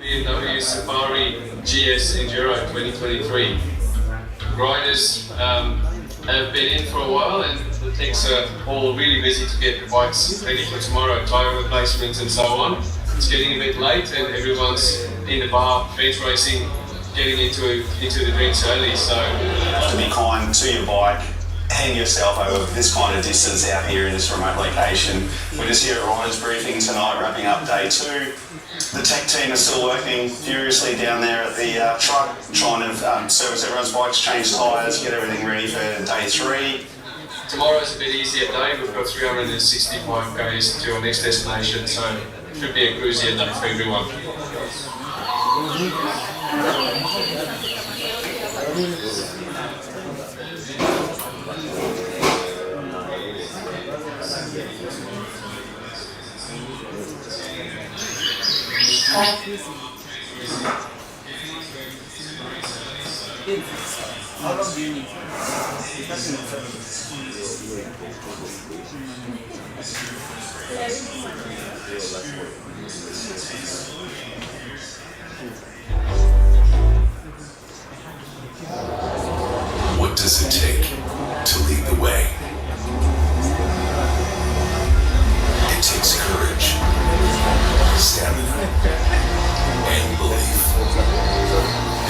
BMW Safari GS Enduro 2023. Riders have been in for a while and the techs are all really busy to get the bikes ready for tomorrow, tyre replacements and so on. It's getting a bit late and everyone's in the bar, bench racing, getting into the drinks early. So to be kind to your bike, hang yourself over this kind of distance out here in this remote location. We're just here at Riders Briefing tonight, wrapping up day 2. The tech team is still working furiously down there at the truck, trying to service everyone's bikes, change tyres, get everything ready for day 3. Tomorrow's a bit easier day. We've got 365 k's to our next destination, so it should be a cruisier day for everyone. How long do you need? What does it take to lead the way? It takes courage, stamina, and belief.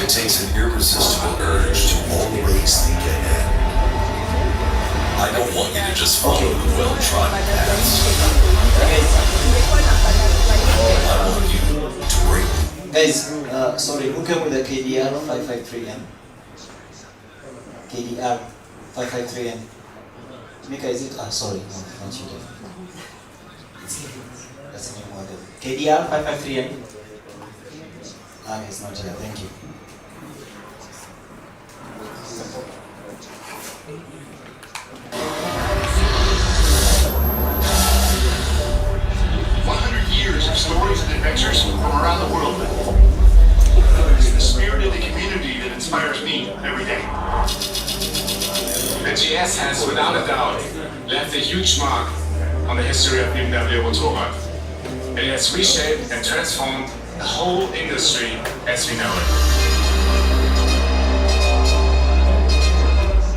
It takes an irresistible urge to always think ahead. I don't want you to just follow the well-trodden paths. I want you to break. Guys, sorry, who came with the KDR 553M? KDR 553M. Mika, is it? Sorry, no, not you. That's a new model. KDR 553M. It's not here. Thank you. Years of stories and adventures from around the world. It's the spirit of the community that inspires me every day. The GS has, without a doubt, left a huge mark on the history of BMW Motorrad. It has reshaped and transformed the whole industry as we know it.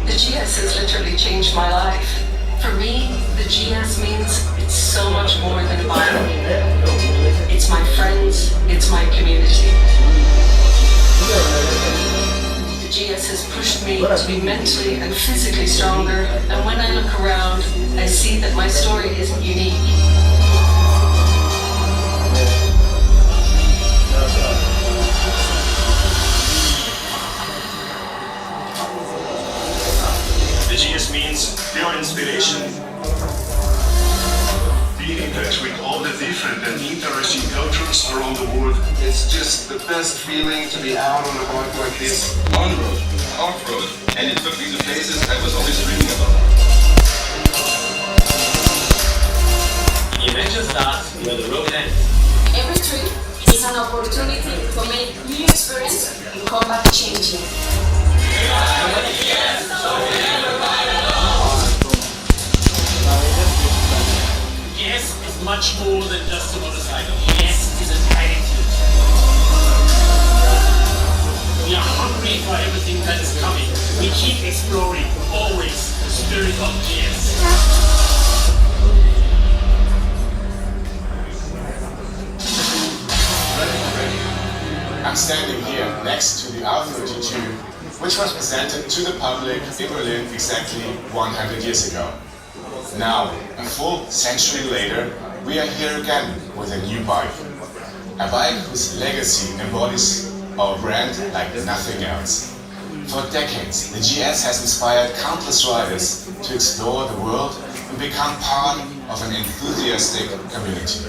The GS has literally changed my life. For me, the GS means it's so much more than a bike. It's my friends, it's my community. The GS has pushed me to be mentally and physically stronger, and when I look around, I see that my story isn't unique. The GS means pure inspiration. Being in touch with all the different and interesting cultures around the world. It's just the best feeling to be out on a bike like this. On-road, off-road, and it took me to places I was always dreaming about. The adventure starts where the road ends. Every trip is an opportunity to make new experience and come back changing. GS is much more than just a motorcycle. GS is an attitude. We are hungry for everything that is coming. We keep exploring, always the spirit of GS. I'm standing here next to the R32, which was presented to the public in Berlin exactly 100 years ago. Now, a full century later, we are here again with a new bike. A bike whose legacy embodies our brand like nothing else. For decades, the GS has inspired countless riders to explore the world and become part of an enthusiastic community.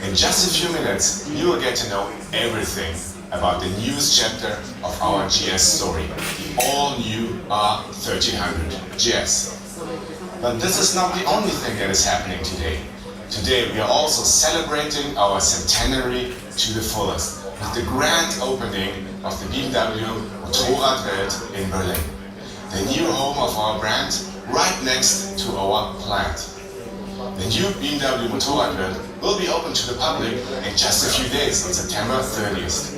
In just a few minutes, you will get to know everything about the newest chapter of our GS story, the all-new R1300 GS. But this is not the only thing that is happening today. Today we are also celebrating our centenary to the fullest with the grand opening of the BMW Motorradwelt in Berlin, the new home of our brand right next to our plant. The new BMW Motorradwelt will be open to the public in just a few days on September 30th.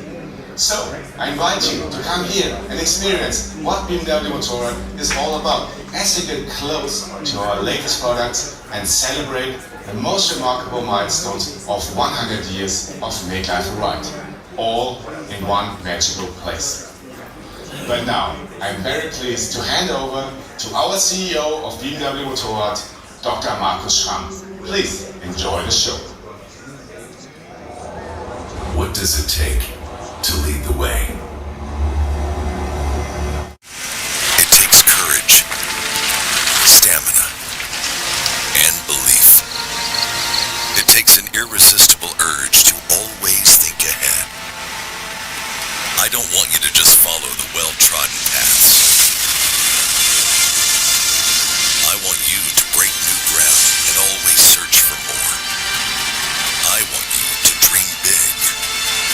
So, I invite you to come here and experience what BMW Motorrad is all about as we get close to our latest products and celebrate the most remarkable milestones of 100 years of Make Life a Ride, all in one magical place. But now, I'm very pleased to hand over to our CEO of BMW Motorrad, Dr. Markus Schramm. Please enjoy the show. What does it take to lead the way? It takes courage, stamina, and belief. It takes an irresistible urge to always think ahead. I don't want you to just follow the well-trodden paths. I want you to break new ground and always search for more. I want you to dream big,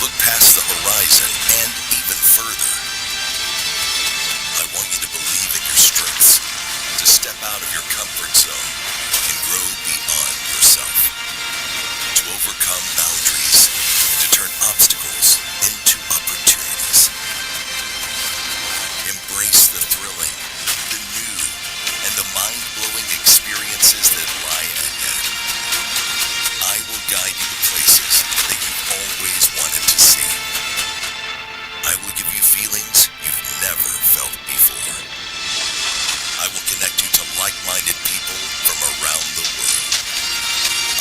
look past the horizon and even further. I want you to believe in your strengths, to step out of your comfort zone and grow beyond yourself, to overcome boundaries and to turn obstacles into opportunities. Embrace the thrilling, the new, and the mind-blowing experiences that lie ahead. I will guide you to places that you've always wanted to see. I will give you feelings you've never felt before. I will connect you to like-minded people from around the world.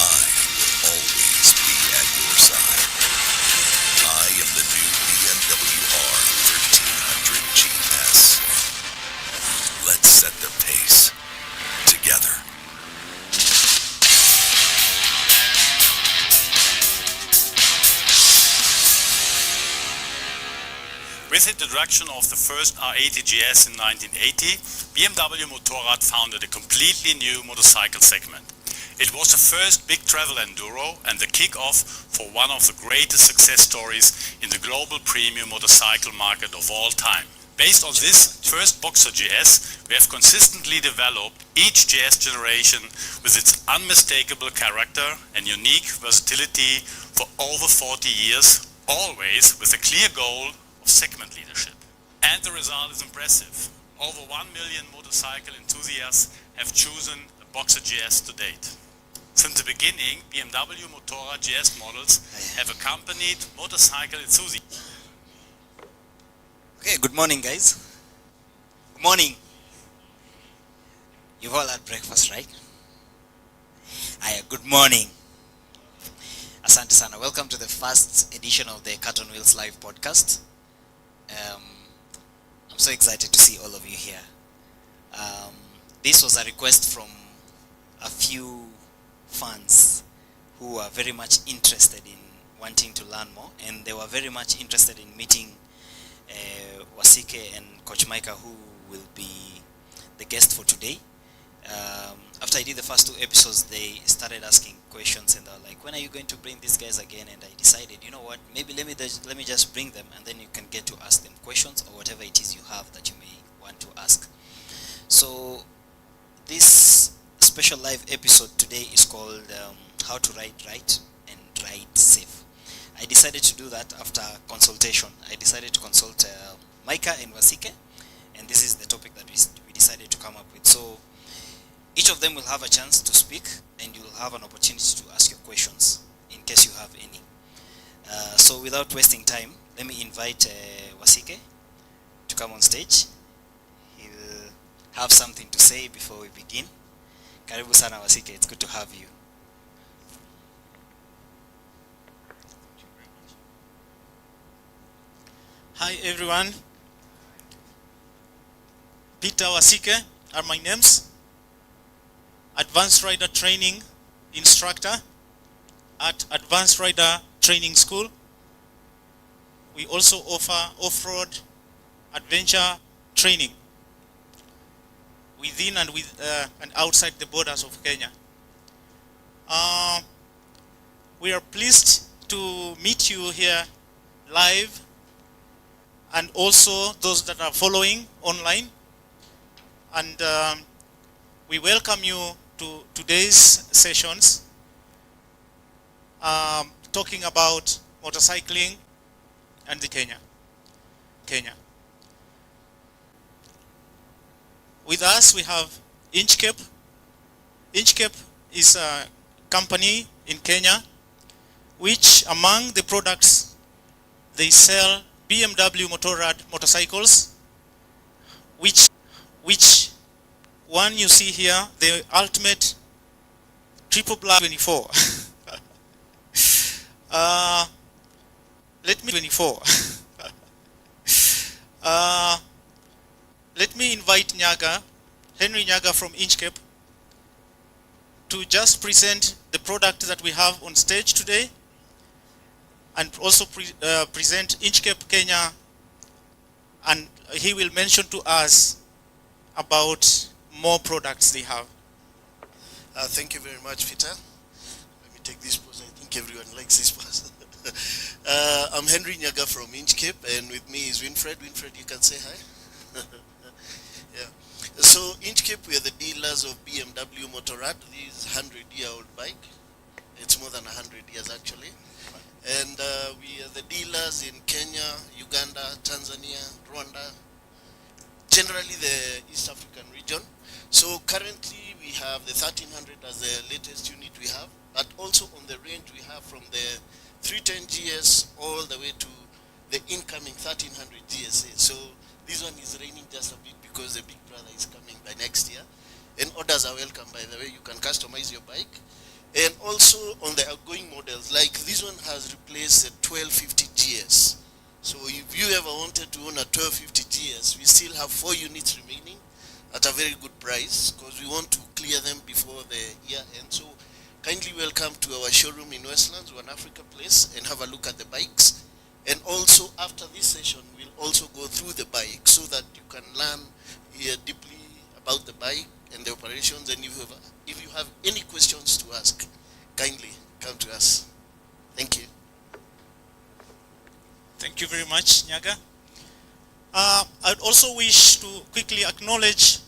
I will always be at your side. I am the new BMW R1300 GS. Let's set the pace together. With the introduction of the first R80 GS in 1980, BMW Motorrad founded a completely new motorcycle segment. It was the first big travel enduro and the kick-off for one of the greatest success stories in the global premium motorcycle market of all time. Based on this first Boxer GS, we have consistently developed each GS generation with its unmistakable character and unique versatility for over 40 years, always with a clear goal of segment leadership. And the result is impressive. Over 1 million motorcycle enthusiasts have chosen a Boxer GS to date. Since the beginning, BMW Motorrad GS models have accompanied motorcycle enthusiasts. Okay, good morning, guys. Good morning. You've all had breakfast, right? Good morning. Asante sana. Welcome to the first edition of the Cat on Wheels Live podcast. I'm so excited to see all of you here. This was a request from a few fans who are very much interested in wanting to learn more, and they were very much interested in meeting Wasike and Coach Micah, who will be the guest for today. After I did the first 2 episodes, they started asking questions and they were like, when are you going to bring these guys again? And I decided, you know what, maybe let me just bring them, and then you can get to ask them questions or whatever it is you have that you may want to ask. So this special live episode today is called How to Ride Right and Ride Safe. I decided to do that after consultation. I decided to consult Micah and Wasike, and this is the topic that we decided to come up with. So each of them will have a chance to speak, and you'll have an opportunity to ask your questions in case you have any. So without wasting time, let me invite Wasike to come on stage. He'll have something to say before we begin. Karibu sana Wasike, it's good to have you. Hi everyone. Peter Wasike are my names. Advanced Rider Training Instructor at Advanced Rider Training School. We also offer off-road adventure training within and outside the borders of Kenya. We are pleased to meet you here live, and also those that are following online. And we welcome you to today's sessions, talking about motorcycling and the Kenya. With us we have Inchcape. Inchcape is a company in Kenya which among the products they sell BMW Motorrad motorcycles, which one you see here, the ultimate triple black 24. Let me invite Henry Nyaga from Inchcape to just present the product that we have on stage today, and also present Inchcape Kenya, and he will mention to us about more products they have. Thank you very much, Peter. Let me take this pose. I think everyone likes this pose. I'm Henry Nyaga from Inchcape, and with me is Winfred. Winfred, you can say hi. Yeah. So Inchcape, we are the dealers of BMW Motorrad. This 100-year-old bike. It's more than 100 years actually. And we are the dealers in Kenya, Uganda, Tanzania, Rwanda, generally the East African region. So currently we have the 1300 as the latest unit we have, but also on the range we have from the 310 GS all the way to the incoming 1300 GSA. So this one is raining just a bit because the big brother is coming by next year. And orders are welcome, by the way. You can customize your bike. And also on the outgoing models, like this one has replaced the 1250 GS. So if you ever wanted to own a 1250 GS, we still have 4 units remaining at a very good price because we want to clear them before the year end. So kindly welcome to our showroom in Westlands, One Africa Place, and have a look at the bikes. And also after this session, we'll also go through the bike so that you can learn deeply about the bike and the operations. And if you have any questions to ask, kindly come to us. Thank you. Thank you very much, Nyaga. I'd also wish to quickly acknowledge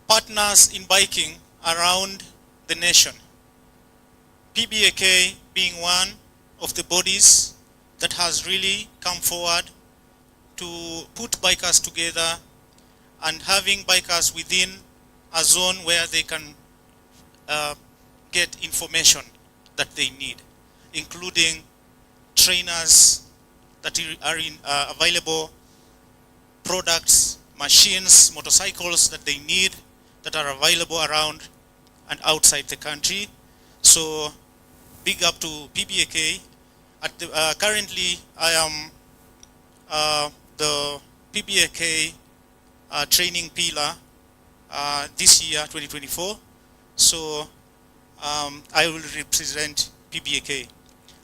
partners in biking around the nation. PBAK being one of the bodies that has really come forward to put bikers together and having bikers within a zone where they can get information that they need, including trainers that are available, products, machines, motorcycles that they need that are available around and outside the country. So big up to PBAK. Currently I am the PBAK training pillar this year 2024. So I will represent PBAK.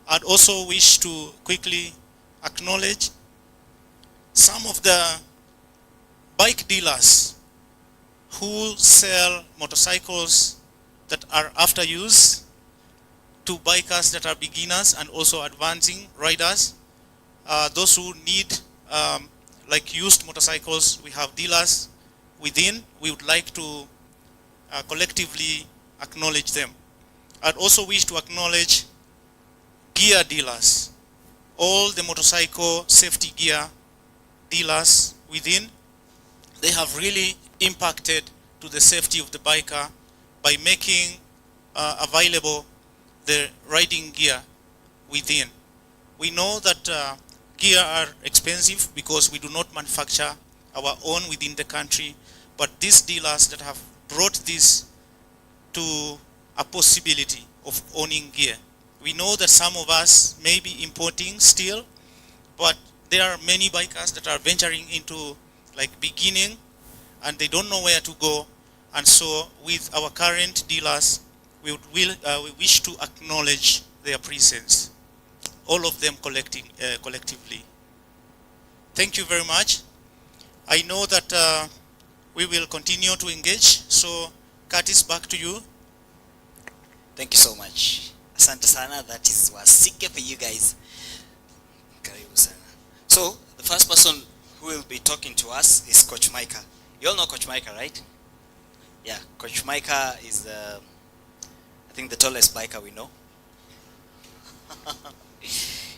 I'd also wish to quickly acknowledge some of the bike dealers who sell motorcycles that are after use to bikers that are beginners and also advancing riders. Those who need like used motorcycles, we have dealers within. We would like to collectively acknowledge them. I'd also wish to acknowledge gear dealers, all the motorcycle safety gear dealers within. They have really impacted to the safety of the biker by making available the riding gear within. We know that gear are expensive because we do not manufacture our own within the country, but these dealers that have brought this to a possibility of owning gear. We know that some of us may be importing still, but there are many bikers that are venturing into like beginning and they don't know where to go. And so with our current dealers, we wish to acknowledge their presence, all of them collectively. Thank you very much. I know that we will continue to engage. So Curtis, back to you. Thank you so much. Asante sana, that is wasike for you guys. Karibu sana. So, the first person who will be talking to us is Coach Micah. You all know Coach Micah, right? Yeah, Coach Micah is the, I think, the tallest biker we know.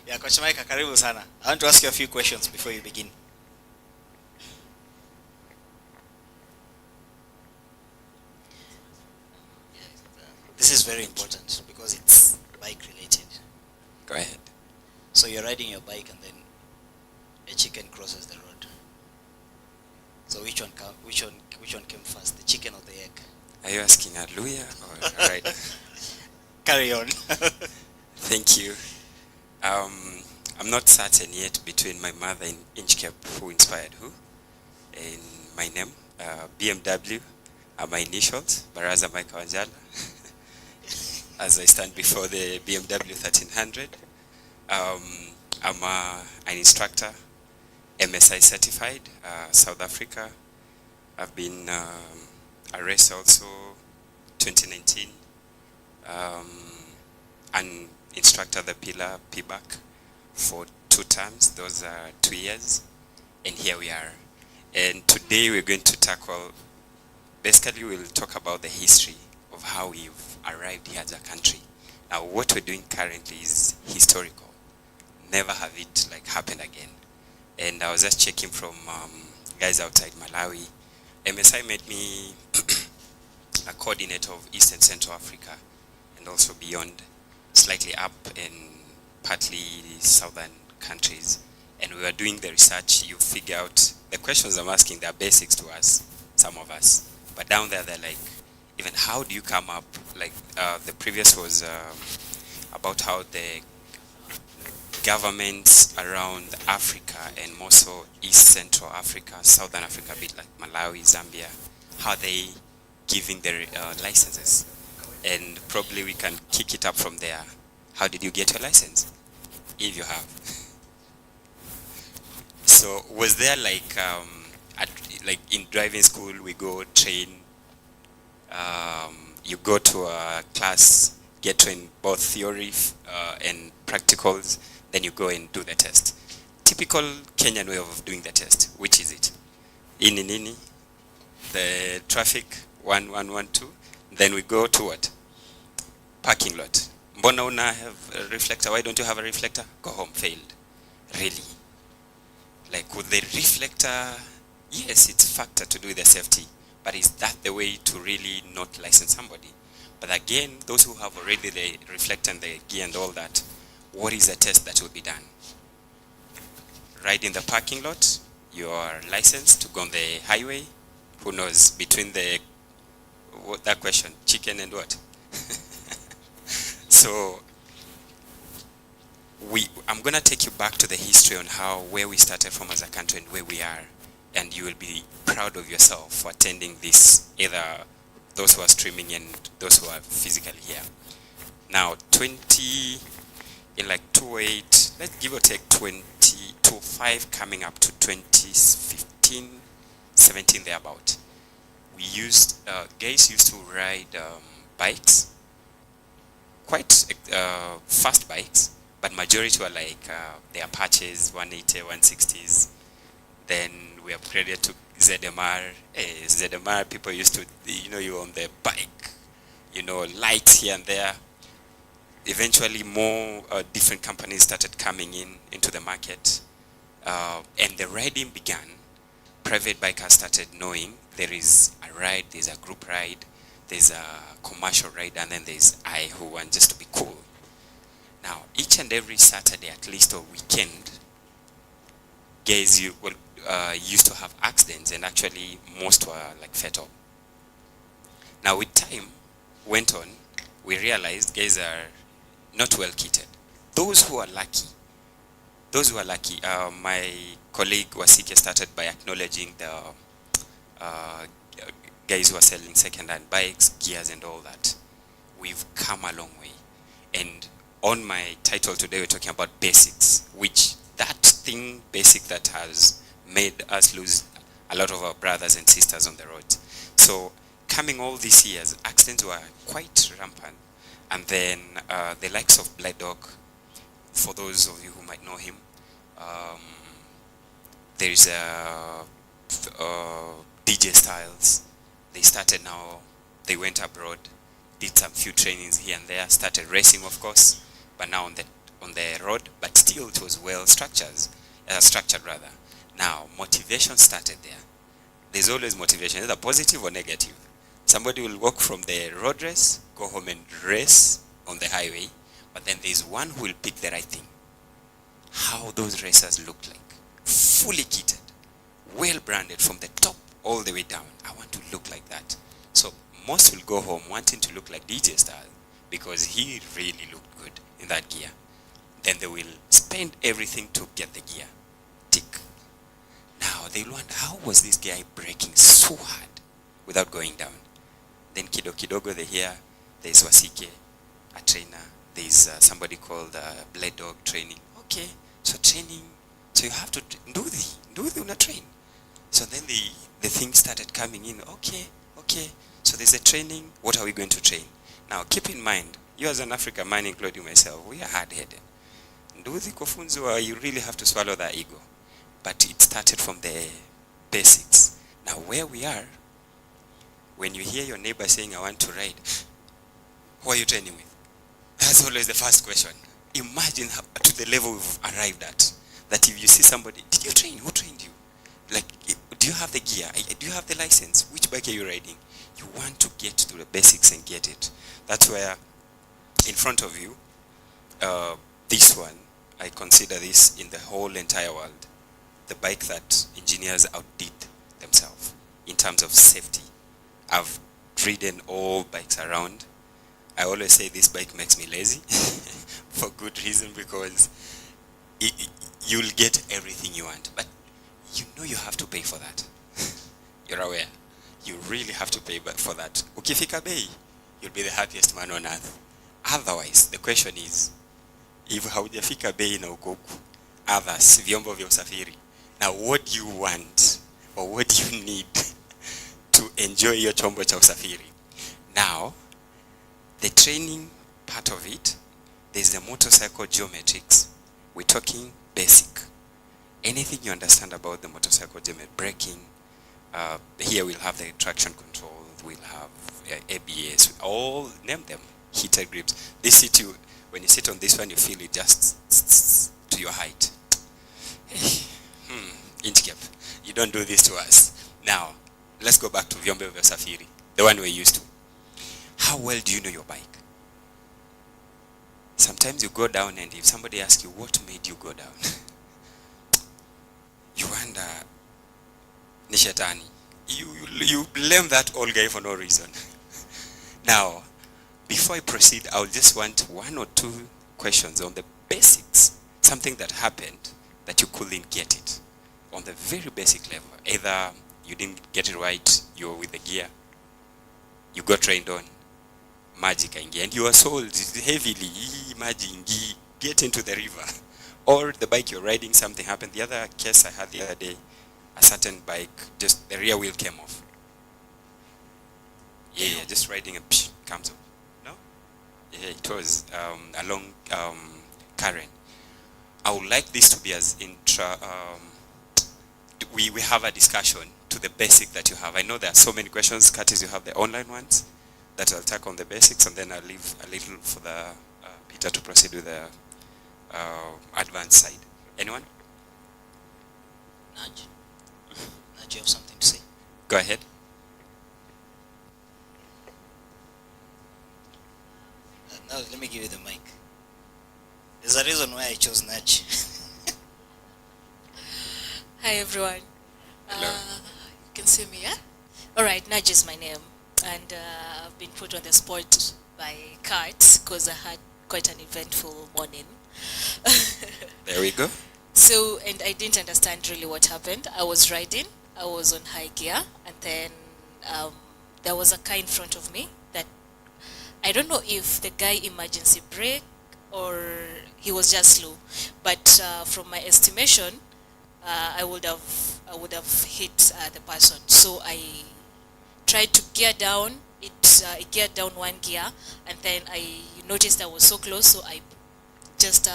Yeah, Coach Micah, karibu sana. I want to ask you a few questions before you begin. This is very important because it's bike related. Go ahead. So you're riding your bike and then a chicken crosses the road. So which one came first, the chicken or the egg? Are you asking Hallelujah or right? Carry on. Thank you. I'm not certain yet between my mother in Inchcape who inspired who, and my name, BMW, are my initials, Baraza Mike Wanjala, as I stand before the BMW 1300. I'm an instructor, MSI certified, South Africa. I've been a racer also, 2019. An instructor, the pillar, PBAC, for 2 terms. Those are 2 years. And here we are. And today we're going to tackle, basically we'll talk about the history of how we've arrived here as a country. Now what we're doing currently is historical. Never have it like happened again. And I was just checking from guys outside Malawi. MSI made me a coordinator of East and Central Africa and also beyond, slightly up in partly southern countries. And we were doing the research. You figure out the questions I'm asking, they're basics to us, some of us. But down there, they're like, even how do you come up? Like the previous was about how the governments around Africa and more so East Central Africa, Southern Africa, a bit like Malawi, Zambia, how they giving their licenses. And probably we can kick it up from there. How did you get your license? If you have. So was there like, like in driving school, we go train, you go to a class, get trained both theory and practicals, then you go and do the test. Typical Kenyan way of doing the test, which is it? Ini, the traffic, 1112, then we go to what? Parking lot. Mbona una have a reflector? Why don't you have a reflector? Go home, failed. Really? Like with the reflector, yes, it's a factor to do the safety, but is that the way to really not license somebody? But again, those who have already the reflector and the gear and all that, what is the test that will be done? Right in the parking lot, you are licensed to go on the highway. Who knows, between the, what, that question, chicken and what? So, I'm going to take you back to the history on where we started from as a country and where we are. And you will be proud of yourself for attending this, either those who are streaming and those who are physically here. Now, in like 28, let's give or take 2025 coming up to 2015, 17 thereabout. We used, guys used to ride bikes, quite fast bikes, but majority were like the Apaches, 180, 160s. Then we upgraded to ZMR. ZMR, people used to, you're on the bike, lights here and there. Eventually more different companies started coming into the market. And the riding began. Private bikers started knowing there is a ride, there's a group ride, there's a commercial ride, and then there's I who want just to be cool. Now, each and every Saturday at least or weekend, guys used to have accidents, and actually most were like fatal. Now with time went on, we realized guys are not well kitted. Those who are lucky, my colleague Wasike started by acknowledging the guys who are selling second-hand bikes, gears and all that. We've come a long way. And on my title today, we're talking about basics, which that thing basic that has made us lose a lot of our brothers and sisters on the road. So coming all these years, accidents were quite rampant. And then the likes of Black Dog, for those of you who might know him, there is DJ Styles, they started now, they went abroad, did some few trainings here and there, started racing of course, but now on the road, but still it was well structured rather. Now motivation started there. There's always motivation, either positive or negative. Somebody will walk from the road race, go home and race on the highway, but then there's one who will pick the right thing. How those racers look like, fully kitted, well branded from the top all the way down. I want to look like that. So most will go home wanting to look like DJ Style because he really looked good in that gear. Then they will spend everything to get the gear tick. Now they wonder, how was this guy braking so hard without going down? Then kidogo they hear there's Wasike, a trainer. There's somebody called Blade Dog training. Okay, so training, so you have to do the una train. So then the thing started coming in. Okay, so there's a training. What are we going to train? Now keep in mind, you as an African man, including myself, we are hard-headed. Nduthi kofunzwa, you really have to swallow that ego. But it started from the basics. Now where we are, when you hear your neighbor saying, I want to ride, who are you training with? That's always the first question. Imagine how, to the level we've arrived at, that if you see somebody, did you train? Who trained you? Like, do you have the gear? Do you have the license? Which bike are you riding? You want to get to the basics and get it. That's where, in front of you, this one, I consider this in the whole entire world, the bike that engineers outdid themselves in terms of safety. I've ridden all bikes around. I always say this bike makes me lazy for good reason, because you'll get everything you want, but you know you have to pay for that. You're aware. You really have to pay for that. Ukifika bei, you'll be the happiest man on earth. Otherwise, the question is, if haujafika bei na ukoku, others, vyombo vya usafiri, now what do you want, or what do you need to enjoy your chombo cha usafiri? Now, the training part of it, there's the motorcycle geometrics. We're talking basic. Anything you understand about the motorcycle geometry, braking, here we'll have the traction control, we'll have ABS, all, name them, heated grips. They sit you, when you sit on this one, you feel it just to your height. Inch cap. You don't do this to us. Now, let's go back to vyombo vya usafiri, the one we're used to. How well do you know your bike? Sometimes you go down, and if somebody asks you, what made you go down? You wonder, ni shetani. You blame that old guy for no reason. Now, before I proceed, I'll just want one or two questions on the basics. Something that happened that you couldn't get it on the very basic level. Either you didn't get it right, you were with the gear, you got trained on, magic and you were sold heavily, magic, get into the river. Or the bike you're riding, something happened. The other case I had the other day, a certain bike, just the rear wheel came off. Yeah, just riding a comes off. No? Yeah, it was along Karen. I would like this to be as we have a discussion to the basic that you have. I know there are so many questions. Curtis, you have the online ones that I'll tackle on the basics, and then I'll leave a little for the Peter to proceed with the advanced side. Anyone? Nudge, you have something to say? Go ahead. Now let me give you the mic. There's a reason why I chose Nudge. Hi everyone. Hello. You can see me, yeah? Alright, Nudge is my name. And I've been put on the spot by Kurt because I had quite an eventful morning. There we go. So, and I didn't understand really what happened. I was riding, I was on high gear, and then there was a car in front of me that I don't know if the guy emergency brake or he was just slow. But from my estimation, I would have hit the person. So I tried to gear down. It geared down one gear, and then I noticed I was so close, so I just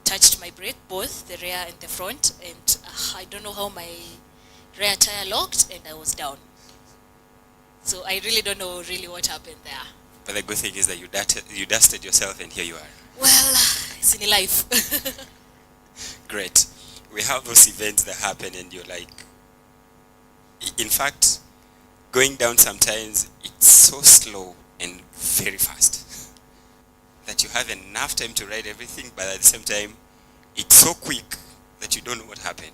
touched my brake, both the rear and the front, and I don't know how my rear tire locked, and I was down. So I really don't know really what happened there. But the good thing is that you dusted yourself and here you are. Well, it's in life. Great. We have those events that happen and you're like, in fact, going down sometimes it's so slow and very fast that you have enough time to write everything, but at the same time it's so quick that you don't know what happened.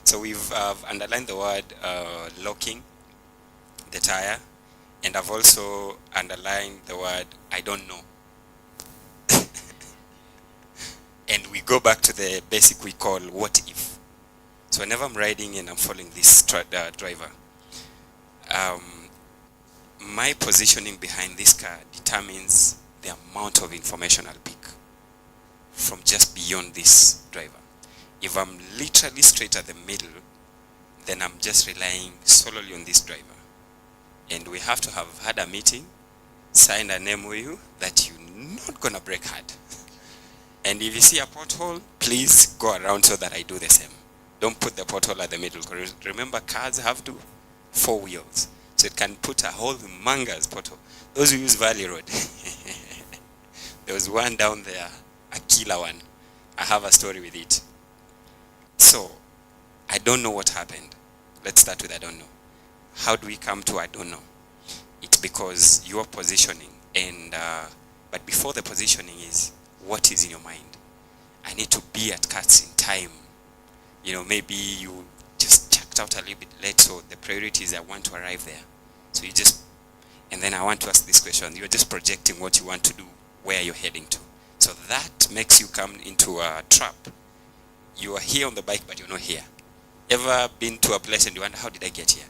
So we've underlined the word locking the tire, and I've also underlined the word I don't know. And we go back to the basic we call what if. So whenever I'm riding and I'm following this driver, my positioning behind this car determines the amount of information I'll pick from just beyond this driver. If I'm literally straight at the middle, then I'm just relying solely on this driver. And we have to have had a meeting, signed an MOU that you're not gonna brake hard. And if you see a pothole, please go around so that I do the same. Don't put the pothole at the middle. Remember, cars have 4 wheels. So it can put a whole humongous pothole. Those who use Valley Road. There was one down there, a killer one. I have a story with it. So, I don't know what happened. Let's start with I don't know. How do we come to I don't know? It's because you're positioning. But before the positioning is, what is in your mind? I need to be at cuts in time. You know, maybe you just checked out a little bit late, so the priority is I want to arrive there. So you just, and then I want to ask this question. You're just projecting what you want to do, where you're heading to. So that makes you come into a trap. You are here on the bike, but you're not here. Ever been to a place and you wonder, how did I get here?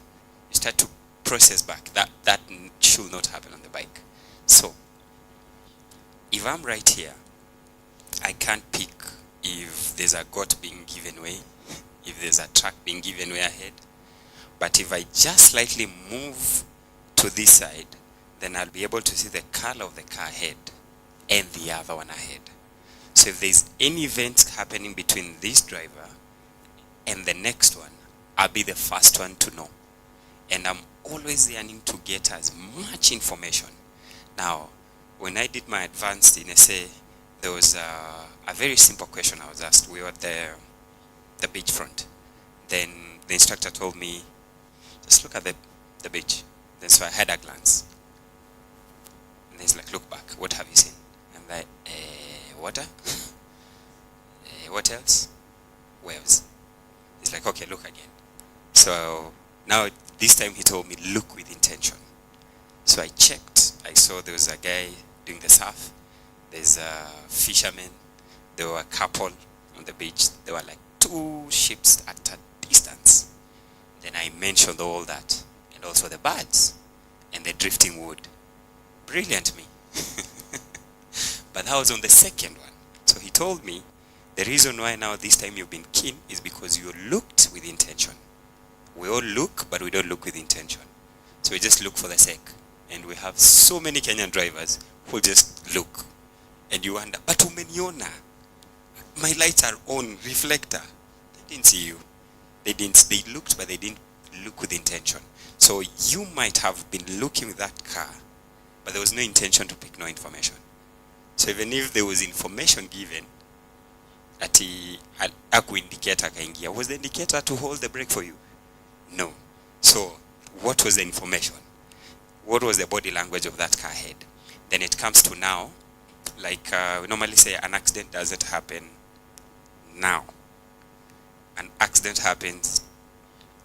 You start to process back. That should not happen on the bike. So, if I'm right here, I can't pick if there's a goat being given way, if there's a truck being given way ahead. But if I just slightly move to this side, then I'll be able to see the color of the car ahead and the other one ahead. So if there's any event happening between this driver and the next one, I'll be the first one to know. And I'm always yearning to get as much information. Now, when I did my advanced in essay, there was a very simple question I was asked. We were at the beach front. Then the instructor told me, just look at the beach. Then so I had a glance. And he's like, look back, what have you seen? I'm like, water? What else? Waves. He's like, okay, look again. So now this time he told me, look with intention. So I checked. I saw there was a guy doing the surf. There's a fisherman. There were a couple on the beach. There were like 2 ships at a distance. Then I mentioned all that. And also the birds and the drifting wood. Brilliant me. But that was on the second one. So he told me, the reason why now this time you've been keen is because you looked with intention. We all look, but we don't look with intention. So we just look for the sake. And we have so many Kenyan drivers who just look. And you wonder, but umeniona? My lights are on, reflector. They didn't see you. They looked, but they didn't look with intention. So you might have been looking with that car, but there was no intention to pick no information. So even if there was information given, aku indicator kaingia, was the indicator to hold the brake for you? No. So what was the information? What was the body language of that car ahead? Then it comes to now, like we normally say an accident doesn't happen now. An accident happens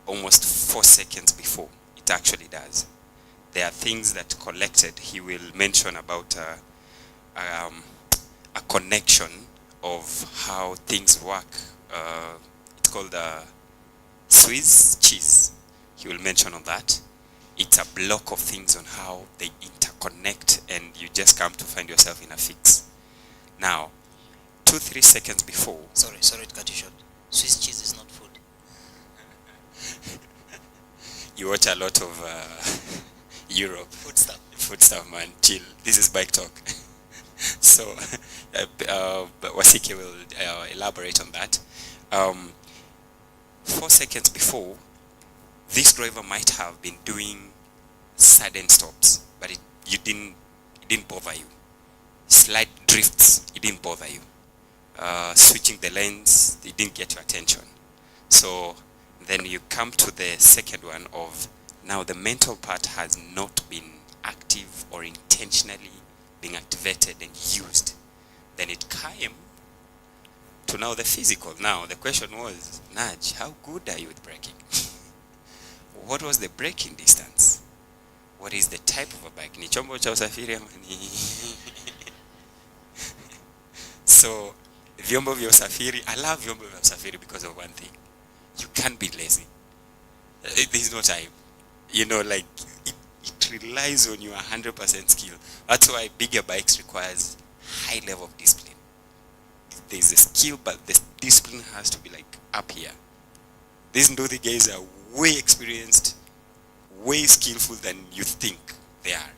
almost 4 seconds before it actually does. There are things that collected. He will mention about a connection of how things work. It's called Swiss cheese. He will mention on that. It's a block of things on how they interconnect, and you just come to find yourself in a fix. Now, 2-3 seconds before. Sorry to cut you short. Swiss cheese is not food. You watch a lot of Europe. Food stuff, man. Chill. This is bike talk. So, Wasike will elaborate on that. 4 seconds before, this driver might have been doing sudden stops, but it didn't bother you. Slight drifts, it didn't bother you. Switching the lanes, it didn't get your attention. So then you come to the second one of, now the mental part has not been active or intentionally being activated and used. Then it came to now the physical. Now the question was, Naj, how good are you with braking? What was the braking distance? What is the type of a bike? Ni chombo cha usafiri ama ni So vyombo vya usafiri, I love vyombo vya usafiri because of one thing. You can't be lazy. There's no time. You know, like it relies on your 100% skill. That's why bigger bikes requires high level of discipline. There's a skill, but the discipline has to be like up here. These Ndothi guys are way experienced, way skillful than you think they are.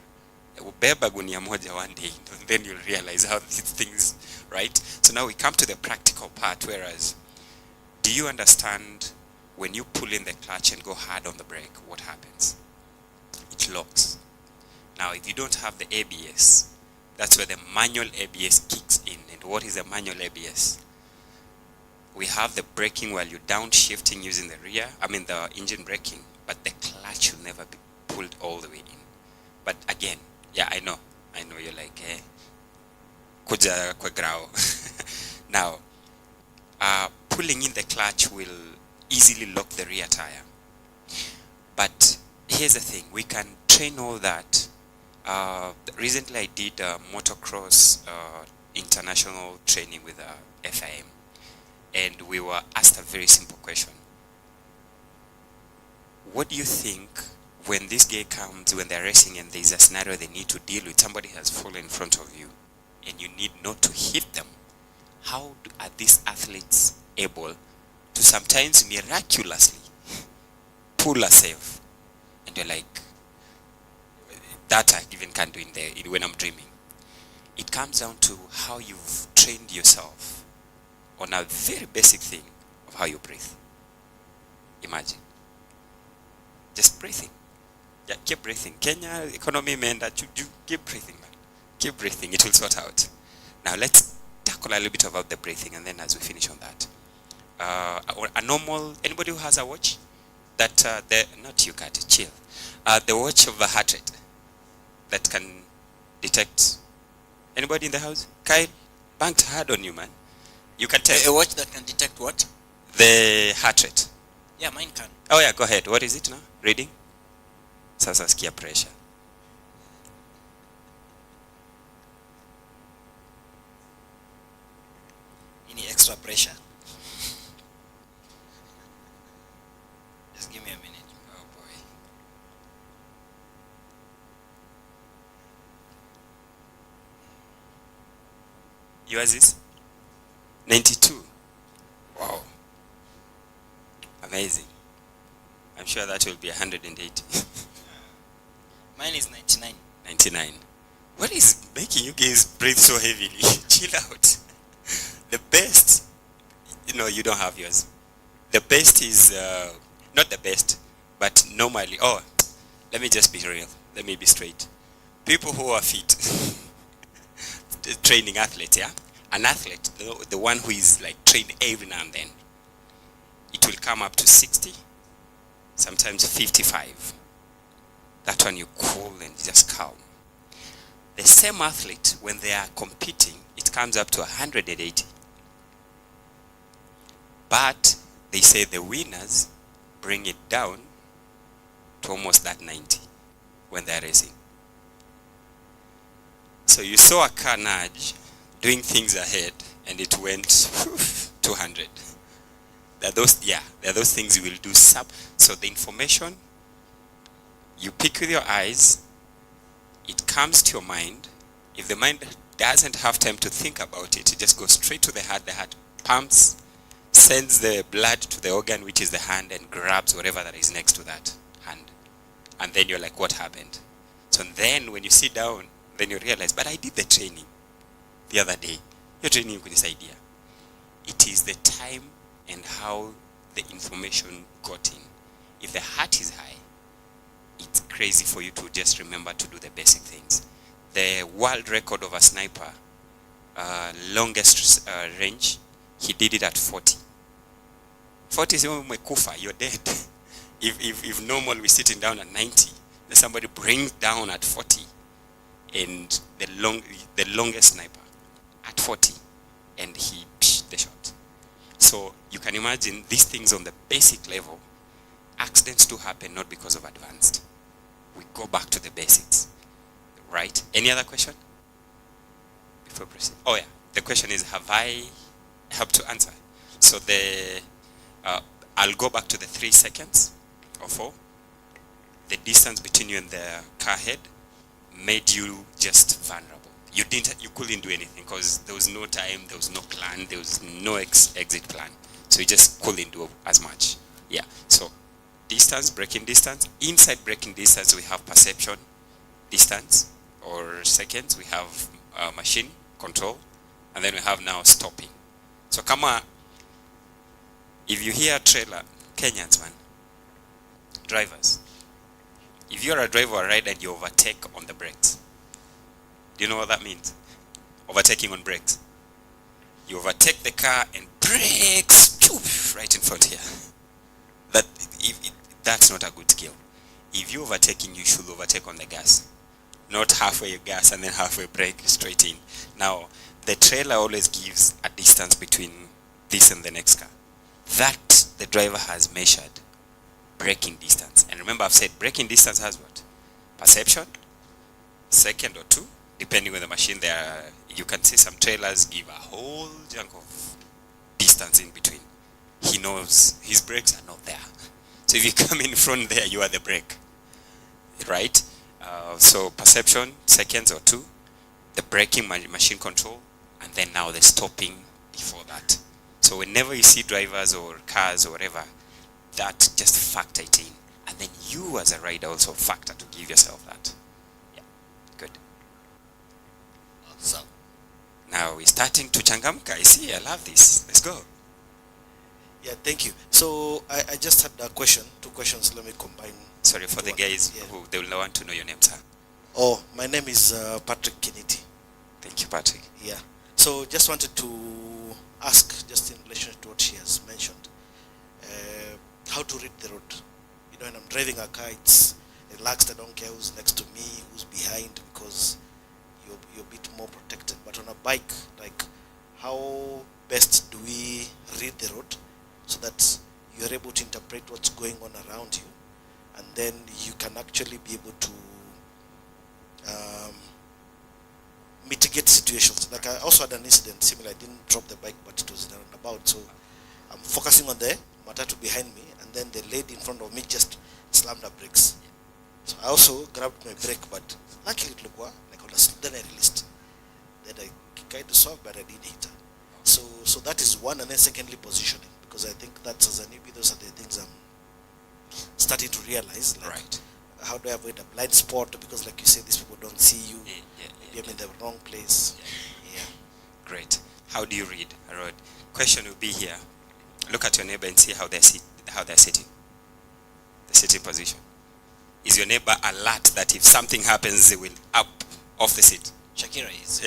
Ubeba gunia moja one day, then you'll realize how these things, right? So now we come to the practical part, whereas, do you understand when you pull in the clutch and go hard on the brake, what happens? It locks. Now, if you don't have the ABS, that's where the manual ABS kicks in. And what is the manual ABS? We have the braking while you're downshifting using the the engine braking, but the clutch will never be pulled all the way in. But again, yeah, I know you're like, kuja kwa grao. Now, pulling in the clutch will easily lock the rear tire. But here's the thing, we can train all that. Recently I did a motocross international training with FIM, and we were asked a very simple question. What do you think when this guy comes, when they're racing and there's a scenario they need to deal with, somebody has fallen in front of you and you need not to hit them, how are these athletes able to sometimes miraculously pull a save? And you're like, that I even can't do in there when I'm dreaming. It comes down to how you've trained yourself on a very basic thing of how you breathe. Imagine. Just breathing. Yeah, keep breathing. Kenya economy meant that you keep breathing, man. Keep breathing, it will sort out. Now let's tackle a little bit about the breathing, and then as we finish on that. A normal, anybody who has a watch? That, not you, Kat, chill. The watch of the heart rate that can detect. Anybody in the house? Kyle, banked hard on you, man. You can tell. A watch that can detect what? The heart rate. Yeah, mine can. Oh yeah, go ahead. What is it now? Reading? Sasa skia pressure. Any extra pressure? Just give me a minute. Oh boy. Yours is 92. Wow. Amazing. I'm sure that will be 180. Mine is 99. 99. What is making you guys breathe so heavily? Chill out. The best, you don't have yours. The best is, not the best, but normally, let me just be real. Let me be straight. People who are fit, training athletes, yeah? An athlete, the one who is like trained every now and then, it will come up to 60, sometimes 55. That one you cool and just calm. The same athlete, when they are competing, it comes up to 180. But they say the winners bring it down to almost that 90 when they're racing. So you saw a car nudge doing things ahead and it went 200. There are those things you will do so the information you pick with your eyes, it comes to your mind. If the mind doesn't have time to think about it, it just goes straight to the heart pumps, sends the blood to the organ, which is the hand, and grabs whatever that is next to that hand. And then you're like, what happened? So then when you sit down, then you realize, but I did the training the other day. Your training with this idea. It is the time and how the information got in. If the heart is high, it crazy for you to just remember to do the basic things. The world record of a sniper, longest range, he did it at 40. 40 is umekufa, you're dead. If normal we're sitting down at 90, then somebody brings down at 40, and the longest sniper at 40, and he psh, the shot. So you can imagine these things on the basic level. Accidents do happen not because of advanced. We go back to the basics, right? Any other question before proceed? Oh yeah, the question is, have I helped to answer? So I'll go back to the 3 seconds or 4. The distance between you and the car head made you just vulnerable. You couldn't do anything because there was no time, there was no plan, there was no exit plan. So you just couldn't do as much. Yeah. So distance, braking distance. Inside braking distance, we have perception distance or seconds. We have machine control, and then we have now stopping. So come on. If you hear a trailer, Kenyans, man, drivers, if you're a driver or a rider and you overtake on the brakes, do you know what that means? Overtaking on brakes. You overtake the car and brakes right in front here. That's not a good skill. If you're overtaking, you should overtake on the gas. Not halfway gas and then halfway brake straight in. Now, the trailer always gives a distance between this and the next car. That the driver has measured braking distance. And remember, I've said braking distance has what? Perception, second or 2, depending on the machine. There, you can see some trailers give a whole chunk of distance in between. He knows his brakes are not there. So if you come in front there, you are the brake, right? So perception, seconds or 2, the braking machine control, and then now the stopping before that. So whenever you see drivers or cars or whatever, that just factor it in. And then you as a rider also factor to give yourself that. Yeah, good. Awesome. Now we're starting to changamka. I see, I love this. Let's go. Yeah, thank you. So I just had a question, 2 questions. Let me combine. Sorry for the guys who they will want to know your name, sir. Oh, my name is Patrick Kiniti. Thank you, Patrick. Yeah. So just wanted to ask, just in relation to what she has mentioned, how to read the road. You know, when I'm driving a car, it's relaxed. I don't care who's next to me, who's behind, because you're a bit more protected. But on a bike, like, how best do we read the road so that you're able to interpret what's going on around you, and then you can actually be able to mitigate situations. Like, I also had an incident similar. I didn't drop the bike, but it was in a roundabout. So I'm focusing on the matatu behind me, and then the lady in front of me just slammed her brakes. So I also grabbed my brake, but luckily it looked like then I released. Then I tried to solve, but I didn't hit her. So that is one, and then secondly, positioning, because I think that's, as a newbie, those are the things I'm starting to realize. Like, right. How do I avoid a blind spot? Because, like you say, these people don't see you. Maybe I'm in the wrong place. Yeah. Great. How do you read a road? Question will be here. Look at your neighbor and see how they're sitting. The sitting position. Is your neighbor alert that if something happens, they will up off the seat? Shakira is.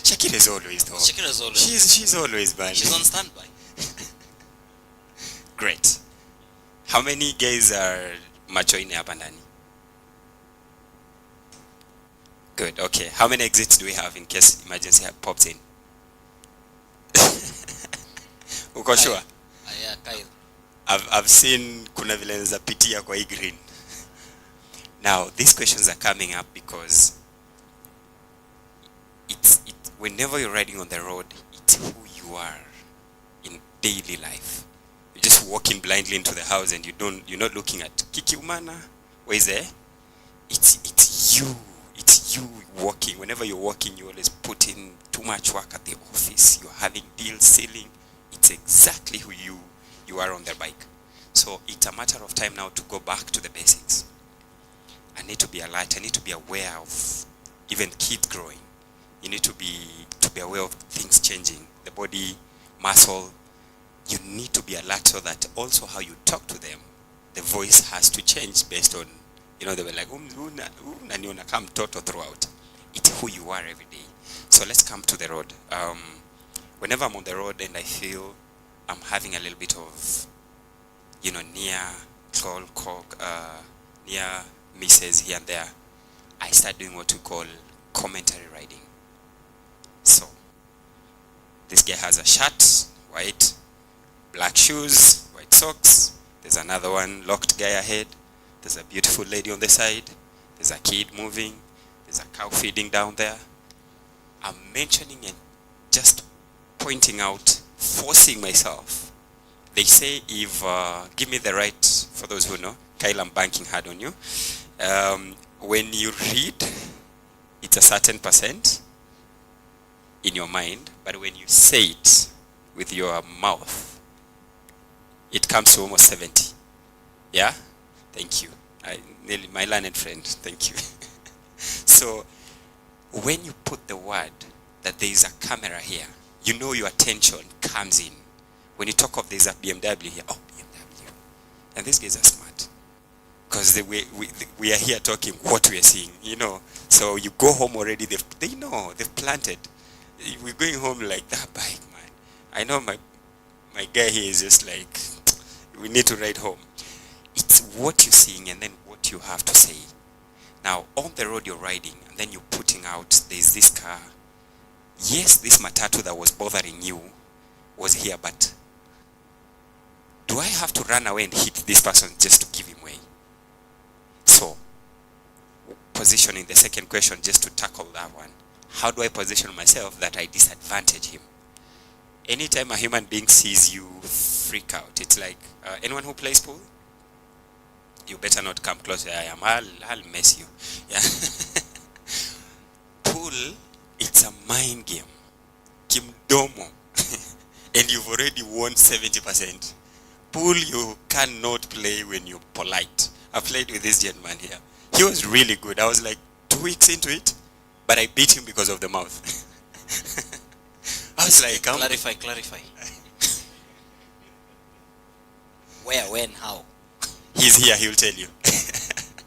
Shakira is always though. Shakira is always. She's always man. She's on standby. Great. How many guys are macho in hapa ndani? Good. Okay. How many exits do we have in case emergency pops in? Uko sure? Yeah, Kyle. I've seen kuna vile za pitia kwa hii green. Now, these questions are coming up because whenever you're riding on the road, it's who you are in daily life. You're just walking blindly into the house and you're not looking at Kiki Umana. Where is there? It's you. It's you walking. Whenever you're walking, you always put in too much work at the office. You're having deals, selling. It's exactly who you are on the bike. So it's a matter of time now to go back to the basics. I need to be alert. I need to be aware of even kids growing. You need to be aware of things changing. The body, muscle. You need to be alert so that also how you talk to them, the voice has to change based on You know, they were like, unaniona kama mtoto throughout. It's who you are every day. So let's come to the road. Whenever I'm on the road and I feel I'm having a little bit of, near misses here and there, I start doing what we call commentary riding. So, this guy has a shirt, white, black shoes, white socks. There's another one, locked guy ahead. There's a beautiful lady on the side. There's a kid moving. There's a cow feeding down there. I'm mentioning and just pointing out, forcing myself. They say if, give me the right, for those who know, Kyle, I'm banking hard on you. When you read, it's a certain percent in your mind, but when you say it with your mouth, it comes to almost 70. Yeah? Thank you. Nearly my learned friend, thank you. So, when you put the word that there is a camera here, your attention comes in. When you talk of there's a BMW here, oh, BMW. And these guys are smart. Because we are here talking what we are seeing, So you go home already, they know, they've planted. We're going home like, that bike, man. I know my guy here is just like, we need to ride home. It's what you're seeing and then what you have to say. Now, on the road you're riding, and then you're putting out, there's this car. Yes, this matatu that was bothering you was here, but do I have to run away and hit this person just to give him way? So, positioning the second question, just to tackle that one. How do I position myself that I disadvantage him? Anytime a human being sees you freak out, it's like, anyone who plays pool? You better not come close where I am. I'll mess you. Yeah. Pool, it's a mind game. Kimdomo. And you've already won 70%. Pool, you cannot play when you're polite. I played with this gentleman here. He was really good. I was like 2 weeks into it, but I beat him because of the mouth. I was like, Clarify. Where, when, how? He's here, he'll tell you.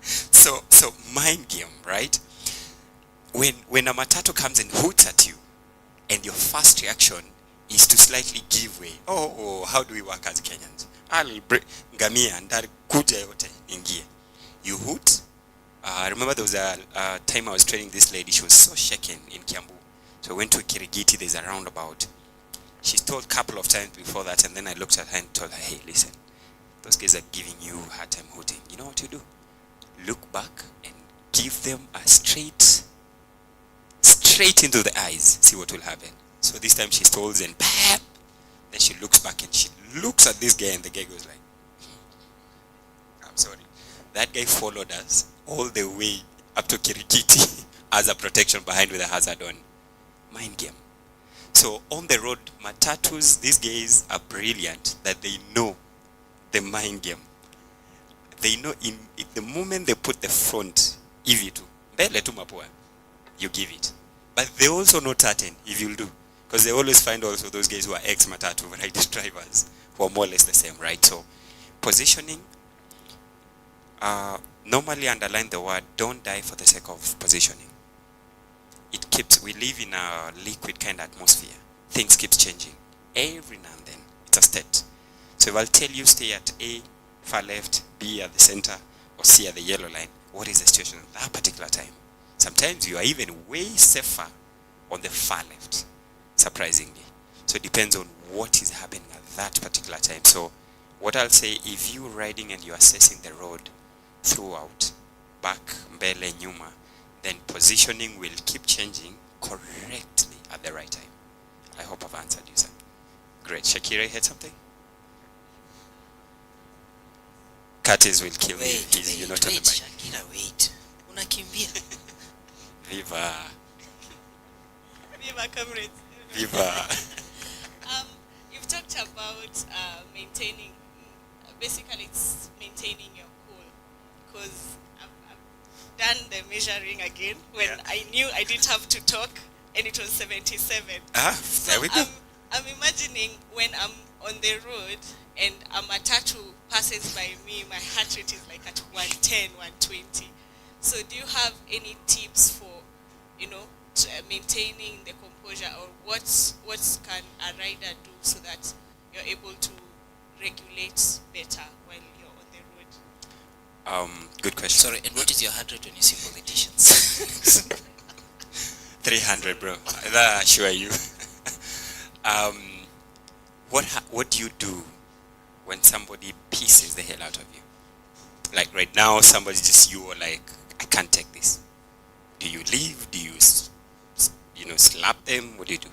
So mind game, right? When a matatu comes and hoots at you, and your first reaction is to slightly give way. Oh, how do we work as Kenyans? I'll break ngamia and kuja yote ingie. You hoot. I remember there was a time I was training this lady. She was so shaken in Kiambu. So I went to Kirigiti. There's a roundabout. She's told a couple of times before that, and then I looked at her and told her, hey, listen, those guys are giving you a hard time hooting. You know what you do? Look back and give them a straight into the eyes. See what will happen. So this time she stalls and bam! Then she looks back and she looks at this guy, and the guy goes like, I'm sorry. That guy followed us all the way up to Kirikiti as a protection behind with a hazard on. Mind game. So on the road, matatus, these guys are brilliant that they know the mind game. They know in the moment they put the front EV2, mbele tu mapua, you give it. But they also know certain if you'll do. Because they always find also those guys who are ex-matatu variety drivers who are more or less the same, right? So positioning, normally underline the word, don't die for the sake of positioning. We live in a liquid kind of atmosphere. Things keep changing. Every now and then, it's a state. So if I'll tell you stay at A, far left, B at the center, or C at the yellow line, what is the situation at that particular time? Sometimes you are even way safer on the far left, surprisingly. So it depends on what is happening at that particular time. So what I'll say, if you're riding and you're assessing the road throughout, back, mbele, nyuma, then positioning will keep changing correctly at the right time. I hope I've answered you, sir. Great. Shakira, you had something? Curtis will kill me. You're not on the mic. Shakira, wait. Unakimbia. Viva. Viva, comrades. Viva. You've talked about maintaining, basically it's maintaining your cool. Because I've done the measuring again when I knew I didn't have to talk, and it was 77. There we go. I'm imagining when I'm on the road and a matatu passes by me, my heart rate is like at 110, 120. So do you have any tips for, maintaining the composure, or what can a rider do so that you're able to regulate better while you're on the road? Good question. Sorry, and what is your heart rate when you see politicians? 300, bro. I assure you. What do you do when somebody pisses the hell out of you? Like right now, somebody just, you are like, I can't take this. Do you leave? Do you, slap them? What do you do?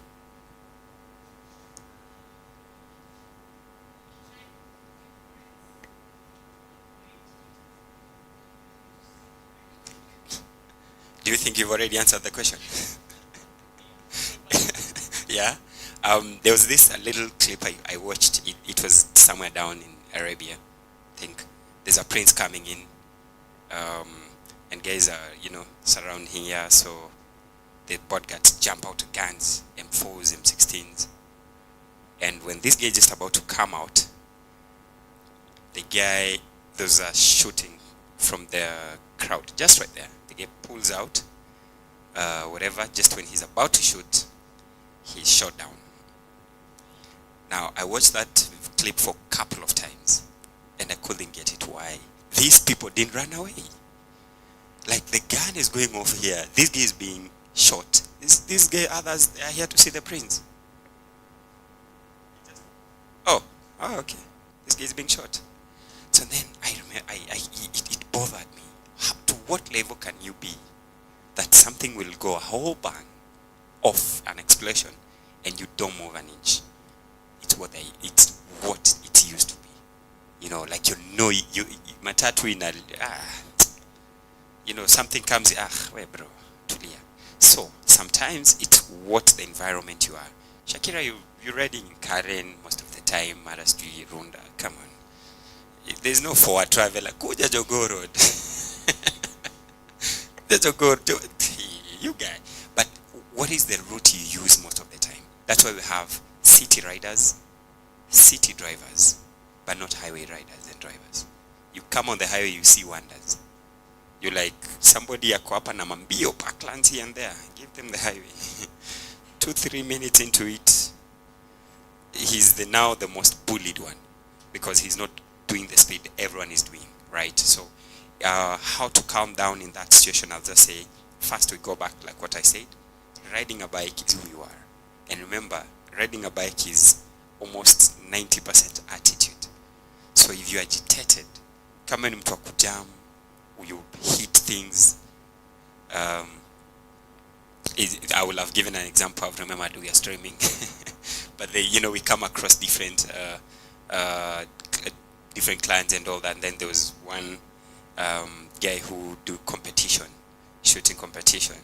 Do you think you've already answered the question? Yeah. There was this little clip I watched. It was somewhere down in Arabia, I think. There's a prince coming in, and guys are, surrounding here. So the bodyguards jump out with guns, M4s, M16s. And when this guy is just about to come out, there's a shooting from the crowd, just right there. The guy pulls out, whatever, just when he's about to shoot, he's shot down. Now, I watched that clip for a couple of times, and I couldn't get it why these people didn't run away. Like, the gun is going off here. This guy is being shot. This guy, others, they are here to see the prince. Oh, okay. This guy is being shot. So then, I remember, it bothered me. To what level can you be that something will go a whole bang off an explosion and you don't move an inch? It's what it used to be. Like you matatu in a something comes, wait bro, tulia. So sometimes it's what the environment you are. Shakira, you're riding in Karen most of the time, Marastri, Runda, come on. There's no forward traveler. Kuja Jogo Road. That's a good, you guy. But what is the route you use most of the time? That's why we have city riders, city drivers, but not highway riders and drivers. You come on the highway, you see wonders. You like somebody ako hapa na mambio parklands here and there. Give them the highway. 2-3 minutes into it, he's now the most bullied one because he's not doing the speed everyone is doing, right? So how to calm down in that situation, I'll just say, first we go back like what I said. Riding a bike is who you are. And remember, riding a bike is almost 90% attitude. So if you're agitated, kama ni mtu wa kujam, you hit things. I will have given an example. I remember we are streaming. But we come across different clients and all that. And then there was one guy who do competition, shooting competition.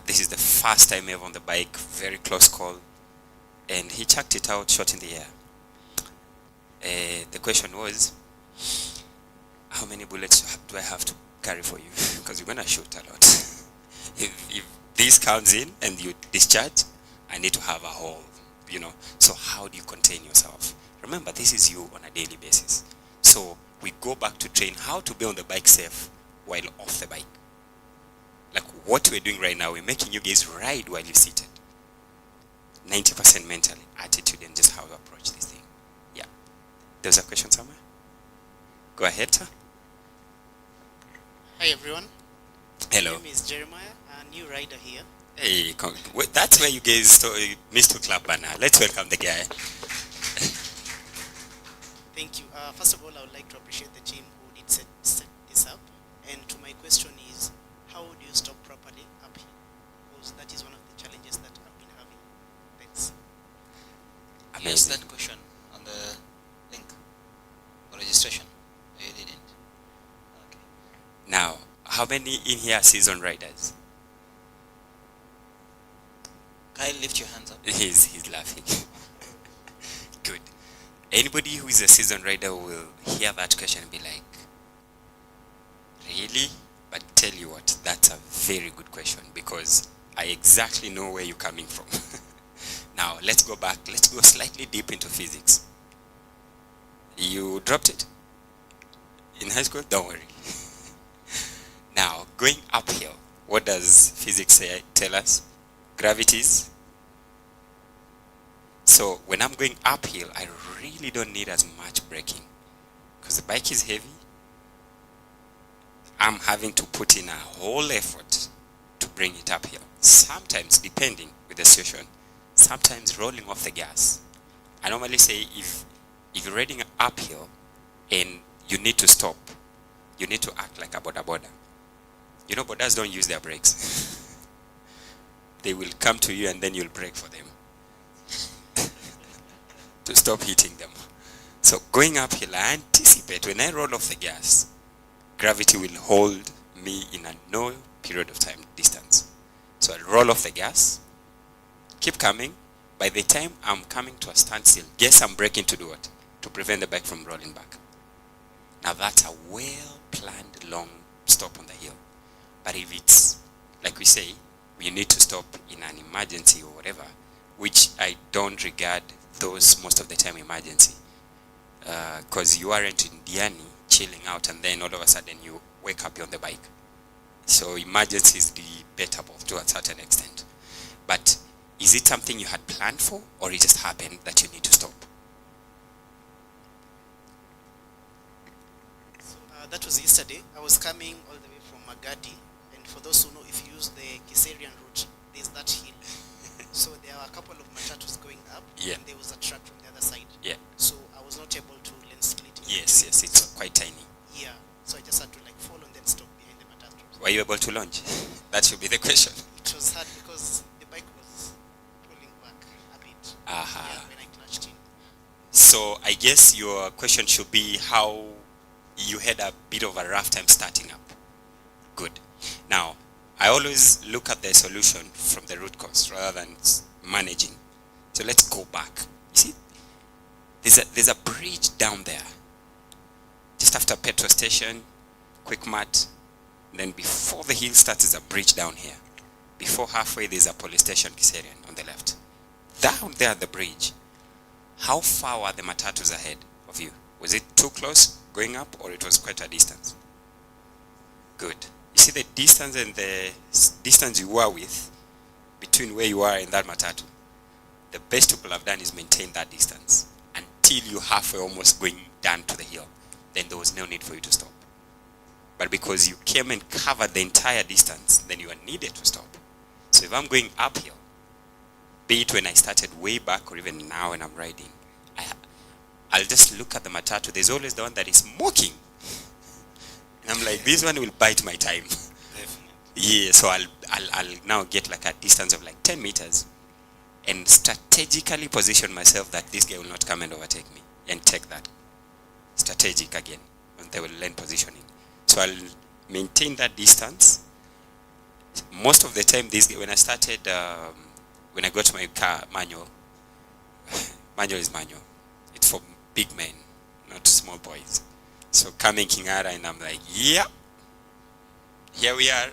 This is the first time ever on the bike, very close call. And he chucked it out, shot in the air. The question was, how many bullets do I have to carry for you? Because you're going to shoot a lot. If this comes in and you discharge, I need to have a hole, So how do you contain yourself? Remember, this is you on a daily basis. So we go back to train how to be on the bike safe while off the bike. Like what we're doing right now, we're making you guys ride while you're seated. 90% mentally, attitude, and just how you approach this thing. Yeah. There's a question somewhere? Go ahead, sir. Hi, everyone. Hello. My name is Jeremiah, a new rider here. Hey, wait, that's where you guys missed to clap banner. Let's welcome the guy. Thank you. First of all, I would like to appreciate the team who did set this up. And to my question is, how do you stop properly up here? Because that is one of the challenges that I've been having. Thanks. You asked that question on the link for registration. You didn't. Okay. Now, how many in here are seasoned riders? Kyle, lift your hands up. He's laughing. Good. Anybody who is a seasoned rider will hear that question and be like, really? But tell you what, that's a very good question because I exactly know where you're coming from. Now, let's go back. Let's go slightly deep into physics. You dropped it? In high school? Don't worry. Now, going uphill, what does physics say, tell us? Gravities. So when I'm going uphill, I really don't need as much braking because the bike is heavy. I'm having to put in a whole effort to bring it uphill. Sometimes, depending with the situation, sometimes rolling off the gas. I normally say if you're riding uphill and you need to stop, you need to act like a boda boda. You know, bodas don't use their brakes. They will come to you and then you'll brake for them to stop hitting them. So going uphill, I anticipate when I roll off the gas, gravity will hold me in a no period of time distance. So I'll roll off the gas, keep coming. By the time I'm coming to a standstill, guess I'm braking to do what? To prevent the bike from rolling back. Now that's a well-planned long stop on the hill. But if it's, like we say, you need to stop in an emergency or whatever, which I don't regard those most of the time emergency. Because you aren't in Diani chilling out and then all of a sudden you wake up, you're on the bike. So emergency is debatable to a certain extent. But is it something you had planned for or it just happened that you need to stop? So that was yesterday. I was coming all the way from Magadi, and for those who know, if you use the Kiserian route, there's that hill. So there are a couple of matatus going up, Yeah. and there was a truck from the other side. Yeah. So I was not able to lane split. Yes, it's quite tiny. Yeah. So I just had to like fall and then stop behind the matatu. Were you able to launch? That should be the question. It was hard because the bike was pulling back a bit. Aha. Yeah, when I clutched in. So I guess your question should be how you had a bit of a rough time starting up. Good. Now, I always look at the solution from the root cause rather than managing. So let's go back. You see, there's a bridge down there. Just after petrol station, quick mat, then before the hill starts, there's a bridge down here. Before halfway, there's a police station, Kiserian, on the left. Down there at the bridge, how far were the matatus ahead of you? Was it too close going up or it was quite a distance? Good. You see the distance and the distance you were with between where you are and that matatu. The best you could have done is maintain that distance until you halfway almost going down to the hill. Then there was no need for you to stop. But because you came and covered the entire distance, then you are needed to stop. So if I'm going uphill, be it when I started way back or even now when I'm riding, I'll just look at the matatu. There's always the one that is smoking. And I'm like, this one will bite my time. Yeah, so I'll now get like a distance of like 10 meters and strategically position myself that this guy will not come and overtake me and take that. Strategic again, when they will learn positioning. So I'll maintain that distance. Most of the time, when I started, when I got my car manual, manual is manual. It's for big men, not small boys. So coming Kingara and I'm like, yeah, here we are.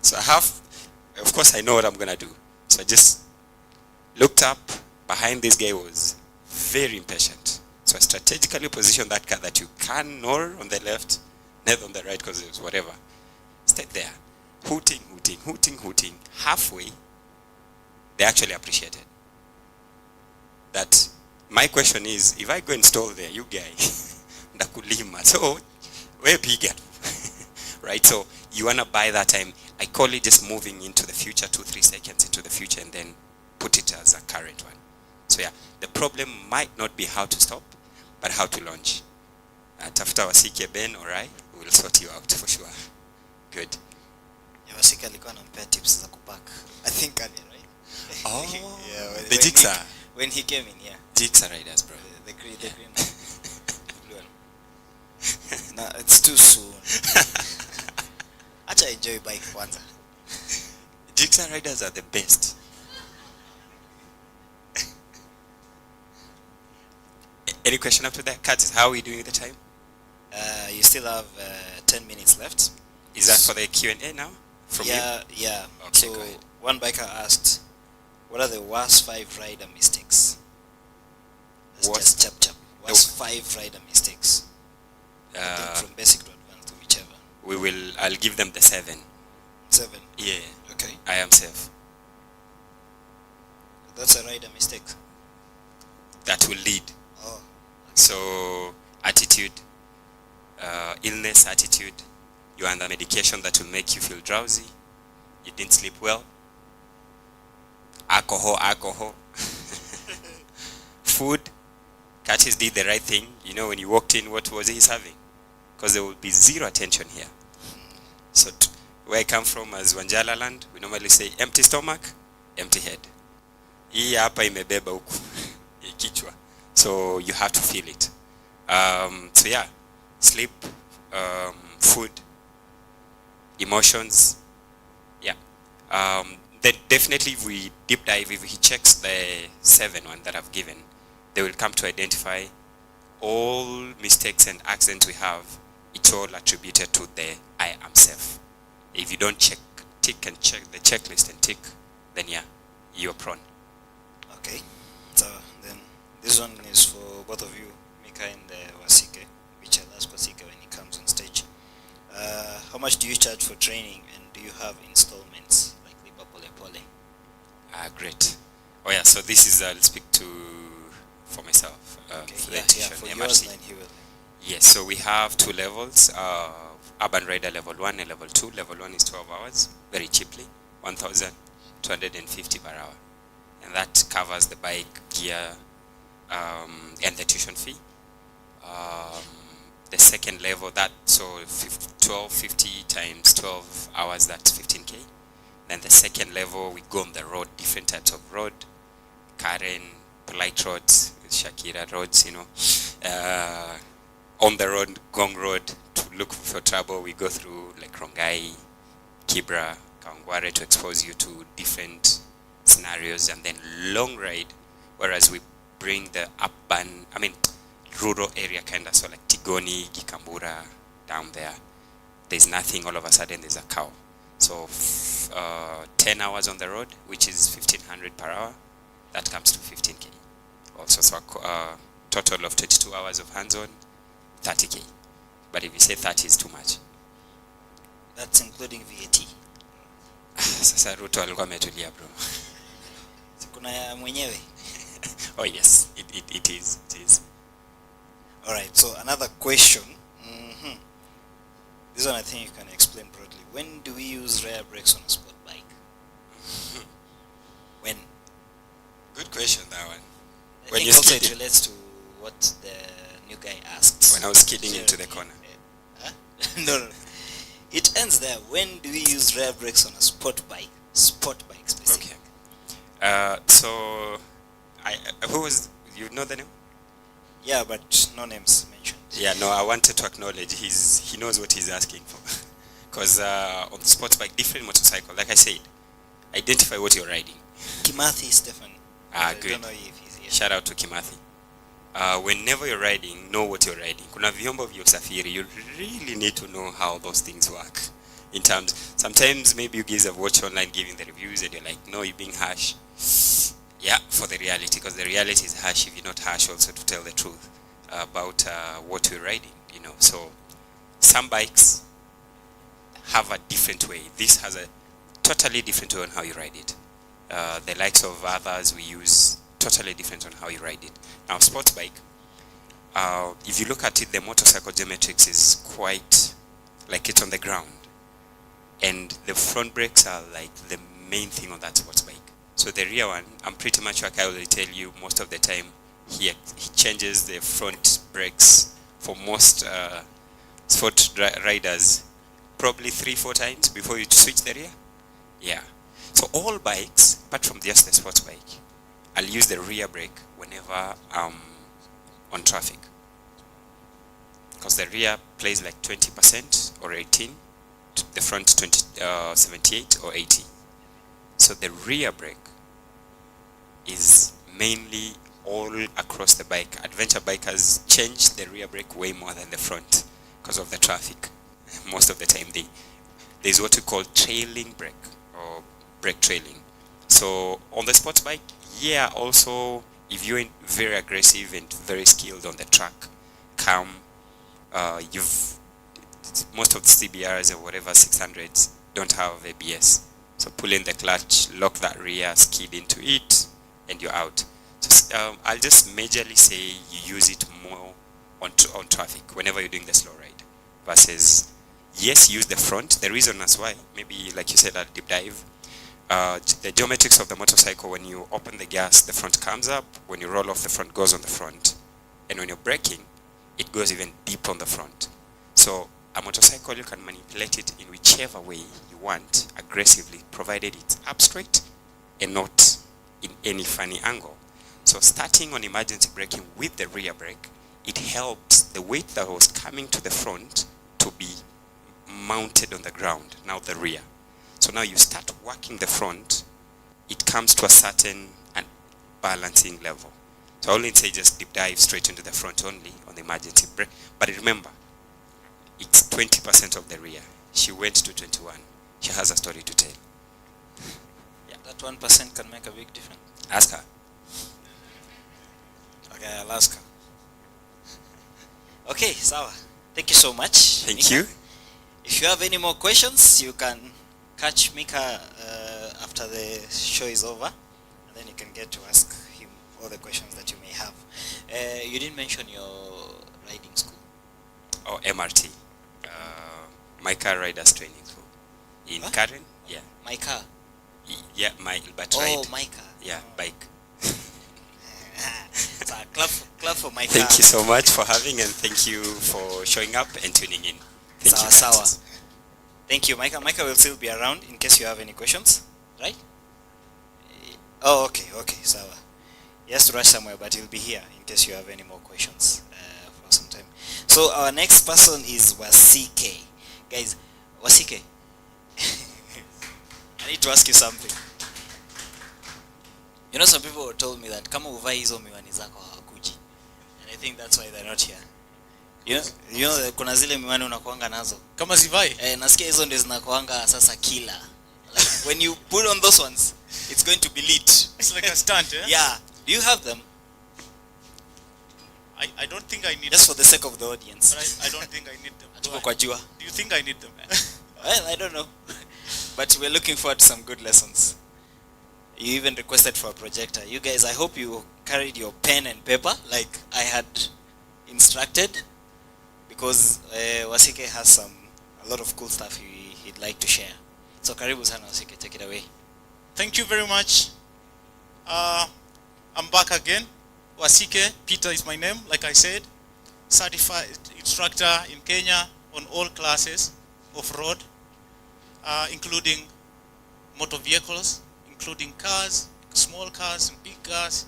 So of course I know what I'm going to do. So I just looked up. Behind this guy was very impatient. So I strategically positioned that car that you can nor on the left, neither on the right because it was whatever. Stayed there, hooting, hooting, hooting, hooting. Halfway, they actually appreciated. That my question is, if I go and stall there, you guy, ndakulima. So we're bigger. Right? So you want to buy that time. I call it just moving into the future, 2-3 seconds into the future and then put it as a current one. So yeah, the problem might not be how to stop, but how to launch. Tafuta Wasike Ben, alright? We'll sort you out for sure. Good. Yeah, Wasike alikuwa anampea tips za kupack. I think earlier, right? Oh, yeah, the Jigsaw. When he came in, yeah. Jigsaw riders, bro. The green blue one. No, it's too soon. Acha enjoy bike kwanza. Jigsaw riders are the best. Any question up to that? Kat, how are we doing with the time? You still have 10 minutes left. Is that for the Q&A now? From yeah, you? yeah. Okay, so go ahead. one biker asked, what are the worst 5 rider mistakes? Let's just chap chap. What's 5 rider mistakes? I think from basic to advanced, whichever. I'll give them the 7. 7? Yeah. Okay. I am safe. That's a rider mistake. That will lead. Oh. So, attitude, illness attitude, you're under medication that will make you feel drowsy, you didn't sleep well, alcohol, food. Curtis did the right thing. You know, when you walked in, what was he serving? Because there will be zero attention here. So, where I come from as Wanjala land, we normally say empty stomach, empty head. Hii hapa imebeba huku kichwa. So you have to feel it. So yeah, sleep, food, emotions. Yeah. Then definitely if we deep dive, if he checks the 7 one that I've given, they will come to identify all mistakes and accidents we have. It's all attributed to the I am safe. If you don't tick and check the checklist and tick, then yeah, you're prone. Okay. So then this one is for both of you, Mika and Wasike, which I'll ask Wasike when he comes on stage. How much do you charge for training, and do you have installments like Lipa Pole Pole? Great. Oh yeah, so this is, I'll speak for myself. Okay, for the yeah, tuition, for MRC. yours, then he will. Yes, so we have 2 levels, Urban Rider level 1 and level 2. Level 1 is 12 hours, very cheaply, 1,250 per hour. And that covers the bike, gear, and the tuition fee. The second level, so 1250 times 12 hours, that's 15K. Then the second level, we go on the road, different types of road, Karen, polite roads, Shakira roads, you know. On the road, Gong Road, to look for trouble, we go through like Rongai, Kibra, Kawangware to expose you to different scenarios, and then long ride, whereas we bring the rural area kind of, so like Tigoni, Gikambura, down there, there's nothing, all of a sudden there's a cow. So 10 hours on the road, which is 1,500 per hour, that comes to 15K. Also, so total of 22 hours of hands-on, 30K. But if you say 30 is too much. That's including VAT. Sasa Ruto alikuwa ametulia bro. Kuna ya mwenyewe. Oh yes, it is. Alright, so another question. This one I think you can explain broadly. When do we use rear brakes on a sport bike? When? Good question, that one. I think also it relates to what the new guy asked. When I was skidding into the corner. Huh? No. It ends there. When do we use rear brakes on a sport bike? Sport bike specifically. Okay. So, who was, you know the name? Yeah, but no names mentioned. Yeah, no, I wanted to acknowledge he knows what he's asking for. Because on the sports bike, different motorcycle, like I said, identify what you're riding. Kimathi Stefan. I Good. don't know if he's here. Shout out to Kimathi. Whenever you're riding, know what you're riding. Kuna vyombo vya usafiri, you really need to know how those things work. In terms, sometimes maybe you guys have watched online giving the reviews and you're like, no, you're being harsh. Yeah, for the reality, because the reality is harsh if you're not harsh also to tell the truth about what you're riding, you know. So some bikes have a different way. This has a totally different way on how you ride it. The likes of others we use totally different on how you ride it. Now sports bike, if you look at it, the motorcycle geometrics is quite like it's on the ground. And the front brakes are like the main thing on that sports bike. So the rear one, I'm pretty much sure I will tell you most of the time he changes the front brakes for most sport riders probably 3-4 times before you switch the rear. Yeah. So all bikes, apart from just the sports bike, I'll use the rear brake whenever I'm on traffic. Because the rear plays like 20% or 18, the front 78 or 80. So the rear brake is mainly all across the bike. Adventure bikers change the rear brake way more than the front because of the traffic. Most of the time there's what we call trailing brake or brake trailing. So on the sports bike, yeah, also if you're very aggressive and very skilled on the track, calm, most of the CBRs or whatever 600s don't have ABS. So pull in the clutch, lock that rear, skid into it, and you're out. So I'll just majorly say you use it more on traffic whenever you're doing the slow ride versus, yes, use the front. The reason that's why, maybe like you said at deep dive, the geometrics of the motorcycle, when you open the gas, the front comes up. When you roll off, the front goes on the front. And when you're braking, it goes even deep on the front. So a motorcycle, you can manipulate it in whichever way you want, aggressively, provided it's up straight and not in any funny angle. So starting on emergency braking with the rear brake, it helps the weight that was coming to the front to be mounted on the ground, now the rear. So now you start working the front, it comes to a certain balancing level. So I wouldn't say just deep dive straight into the front only on the emergency brake. But remember, it's 20% of the rear. She went to 21. She has a story to tell. Yeah, that 1% can make a big difference. Ask her. Okay, I'll ask her. Okay, Sawa. Thank you so much. Thank Mika. you. If you have any more questions, you can catch Mika after the show is over, and then you can get to ask him all the questions that you may have. You didn't mention your riding school. Oh, MRT. My car riders training school. In Karen? Yeah. My car? Yeah, but Oh, ride. my car. Yeah, bike. So clap for my car. Thank you so much for having, and thank you for showing up and tuning in. Thank you. Sawa. Thank you, Micah. Micah will still be around in case you have any questions, right? Oh, okay, Sawa. He has to rush somewhere, but he'll be here in case you have any more questions for some time. So our next person is Wasike. Guys, Wasike, I need to ask you something. You know, some people told me that kama uvai hizo miwani zako hawakuji, and I think that's why they're not here. You know kuna zile miwani unakuanga nazo kama zivai, nasikia hizo ndio zinakuanga sasa killer. Like when you put on those ones, it's going to be lit. It's like a stunt, eh? Yeah. Do you have them? I don't think I need Just them. for the sake of the audience. But I don't think I need them. Tuko kwa jua. Do you think I need them? Well, I don't know. But we're looking forward to some good lessons. You even requested for a projector. You guys, I hope you carried your pen and paper like I had instructed, because Wasike has a lot of cool stuff he'd like to share. So karibu sana Wasike, take it away. Thank you very much. I'm back again. Wasike, Peter is my name, like I said. Certified instructor in Kenya on all classes of road, including motor vehicles, including cars, small cars and big cars,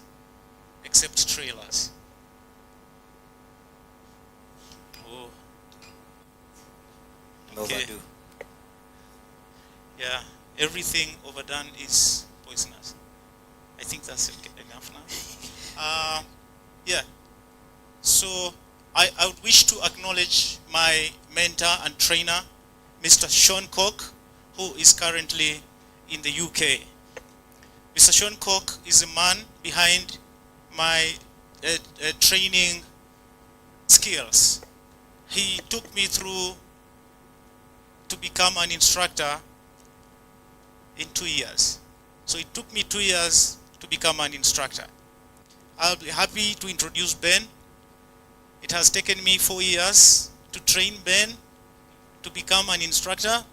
except trailers. Oh. Okay. Overdue. Yeah, everything overdone is poisonous. I think that's enough now. Yeah. So I would wish to acknowledge my mentor and trainer, Mr. Sean Koch, who is currently in the UK. Mr. Sean Koch is a man behind my training skills. He took me through to become an instructor in 2 years. So it took me 2 years to become an instructor. I'll be happy to introduce Ben. It has taken me 4 years to train Ben to become an instructor.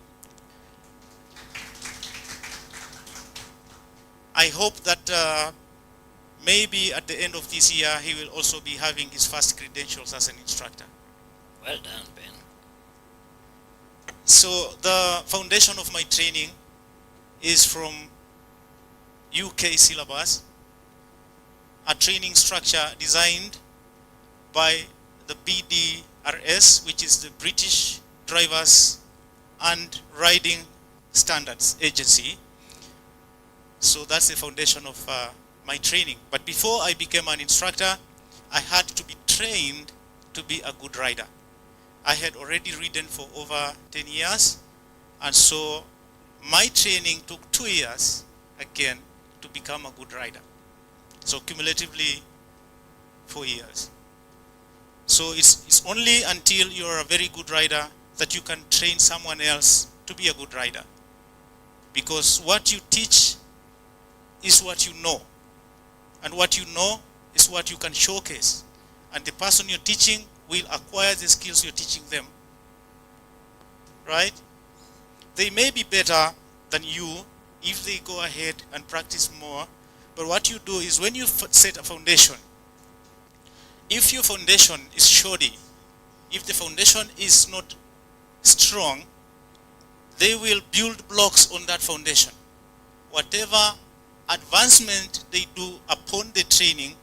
I hope that maybe at the end of this year he will also be having his first credentials as an instructor. Well done, Ben. So the foundation of my training is from UK syllabus, a training structure designed by the BDRS, which is the British Drivers and Riding Standards Agency. So that's the foundation of my training. But before I became an instructor, I had to be trained to be a good rider. I had already ridden for over 10 years, and so my training took 2 years again to become a good rider. So cumulatively 4 years. So it's only until you're a very good rider that you can train someone else to be a good rider. Because what you teach is what you know. And what you know is what you can showcase. And the person you're teaching will acquire the skills you're teaching them. Right? They may be better than you if they go ahead and practice more. But what you do is when you set a foundation, if your foundation is shoddy, if the foundation is not strong, they will build blocks on that foundation. Whatever advancement they do upon the training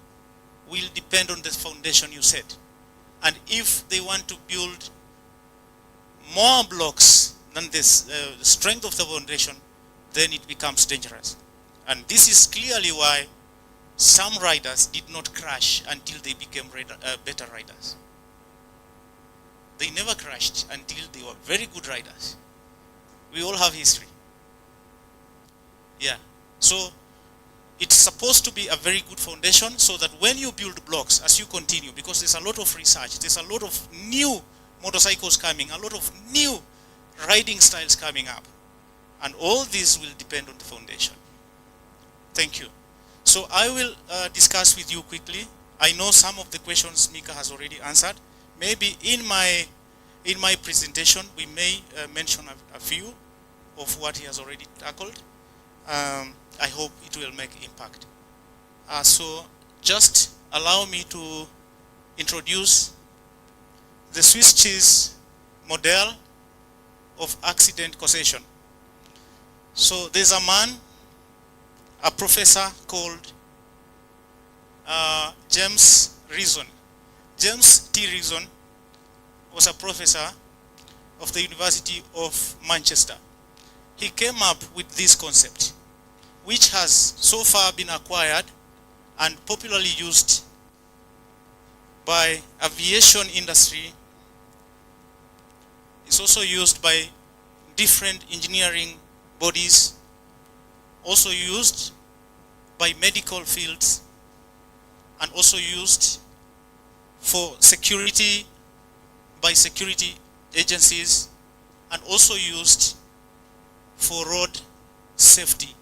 will depend on the foundation you set. And if they want to build more blocks than this, the strength of the foundation, then it becomes dangerous. And this is clearly why some riders did not crash until they became better riders. They never crashed until they were very good riders. We all have history. Yeah. So it's supposed to be a very good foundation so that when you build blocks, as you continue, because there's a lot of research, there's a lot of new motorcycles coming, a lot of new riding styles coming up. And all this will depend on the foundation. Thank you. So I will discuss with you quickly. I know some of the questions Mika has already answered. Maybe in my presentation, we may mention a few of what he has already tackled. I hope it will make impact. So just allow me to introduce the Swiss cheese model of accident causation. So there's a man, a professor called James Reason. James T. Reason was a professor of the University of Manchester. He came up with this concept, which has so far been acquired and popularly used by aviation industry. It's also used by different engineering bodies, also used by medical fields, and also used for security by security agencies, and also used for road safety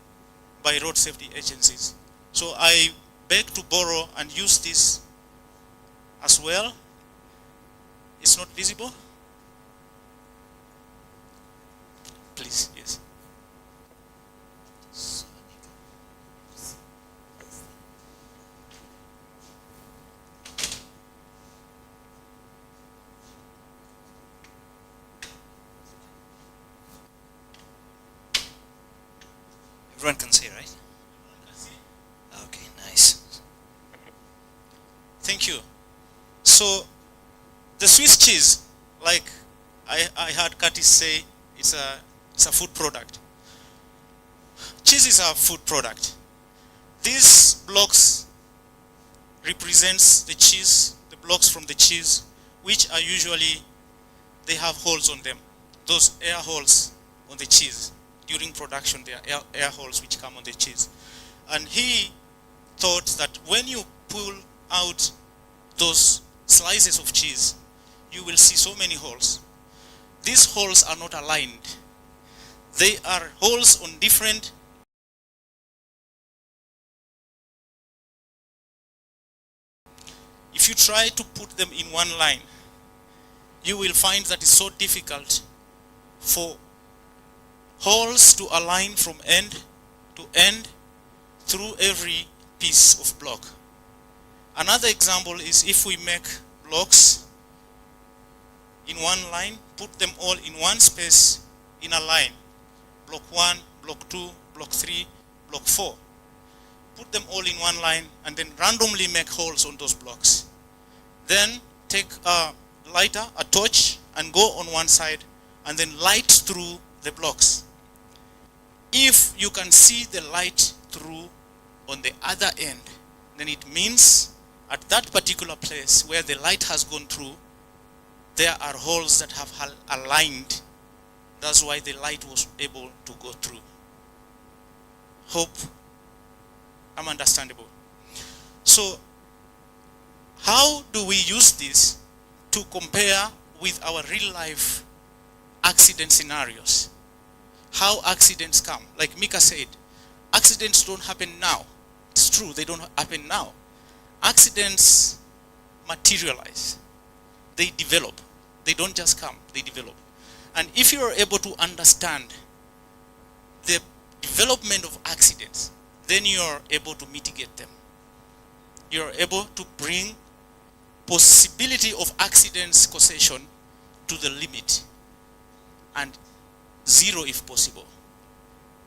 by road safety agencies. So I beg to borrow and use this as well. It's not visible? Please, yes. Everyone can see, right? Okay, nice. Thank you. So the Swiss cheese, like I heard Curtis say, it's a food product. Cheese is a food product. These blocks represents the cheese, the blocks from the cheese, which are usually, they have holes on them. Those air holes on the cheese. During production, there are air holes which come on the cheese. And he thought that when you pull out those slices of cheese, you will see so many holes. These holes are not aligned. They are holes on different if you try to put them in one line, you will find that it's so difficult for holes to align from end to end through every piece of block. Another example is if we make blocks in one line, put them all in one space in a line. Block 1, block 2, block 3, block 4. Put them all in one line and then randomly make holes on those blocks. Then take a lighter, a torch, and go on one side and then light through the blocks. If you can see the light through on the other end, then it means at that particular place where the light has gone through, there are holes that have aligned. That's why the light was able to go through. Hope I'm understandable. So how do we use this to compare with our real life accident scenarios? How accidents come? Like Mika said, accidents don't happen now. It's true, they don't happen now. Accidents materialize. They develop. They don't just come, they develop. And if you are able to understand the development of accidents, then you are able to mitigate them. You are able to bring possibility of accidents causation to the limit and zero if possible.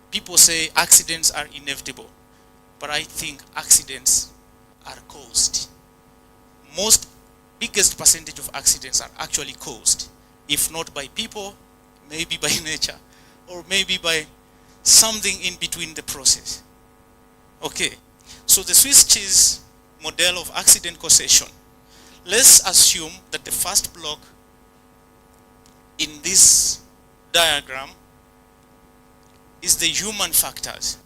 People say accidents are inevitable, but I think accidents are caused. Most biggest percentage of accidents are actually caused, if not by people, maybe by nature, or maybe by something in between the process. Okay, so the Swiss cheese model of accident causation. Let's assume that the first block in this diagram is the human factors.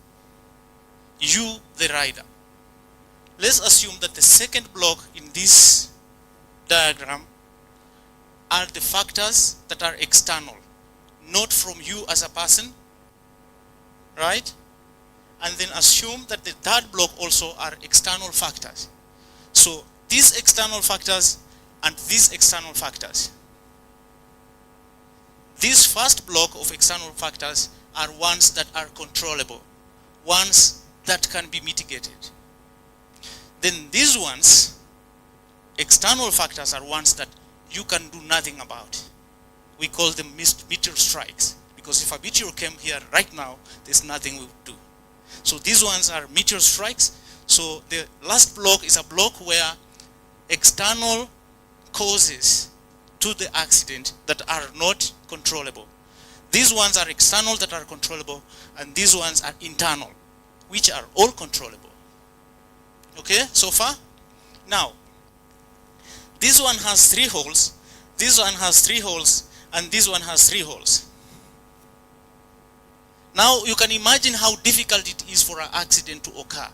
You, the rider. Let's assume that the second block in this diagram are the factors that are external, not from you as a person, right? And then assume that the third block also are external factors. So these external factors and these external factors. This first block of external factors are ones that are controllable, ones that can be mitigated. Then these ones, external factors, are ones that you can do nothing about. We call them meteor strikes, because if a meteor came here right now, there's nothing we would do. So these ones are meteor strikes. So the last block is a block where external causes to the accident that are not controllable. These ones are external that are controllable, and these ones are internal, which are all controllable. Okay, so far? Now, this one has 3 holes, this one has 3 holes, and this one has 3 holes. Now, you can imagine how difficult it is for an accident to occur.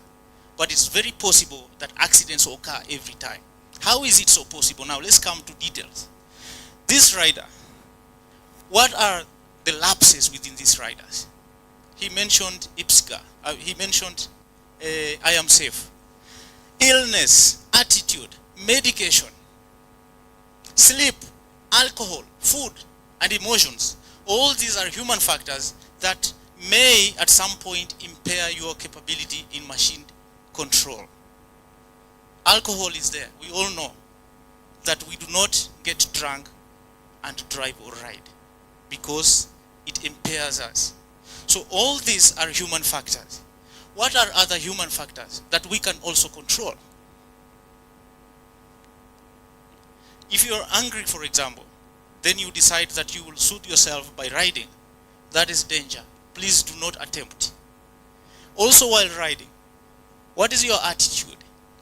But it's very possible that accidents occur every time. How is it so possible? Now, let's come to details. This rider, what are the lapses within these riders? He mentioned IPSA. He mentioned I am safe. Illness, attitude, medication, sleep, alcohol, food, and emotions. All these are human factors that may at some point impair your capability in machine control. Alcohol is there. We all know that we do not get drunk and drive or ride because it impairs us. So all these are human factors. What are other human factors that we can also control? If you are angry, for example, then you decide that you will soothe yourself by riding. That is danger. Please do not attempt. Also while riding, what is your attitude?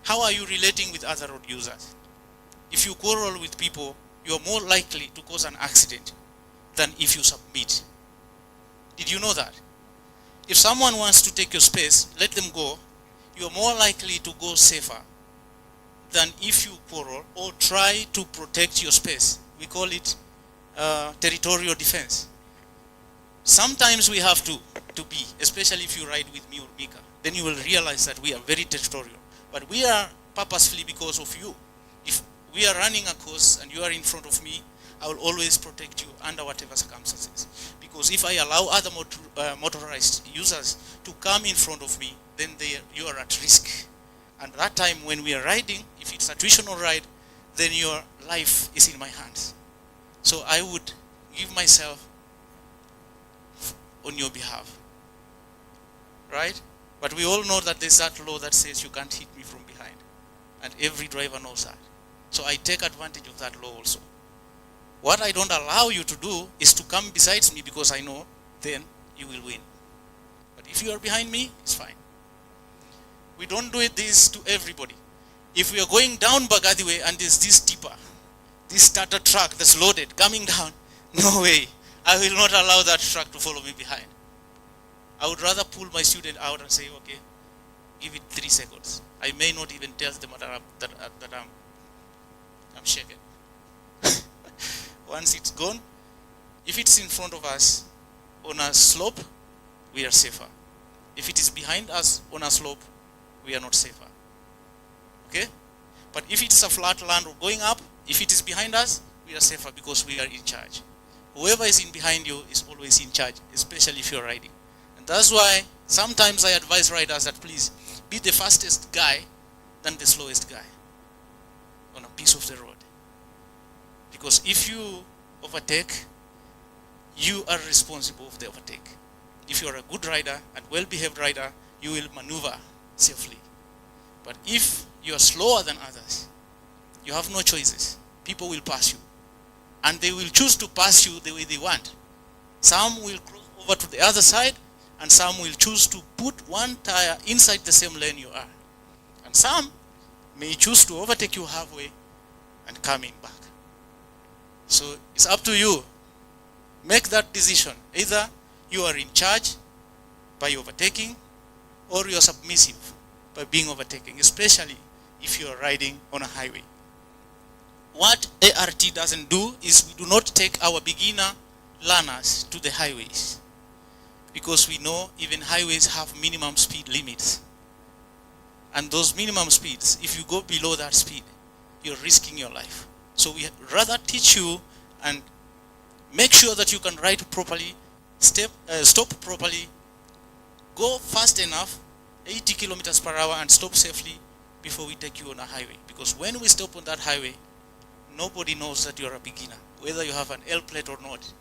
How are you relating with other road users? If you quarrel with people, you are more likely to cause an accident than if you submit. Did you know that? If someone wants to take your space, let them go. You are more likely to go safer than if you quarrel or try to protect your space. We call it territorial defense. Sometimes we have to be, especially if you ride with me or Mika, then you will realize that we are very territorial. But we are purposefully because of you. If we are running a course and you are in front of me, I will always protect you under whatever circumstances. Because if I allow other motorized users to come in front of me, then you are at risk. And that time when we are riding, if it's a tuitional ride, then your life is in my hands. So I would give myself on your behalf. Right? But we all know that there's that law that says you can't hit me from behind. And every driver knows that. So I take advantage of that law also. What I don't allow you to do is to come besides me because I know then you will win. But if you are behind me, it's fine. We don't do this to everybody. If we are going down Bagadiwe and there's this tipper, this starter truck that's loaded coming down, no way. I will not allow that truck to follow me behind. I would rather pull my student out and say, okay, give it 3 seconds. I may not even tell them that I'm shaken. Once it's gone, if it's in front of us on a slope, we are safer. If it is behind us on a slope, we are not safer. Okay? But if it is a flat land or going up, if it is behind us, we are safer because we are in charge. Whoever is in behind you is always in charge, especially if you're riding. And that's why sometimes I advise riders that please be the fastest guy than the slowest guy on a piece of the road. Because if you overtake, you are responsible for the overtake. If you are a good rider and well-behaved rider, you will maneuver safely. But if you are slower than others, you have no choices. People will pass you. And they will choose to pass you the way they want. Some will cross over to the other side, and some will choose to put one tire inside the same lane you are. And some may choose to overtake you halfway and come in back. So it's up to you. Make that decision. Either you are in charge by overtaking, or you are submissive by being overtaken, especially if you are riding on a highway. What ART doesn't do is we do not take our beginner learners to the highways, because we know even highways have minimum speed limits. And those minimum speeds, if you go below that speed, you're risking your life. So we rather teach you and make sure that you can ride properly, stop properly, go fast enough, 80 kilometers per hour, and stop safely before we take you on a highway. Because when we stop on that highway, nobody knows that you're a beginner, whether you have an L plate or not.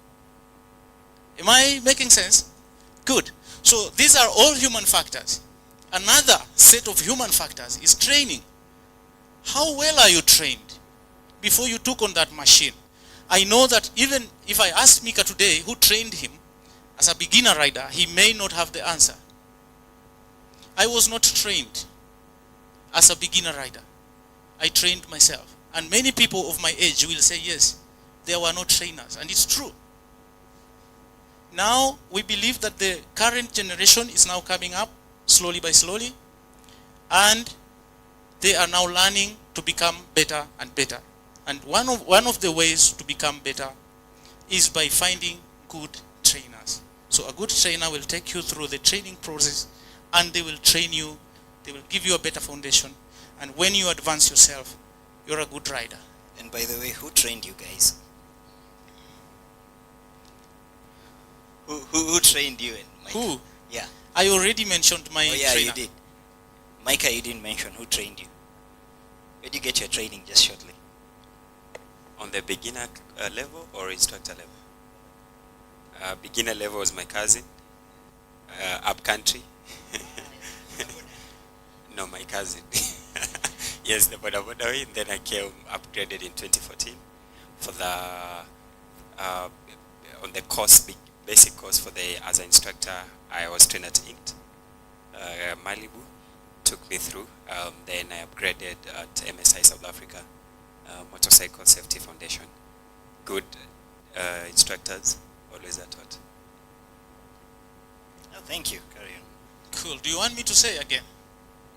Am I making sense? Good. So these are all human factors. Another set of human factors is training. How well are you trained before you took on that machine? I know that even if I asked Mika today who trained him as a beginner rider, he may not have the answer. I was not trained as a beginner rider. I trained myself. And many people of my age will say, yes, there were no trainers. And it's true. Now, we believe that the current generation is now coming up, slowly by slowly. And they are now learning to become better and better. And one of the ways to become better is by finding good trainers. So a good trainer will take you through the training process, and they will train you, they will give you a better foundation. And when you advance yourself, you're a good rider. And by the way, who trained you guys? Who trained you? Who? Yeah. I already mentioned my trainer. trainer. You did. Micah, you didn't mention who trained you. Where did you get your training, just shortly? On the beginner level or instructor level? Beginner level was my cousin. Upcountry. No, my cousin. Yes, the Boda Boda. Then I came upgraded in 2014 for the on the course, basic course for the as an instructor. I was trained at INT. Malibu took me through. Then I upgraded at MSI South Africa, Motorcycle Safety Foundation. Good instructors, always at what. Oh, thank you. Carry on. Cool. Do you want me to say again?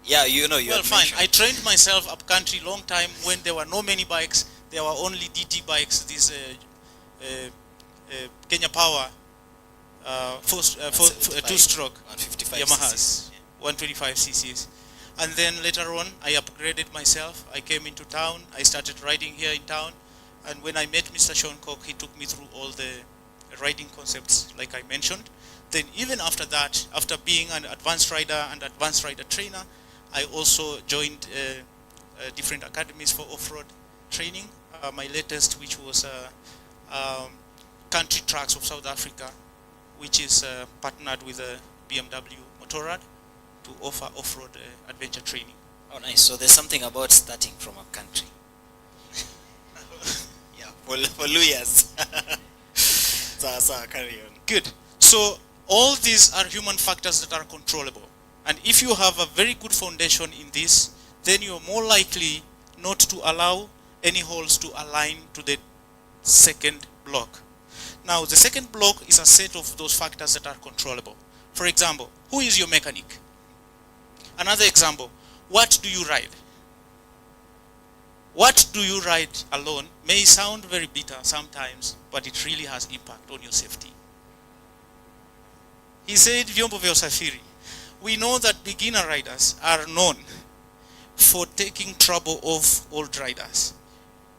Yeah, you know, you well, fine. I trained myself up country long time when there were no many bikes. There were only DT bikes, these Kenya Power two-stroke Yamahas, 125 cc's. And then later on, I upgraded myself. I came into town. I started riding here in town. And when I met Mr. Sean Cook, he took me through all the riding concepts, like I mentioned. Then even after that, after being an advanced rider and advanced rider trainer, I also joined different academies for off-road training. My latest, which was Country Trucks of South Africa, which is partnered with BMW Motorrad to offer off-road adventure training. Oh, nice. So there's something about starting from a country. Yeah, for lawyers. So carry on. Good. So all these are human factors that are controllable. And if you have a very good foundation in this, then you're more likely not to allow any holes to align to the second block. Now, the second block is a set of those factors that are controllable. For example, who is your mechanic? Another example, what do you ride? What do you ride alone may sound very bitter sometimes, but it really has impact on your safety. He said, vyombo vya usafiri. We know that beginner riders are known for taking trouble of old riders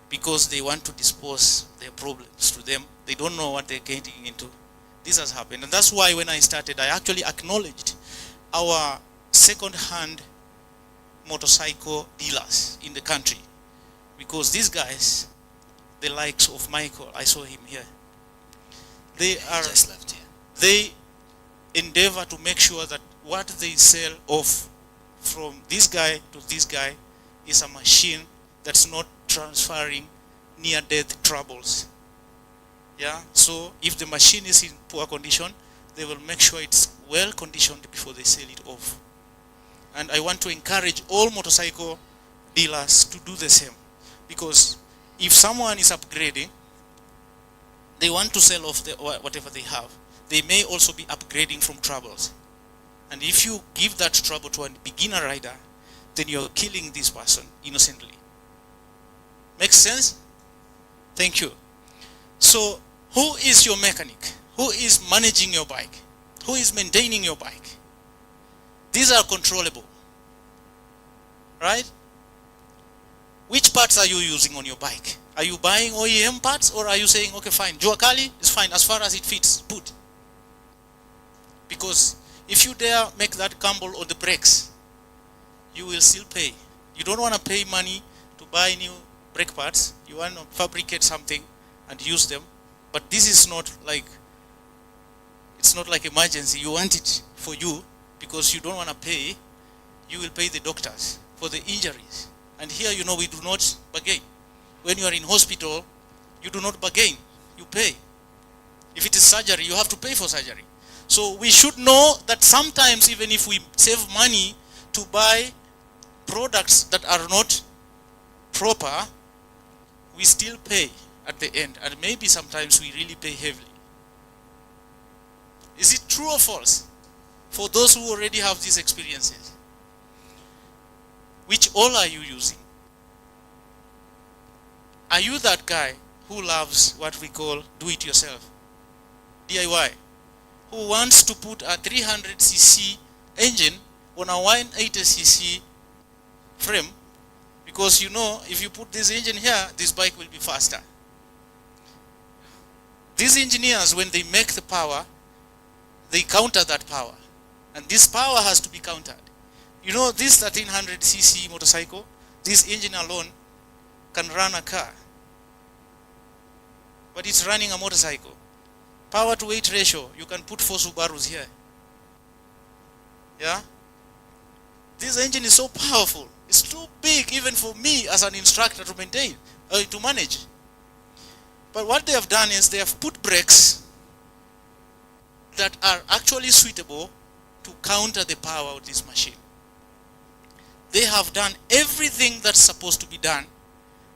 because they want to dispose their problems to them. They don't know what they're getting into. This has happened. And that's why when I started, I actually acknowledged our second-hand motorcycle dealers in the country. Because these guys, the likes of Michael, I saw him here. They are just left here. They endeavor to make sure that what they sell off from this guy to this guy is a machine that's not transferring near-death troubles. Yeah. So if the machine is in poor condition, they will make sure it's well conditioned before they sell it off. And I want to encourage all motorcycle dealers to do the same. Because if someone is upgrading, they want to sell off whatever they have. They may also be upgrading from troubles. And if you give that trouble to a beginner rider, then you're killing this person innocently. Makes sense? Thank you. So, who is your mechanic? Who is managing your bike? Who is maintaining your bike? These are controllable. Right? Which parts are you using on your bike? Are you buying OEM parts, or are you saying, okay, fine, Jua Kali is fine as far as it fits, put. Because if you dare make that gamble on the brakes, you will still pay. You don't want to pay money to buy new brake parts. You want to fabricate something and use them. But this is not like, it's not like emergency. You want it for you because you don't want to pay. You will pay the doctors for the injuries. And here, you know, we do not bargain. When you are in hospital, you do not bargain. You pay. If it is surgery, you have to pay for surgery. So we should know that sometimes, even if we save money to buy products that are not proper, we still pay at the end. And maybe sometimes we really pay heavily. Is it true or false? For those who already have these experiences. Which all are you using? Are you that guy who loves what we call do-it-yourself? DIY. Who wants to put a 300cc engine on a 180cc frame, because you know if you put this engine here, this bike will be faster. These engineers, when they make the power, they counter that power. And this power has to be countered. You know, this 1300cc motorcycle, this engine alone can run a car. But it's running a motorcycle. Power to weight ratio, you can put 4 Subarus here. Yeah? This engine is so powerful. It's too big even for me as an instructor to maintain, to manage. But what they have done is they have put brakes that are actually suitable to counter the power of this machine. They have done everything that's supposed to be done.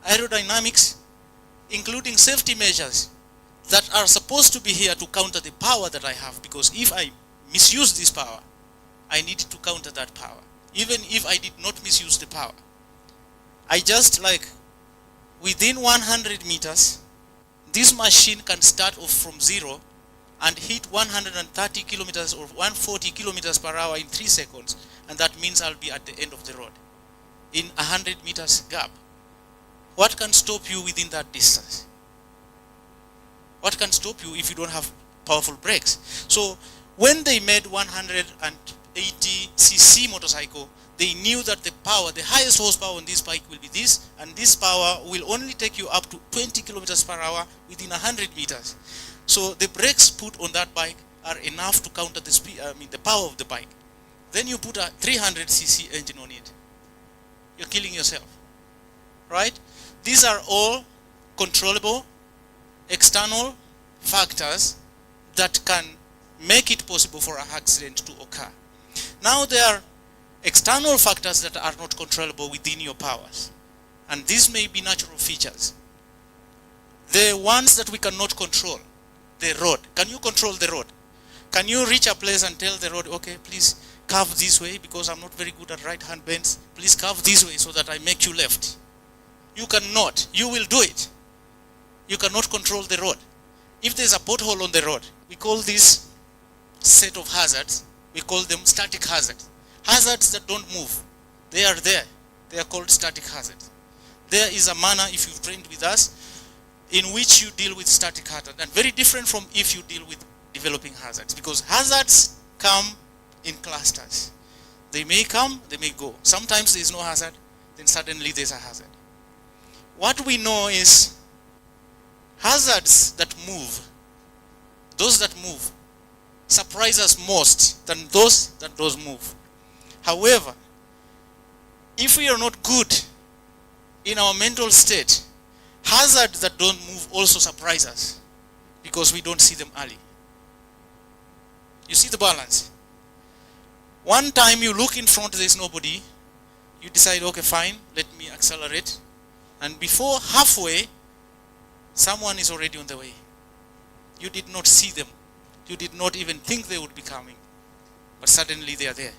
Aerodynamics, including safety measures that are supposed to be here to counter the power that I have, because if I misuse this power, I need to counter that power. Even if I did not misuse the power. I just like, within 100 meters, this machine can start off from 0 and hit 130 kilometers or 140 kilometers per hour in 3 seconds. And that means I'll be at the end of the road in 100 meters gap. What can stop you within that distance? What can stop you if you don't have powerful brakes? So when they made 180cc motorcycle, they knew that the power, the highest horsepower on this bike will be this, and this power will only take you up to 20 kilometers per hour within 100 meters. So the brakes put on that bike are enough to counter the speed, the power of the bike. Then you put a 300cc engine on it. You're killing yourself. Right? These are all controllable external factors that can make it possible for an accident to occur. Now there are external factors that are not controllable within your powers. And these may be natural features. The ones that we cannot control, the road. Can you control the road? Can you reach a place and tell the road, okay, please curve this way because I'm not very good at right-hand bends. Please curve this way so that I make you left. You cannot. You will do it. You cannot control the road. If there's a pothole on the road, we call this set of hazards, we call them static hazards. Hazards that don't move. They are there. They are called static hazards. There is a manner, if you've trained with us, in which you deal with static hazards, and very different from if you deal with developing hazards, because hazards come in clusters. They may come, they may go. Sometimes there is no hazard, then suddenly there's a hazard. What we know is hazards that move, those that move, surprise us most than those that don't move. However, if we are not good in our mental state, hazards that don't move also surprise us because we don't see them early. You see the balance? One time you look in front, there's nobody, you decide, okay, fine, let me accelerate. And before halfway, someone is already on the way. You did not see them. You did not even think they would be coming. But suddenly they are there.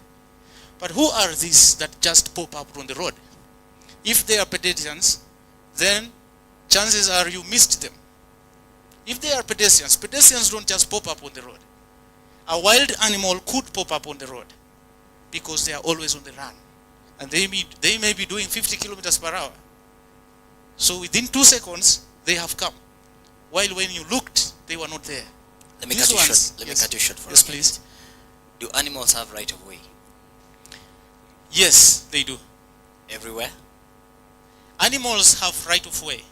But who are these that just pop up on the road? If they are pedestrians, then chances are you missed them. If they are pedestrians, pedestrians don't just pop up on the road. A wild animal could pop up on the road because they are always on the run. And they may be doing 50 kilometers per hour. So within 2 seconds, they have come. While when you looked, they were not there. Let me cut you short. Let me cut you short for yes, a minute. please. Do animals have right of way? Yes, they do. Everywhere? Animals have right of way.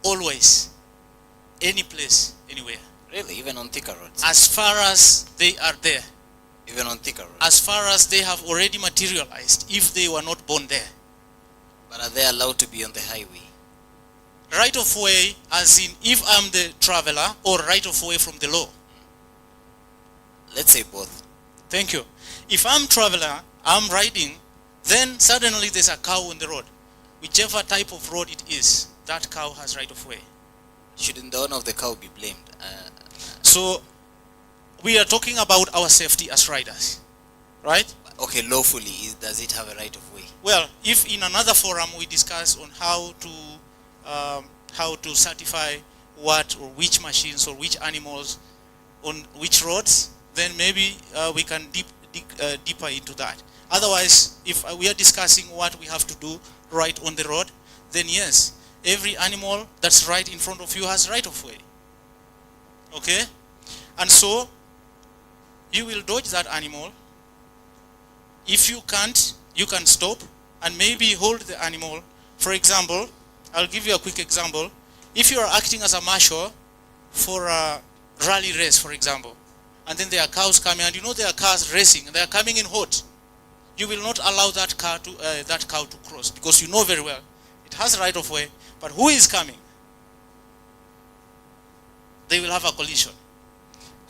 Always. Any place, anywhere. Really? Even on thicker roads? As far as they are there. Even on thicker roads? As far as they have already materialized, if they were not born there. But are they allowed to be on the highway? Right of way, as in if I'm the traveler, or right of way from the law? Let's say both. Thank you. If I'm traveler, I'm riding, then suddenly there's a cow on the road. Whichever type of road it is, that cow has right of way. Shouldn't the owner of the cow be blamed? So, we are talking about our safety as riders, right? Okay, lawfully, does it have a right of way? Well, if in another forum we discuss on how to certify what or which machines or which animals on which roads, then maybe we can deeper into that. Otherwise, if we are discussing what we have to do right on the road, then yes, every animal that's right in front of you has right of way. Okay? And so, you will dodge that animal. If you can't, you can stop and maybe hold the animal. For example, I'll give you a quick example. If you are acting as a marshal for a rally race, for example, and then there are cows coming, and you know there are cars racing, and they are coming in hot, you will not allow that cow to cross, because you know very well it has right of way, but who is coming? They will have a collision.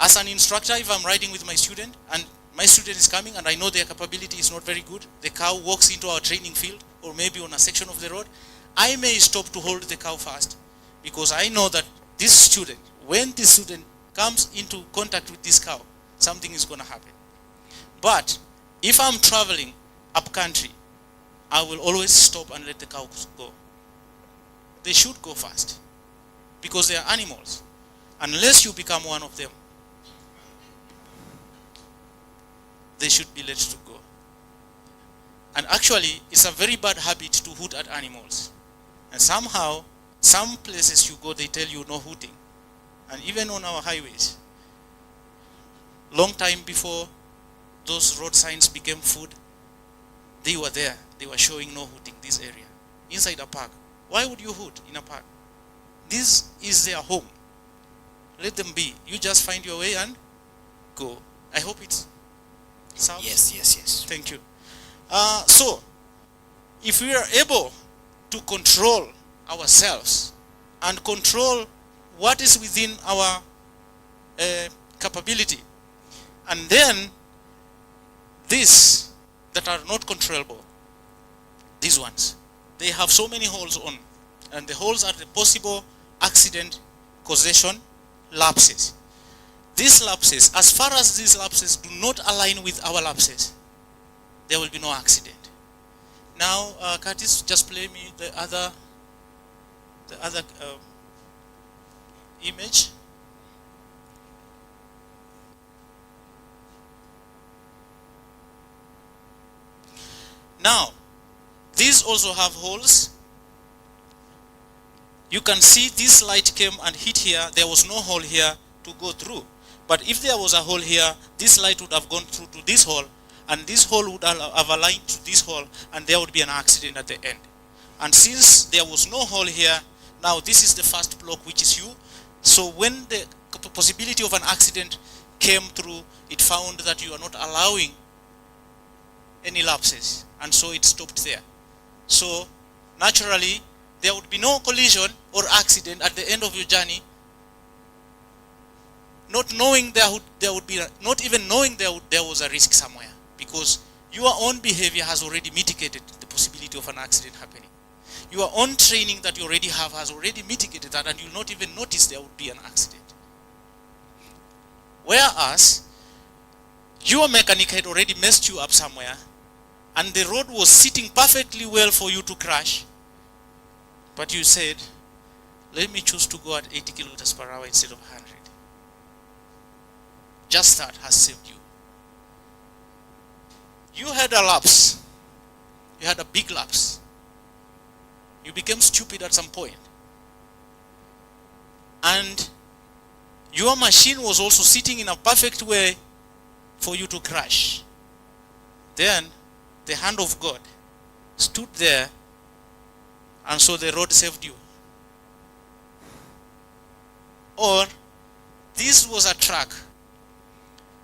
As an instructor, if I'm riding with my student, and my student is coming, and I know their capability is not very good, the cow walks into our training field, or maybe on a section of the road, I may stop to hold the cow fast, because I know that this student, when this student comes into contact with this cow, something is going to happen. But if I'm traveling up country, I will always stop and let the cows go. They should go fast, because they are animals, unless you become one of them. They should be let to go. And actually, it's a very bad habit to hoot at animals. And somehow, some places you go, they tell you no hooting. And even on our highways, long time before those road signs became food, they were there. They were showing no hooting this area. Inside a park. Why would you hoot in a park? This is their home. Let them be. You just find your way and go. I hope it sounds. Yes. Thank you. So, if we are able to control ourselves and control what is within our capability, and then these that are not controllable, these ones, they have so many holes on, and the holes are the possible accident, causation, lapses. These lapses, as far as these lapses do not align with our lapses, there will be no accident. Now, Curtis, just play me the other image. Now, these also have holes. You can see this light came and hit here. There was no hole here to go through. But if there was a hole here, this light would have gone through to this hole, and this hole would have aligned to this hole, and there would be an accident at the end. And since there was no hole here, now this is the first block, which is you. So when the possibility of an accident came through, it found that you are not allowing any lapses, and so it stopped there. So naturally, there would be no collision or accident at the end of your journey, not knowing not even knowing there was a risk somewhere, because your own behavior has already mitigated the possibility of an accident happening. Your own training that you already have has already mitigated that, and you'll not even notice there would be an accident. Whereas your mechanic had already messed you up somewhere, and the road was sitting perfectly well for you to crash, but you said, let me choose to go at 80 kilometers per hour instead of 100. Just that has saved you. You had a lapse. You had a big lapse. You became stupid at some point. And your machine was also sitting in a perfect way for you to crash. Then the hand of God stood there, and so the road saved you. Or this was a truck.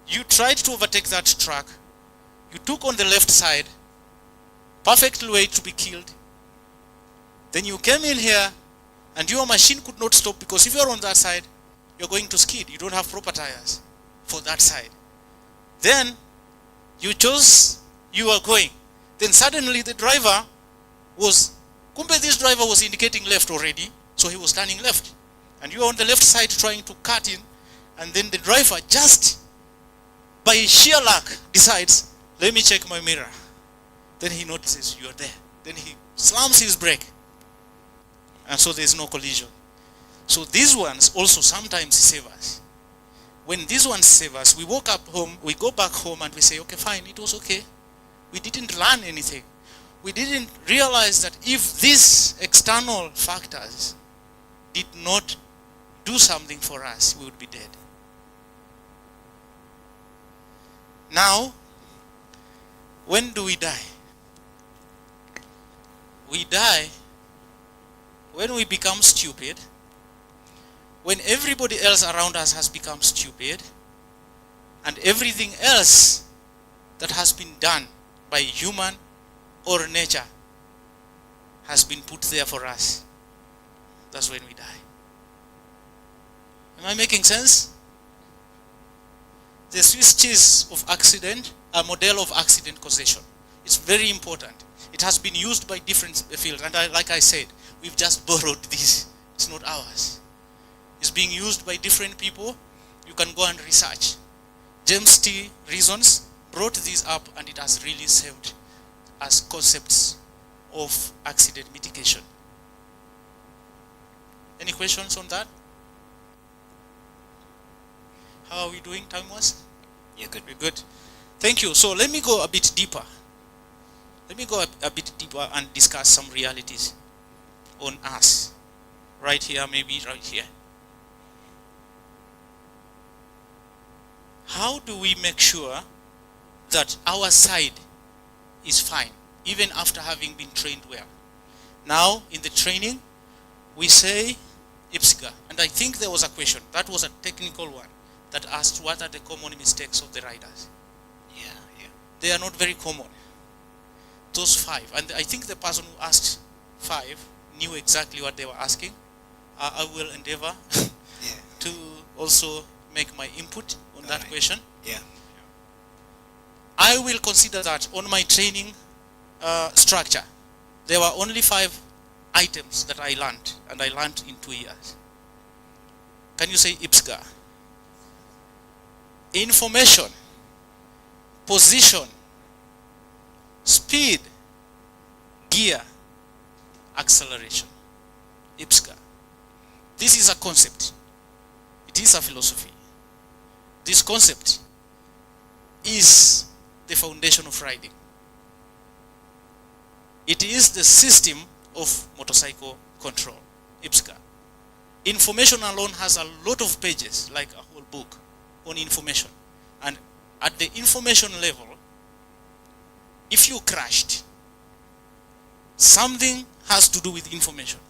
You tried to overtake that truck. You took on the left side, perfect way to be killed. Then you came in here, and your machine could not stop, because if you're on that side, you're going to skid. You don't have proper tires for that side. Then you chose, you are going. Then suddenly the driver was, this driver was indicating left already, so he was turning left. And you are on the left side trying to cut in, and then the driver just by sheer luck decides, let me check my mirror. Then he notices you are there. Then he slams his brake, and so there is no collision. So these ones also sometimes save us. When these ones save us, we woke up home, we go back home, and we say, okay, fine, it was okay. We didn't learn anything. We didn't realize that if these external factors did not do something for us, we would be dead. Now, when do we die? We die when we become stupid, when everybody else around us has become stupid, and everything else that has been done by human or nature has been put there for us. That's when we die. Am I making sense? The Swiss cheese of accident, a model of accident causation. It's very important. It has been used by different fields, and like I said, we've just borrowed this. It's not ours. It's being used by different people. You can go and research. James T. Reasons brought these up, and it has really saved as concepts of accident mitigation. Any questions on that? How are we doing time-wise? Yeah, good. We're good. Thank you. So let me go a bit deeper. Let me go a bit deeper and discuss some realities on us. Right here, maybe right here. How do we make sure that our side is fine, even after having been trained well? Now, in the training, we say IPSA, and I think there was a question, that was a technical one, that asked what are the common mistakes of the riders. Yeah. They are not very common. Those 5, and I think the person who asked 5 knew exactly what they were asking. I will endeavor to also make my input on that question. Yeah. I will consider that on my training structure. There were only 5 items that I learned, and I learned in 2 years. Can you say IPSA? Information, position, speed, gear, acceleration, IPSA. This is a concept. It is a philosophy. This concept is the foundation of riding. It is the system of motorcycle control, IPSA. Information alone has a lot of pages, like a whole book on information. And at the information level, if you crashed, something has to do with information.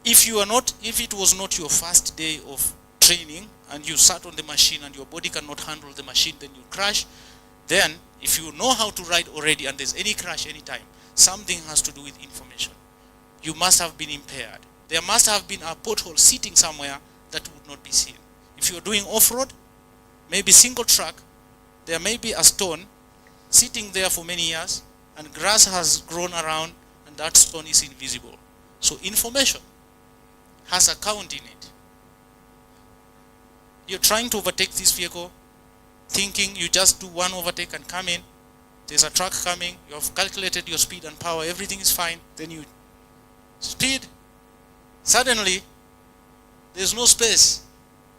If it was not your first day of training and you sat on the machine and your body cannot handle the machine, then you crash, then if you know how to ride already and there's any crash anytime, something has to do with information. You must have been impaired. There must have been a pothole sitting somewhere that would not be seen. If you're doing off-road, maybe single track, there may be a stone sitting there for many years and grass has grown around and that stone is invisible. So information has a count in it. You're trying to overtake this vehicle, thinking you just do one overtake and come in. There's a truck coming, you have calculated your speed and power, everything is fine, then you speed. Suddenly, there's no space.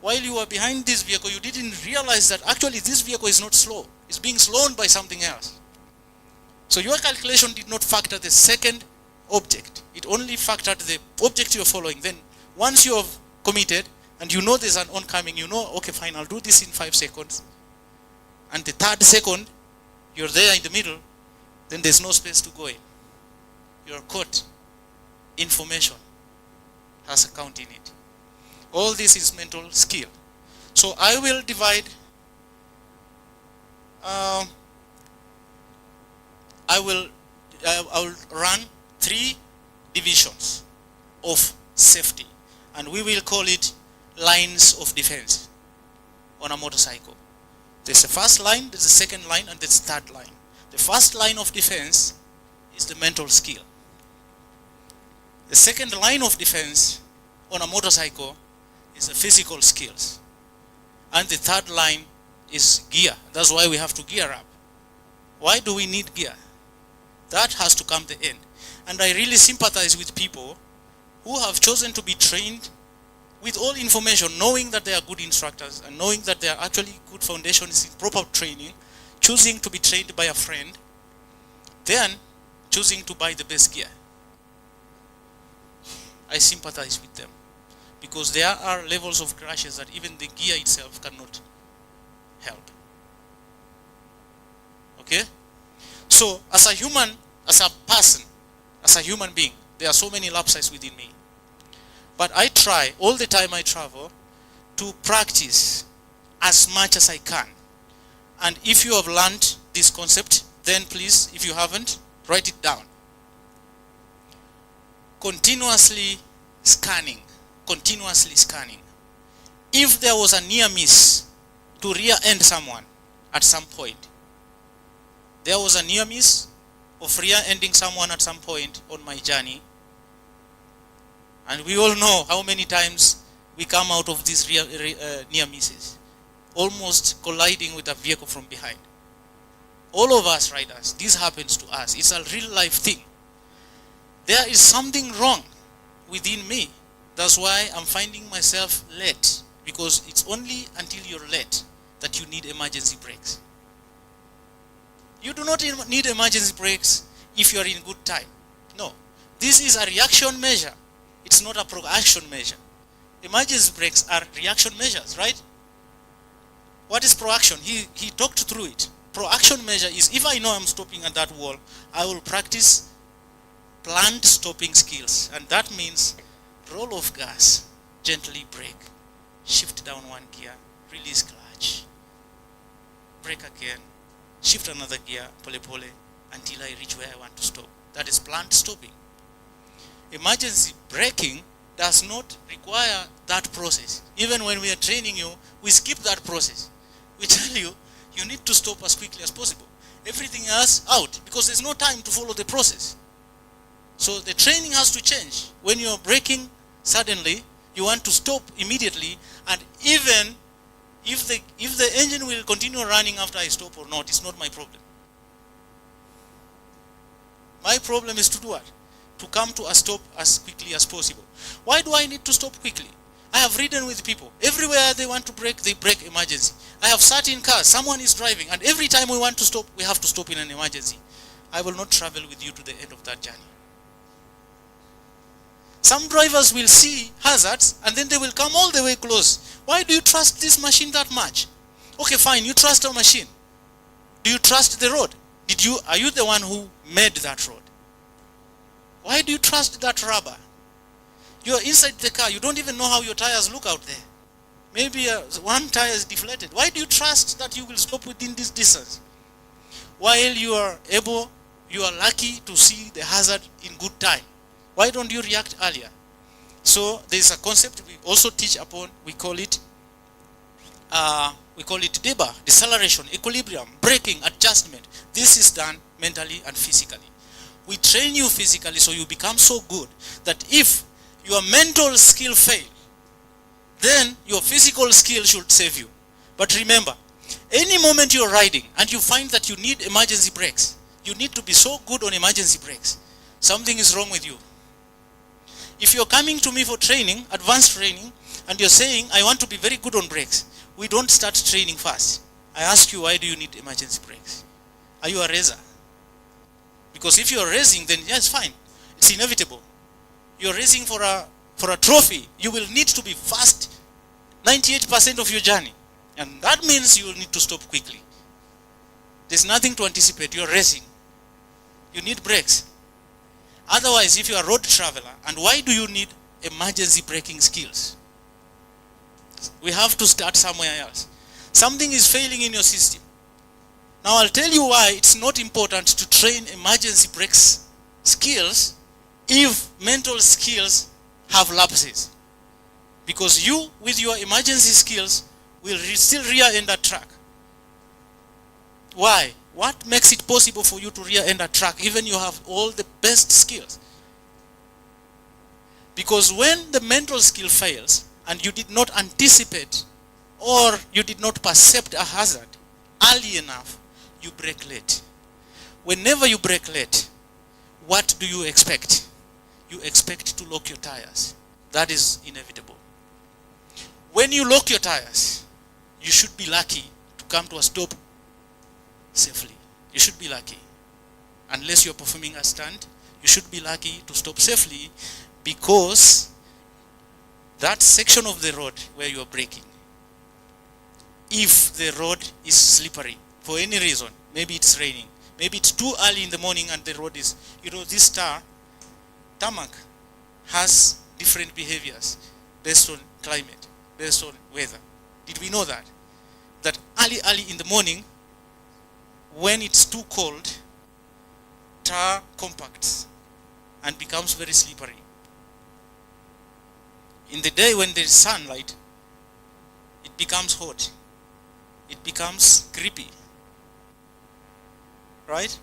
While you were behind this vehicle, you didn't realize that actually this vehicle is not slow. It's being slowed by something else. So your calculation did not factor the second object. It only factored the object you're following. Then once you have committed and you know there's an oncoming, you know, okay, fine, I'll do this in 5 seconds. And the third second, you're there in the middle, then there's no space to go in. You're caught. Information has a count in it. All this is mental skill. So I will divide, I will run 3 divisions of safety, and we will call it lines of defense on a motorcycle. There's the first line, there's the second line, and there's the third line. The first line of defense is the mental skill. The second line of defense on a motorcycle is the physical skills. And the third line is gear. That's why we have to gear up. Why do we need gear? That has to come the end. And I really sympathize with people who have chosen to be trained with all information, knowing that they are good instructors and knowing that they are actually good foundations in proper training, choosing to be trained by a friend, then choosing to buy the best gear. I sympathize with them because there are levels of crashes that even the gear itself cannot help. Okay? So as a human, as a person, as a human being, there are so many lapses within me. But I try, all the time I travel, to practice as much as I can. And if you have learned this concept, then please, if you haven't, write it down. Continuously scanning. Continuously scanning. If there was a near miss to rear end someone at some point, there was a near miss of rear ending someone at some point on my journey, and we all know how many times we come out of these near misses, almost colliding with a vehicle from behind. All of us riders, this happens to us. It's a real life thing. There is something wrong within me. That's why I'm finding myself late, because it's only until you're late that you need emergency brakes. You do not need emergency brakes if you're in good time. No. This is a reaction measure. It's not a proaction measure. Emergency brakes are reaction measures, right? What is proaction? He talked through it. Proaction measure is, if I know I'm stopping at that wall, I will practice planned stopping skills. And that means roll off gas, gently brake, shift down one gear, release clutch, brake again, shift another gear, pole pole, until I reach where I want to stop. That is planned stopping. Emergency braking does not require that process. Even when we are training you, we skip that process. We tell you, you need to stop as quickly as possible. Everything else out, because there's no time to follow the process. So the training has to change. When you're braking suddenly, you want to stop immediately, and even if the engine will continue running after I stop or not, it's not my problem. My problem is to do what? To come to a stop as quickly as possible. Why do I need to stop quickly? I have ridden with people. Everywhere they want to brake, they brake emergency. I have sat in cars, someone is driving, and every time we want to stop, we have to stop in an emergency. I will not travel with you to the end of that journey. Some drivers will see hazards, and then they will come all the way close. Why do you trust this machine that much? Okay, fine, you trust a machine. Do you trust the road? Are you the one who made that road? Why do you trust that rubber? You're inside the car, you don't even know how your tires look out there. Maybe one tire is deflated. Why do you trust that you will stop within this distance? While you are lucky to see the hazard in good time. Why don't you react earlier? So there's a concept we also teach upon, we call it DEBA, deceleration, equilibrium, braking, adjustment. This is done mentally and physically. We train you physically so you become so good that if your mental skill fail, then your physical skill should save you. But remember, any moment you're riding and you find that you need emergency brakes, you need to be so good on emergency brakes. Something is wrong with you. If you're coming to me for training, advanced training, and you're saying, I want to be very good on brakes, we don't start training fast. I ask you, why do you need emergency brakes? Are you a racer? Because if you're racing, then yes, fine. It's inevitable. You're racing for a trophy. You will need to be fast 98% of your journey. And that means you will need to stop quickly. There's nothing to anticipate. You're racing. You need brakes. Otherwise, if you're a road traveler, and why do you need emergency braking skills? We have to start somewhere else. Something is failing in your system. Now I'll tell you why it's not important to train emergency brakes skills if mental skills have lapses. Because you, with your emergency skills, will still rear-end a truck. Why? What makes it possible for you to rear-end a truck even you have all the best skills? Because when the mental skill fails and you did not anticipate or you did not perceive a hazard early enough, you brake late. Whenever you brake late, what do you expect? You expect to lock your tires. That is inevitable. When you lock your tires, you should be lucky to come to a stop safely. You should be lucky. Unless you're performing a stunt, you should be lucky to stop safely, because that section of the road where you're braking, if the road is slippery for any reason, maybe it's raining, maybe it's too early in the morning and the road is, this tarmac has different behaviors based on climate, based on weather. Did we know that? That early in the morning, when it's too cold, tar compacts and becomes very slippery. In the day when there is sunlight, it becomes hot. It becomes grippy. Right?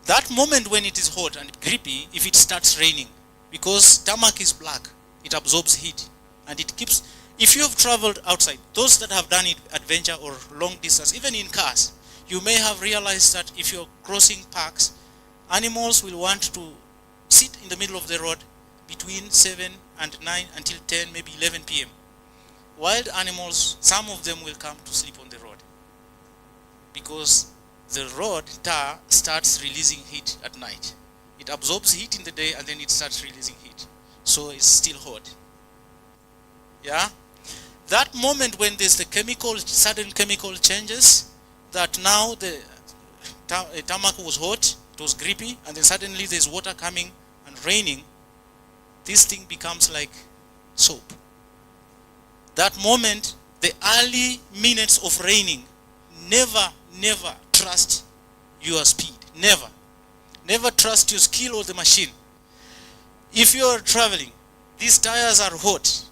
That moment when it is hot and grippy, if it starts raining, because tarmac is black, it absorbs heat and it keeps. If you have traveled outside, those that have done it adventure or long distance, even in cars, you may have realized that if you're crossing parks, animals will want to sit in the middle of the road between 7 and 9 until 10, maybe 11 p.m. Wild animals, some of them will come to sleep on the road because the road tar starts releasing heat at night. It absorbs heat in the day and then it starts releasing heat. So it's still hot. Yeah? That moment when there's the sudden chemical changes, that now the tarmac was hot, it was grippy, and then suddenly there's water coming and raining, this thing becomes like soap. That moment, the early minutes of raining, never trust your speed. Never trust your skill or the machine. If you're traveling, these tires are hot,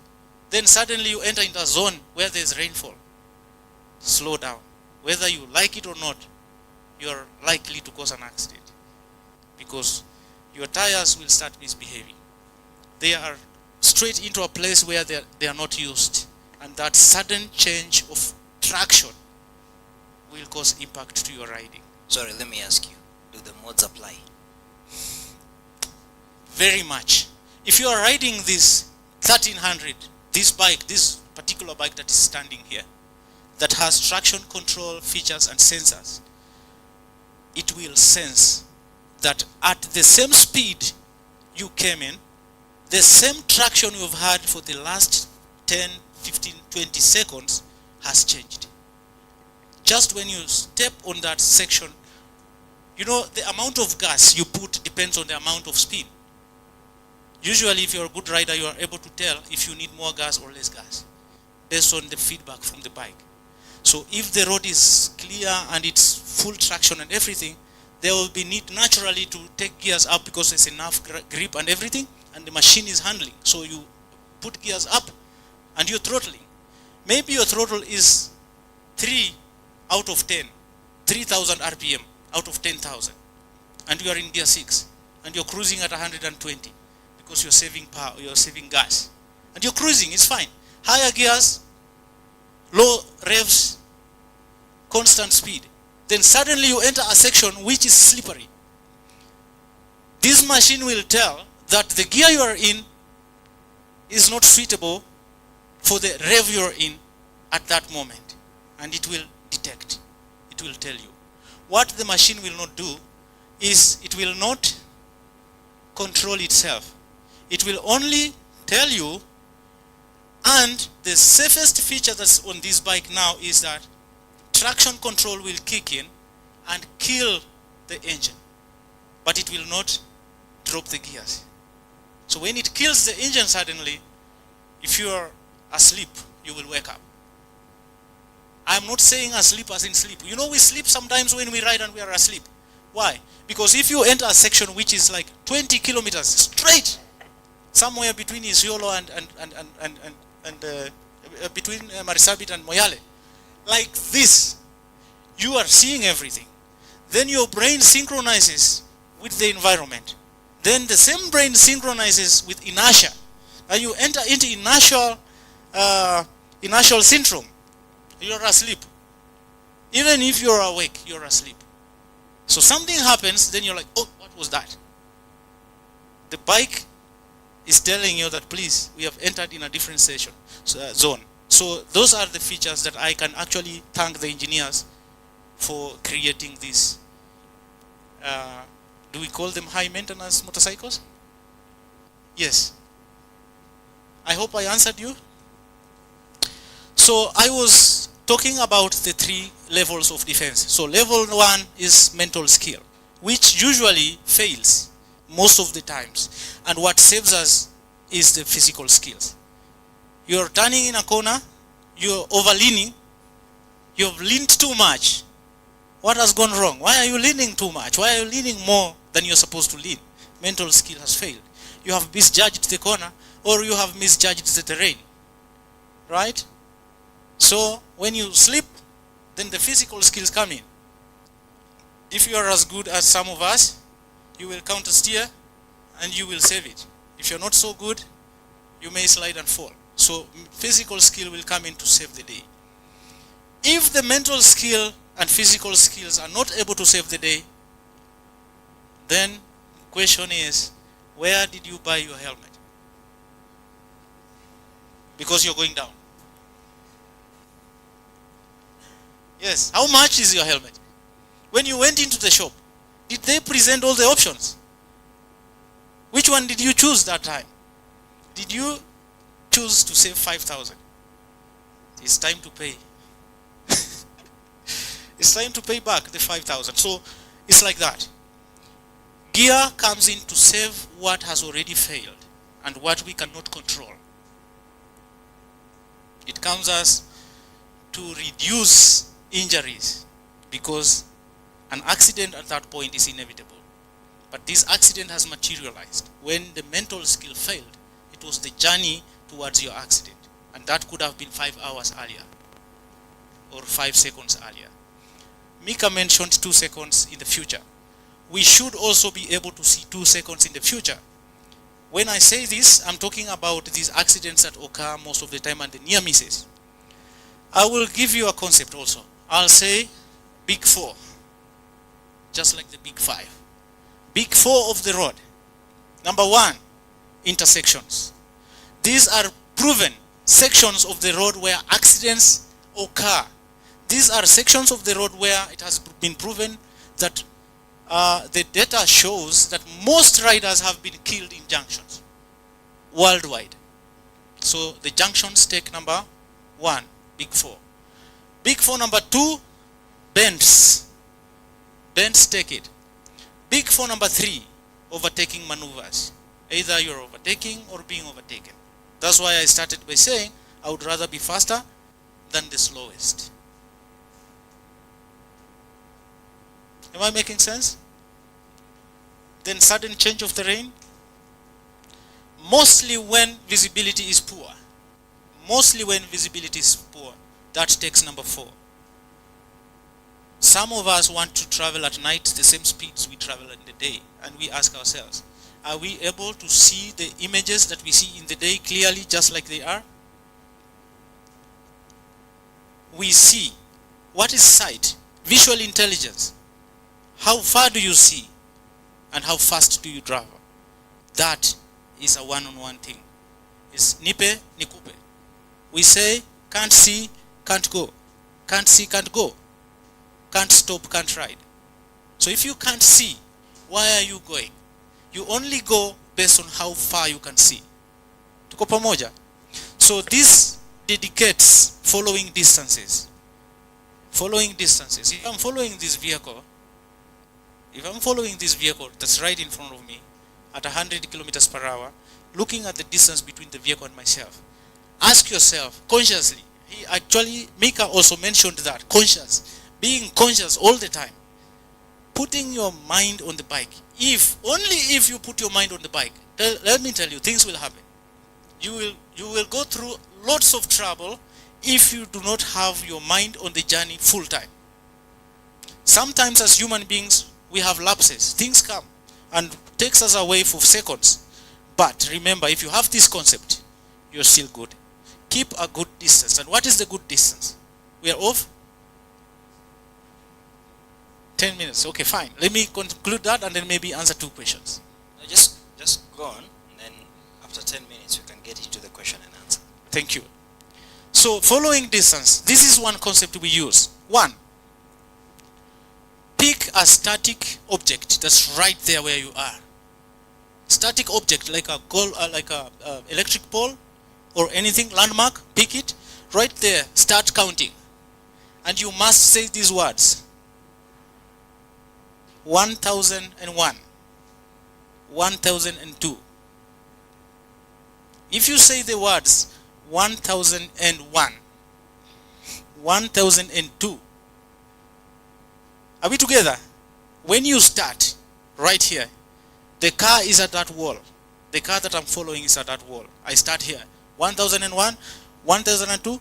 then suddenly you enter into a zone where there's rainfall. Slow down. Whether you like it or not, you're likely to cause an accident because your tires will start misbehaving. They are straight into a place where they are not used, and that sudden change of traction will cause impact to your riding. Sorry, let me ask you, do the mods apply? Very much. If you are riding this 1300, this bike, this particular bike that is standing here, that has traction control features and sensors, it will sense that at the same speed you came in, the same traction you've had for the last 10, 15, 20 seconds has changed. Just when you step on that section, you know, the amount of gas you put depends on the amount of spin. Usually, if you're a good rider, you are able to tell if you need more gas or less gas based on the feedback from the bike. So if the road is clear and it's full traction and everything, there will be need naturally to take gears up because there's enough grip and everything, and the machine is handling. So you put gears up and you're throttling. Maybe your throttle is 3 out of 10, 3,000 RPM out of 10,000, and you are in gear 6, and you're cruising at 120 because you're saving power, you're saving gas, and you're cruising, it's fine. Higher gears, low revs, constant speed. Then suddenly you enter a section which is slippery. This machine will tell that the gear you are in is not suitable for the rev you're in at that moment, and it will detect, it will tell you. What the machine will not do is it will not control itself. It will only tell you, and the safest feature that's on this bike now is that traction control will kick in and kill the engine, but it will not drop the gears. So when it kills the engine suddenly, if you are asleep, you will wake up. I'm not saying asleep as in sleep. You know, we sleep sometimes when we ride and we are asleep. Why? Because if you enter a section which is like 20 kilometers straight, somewhere between Isiolo and between Marisabit and Moyale, like this, you are seeing everything. Then your brain synchronizes with the environment. Then the same brain synchronizes with inertia. And you enter into inertial syndrome. You're asleep. Even if you're awake, you're asleep. So something happens, then you're like, oh, what was that? The bike is telling you that, please, we have entered in a different zone. So those are the features that I can actually thank the engineers for creating this. Do we call them high maintenance motorcycles? Yes. I hope I answered you. So I was talking about the 3 levels of defense. So level 1 is mental skill, which usually fails most of the times. And what saves us is the physical skills. You're turning in a corner, you're overleaning, you've leaned too much. What has gone wrong? Why are you leaning too much? Why are you leaning more than you're supposed to lean? Mental skill has failed. You have misjudged the corner, or you have misjudged the terrain. Right? So when you sleep, then the physical skills come in. If you are as good as some of us, you will counter steer and you will save it. If you're not so good, you may slide and fall. So physical skill will come in to save the day. If the mental skill and physical skills are not able to save the day, then the question is, where did you buy your helmet? Because you're going down. Yes, how much is your helmet? When you went into the shop, did they present all the options? Which one did you choose that time? Did you choose to save 5,000? It's time to pay. It's time to pay back the 5,000. So it's like that. Gear comes in to save what has already failed and what we cannot control. It comes us to reduce injuries because an accident at that point is inevitable. But this accident has materialized. When the mental skill failed, it was the journey towards your accident. And that could have been 5 hours earlier or 5 seconds earlier. Mika mentioned 2 seconds in the future. We should also be able to see 2 seconds in the future. When I say this, I'm talking about these accidents that occur most of the time and the near misses. I will give you a concept also. I'll say big 4, just like the big 5. Big four of the road. Number one, intersections. These are proven sections of the road where accidents occur. These are sections of the road where it has been proven that the data shows that most riders have been killed in junctions worldwide. So the junctions take number one, big four. Big four number two, bends. Bends take it. Big four number three, overtaking maneuvers. Either you're overtaking or being overtaken. That's why I started by saying I would rather be faster than the slowest. Am I making sense? Then sudden change of terrain. Mostly when visibility is poor. Mostly when visibility is poor. That takes number four. Some of us want to travel at night the same speeds we travel in the day. And we ask ourselves, are we able to see the images that we see in the day clearly just like they are? We see. What is sight? Visual intelligence. How far do you see? And how fast do you drive? That is a one-on-one thing. It's nipe, nikupe. We say, can't see, can't go. Can't see, can't go. Can't stop, can't ride. So if you can't see, why are you going? You only go based on how far you can see. Tuko pamoja? So this dedicates following distances. Following distances. If I'm following this vehicle that's right in front of me at 100 kilometers per hour, looking at the distance between the vehicle and myself, ask yourself consciously. Mika also mentioned that, conscious, being conscious all the time, putting your mind on the bike. Only if you put your mind on the bike, let me tell you, things will happen. You will go through lots of trouble if you do not have your mind on the journey full time. Sometimes as human beings, we have lapses. Things come and takes us away for seconds. But remember, if you have this concept, you're still good. Keep a good distance. And what is the good distance? We are off 10 minutes. Okay, fine. Let me conclude that and then maybe answer two questions. Just go on, and then after 10 minutes you can get into the question and answer. Thank you. So following distance, this is one concept we use. One, pick a static object that's right there where you are. Static object like a goal, electric pole or anything, landmark, pick it right there, start counting. And you must say these words. 1001, 1002. If you say the words 1001, 1002, are we together? When you start right here, the car is at that wall. The car that I'm following is at that wall. I start here. 1001, 1002.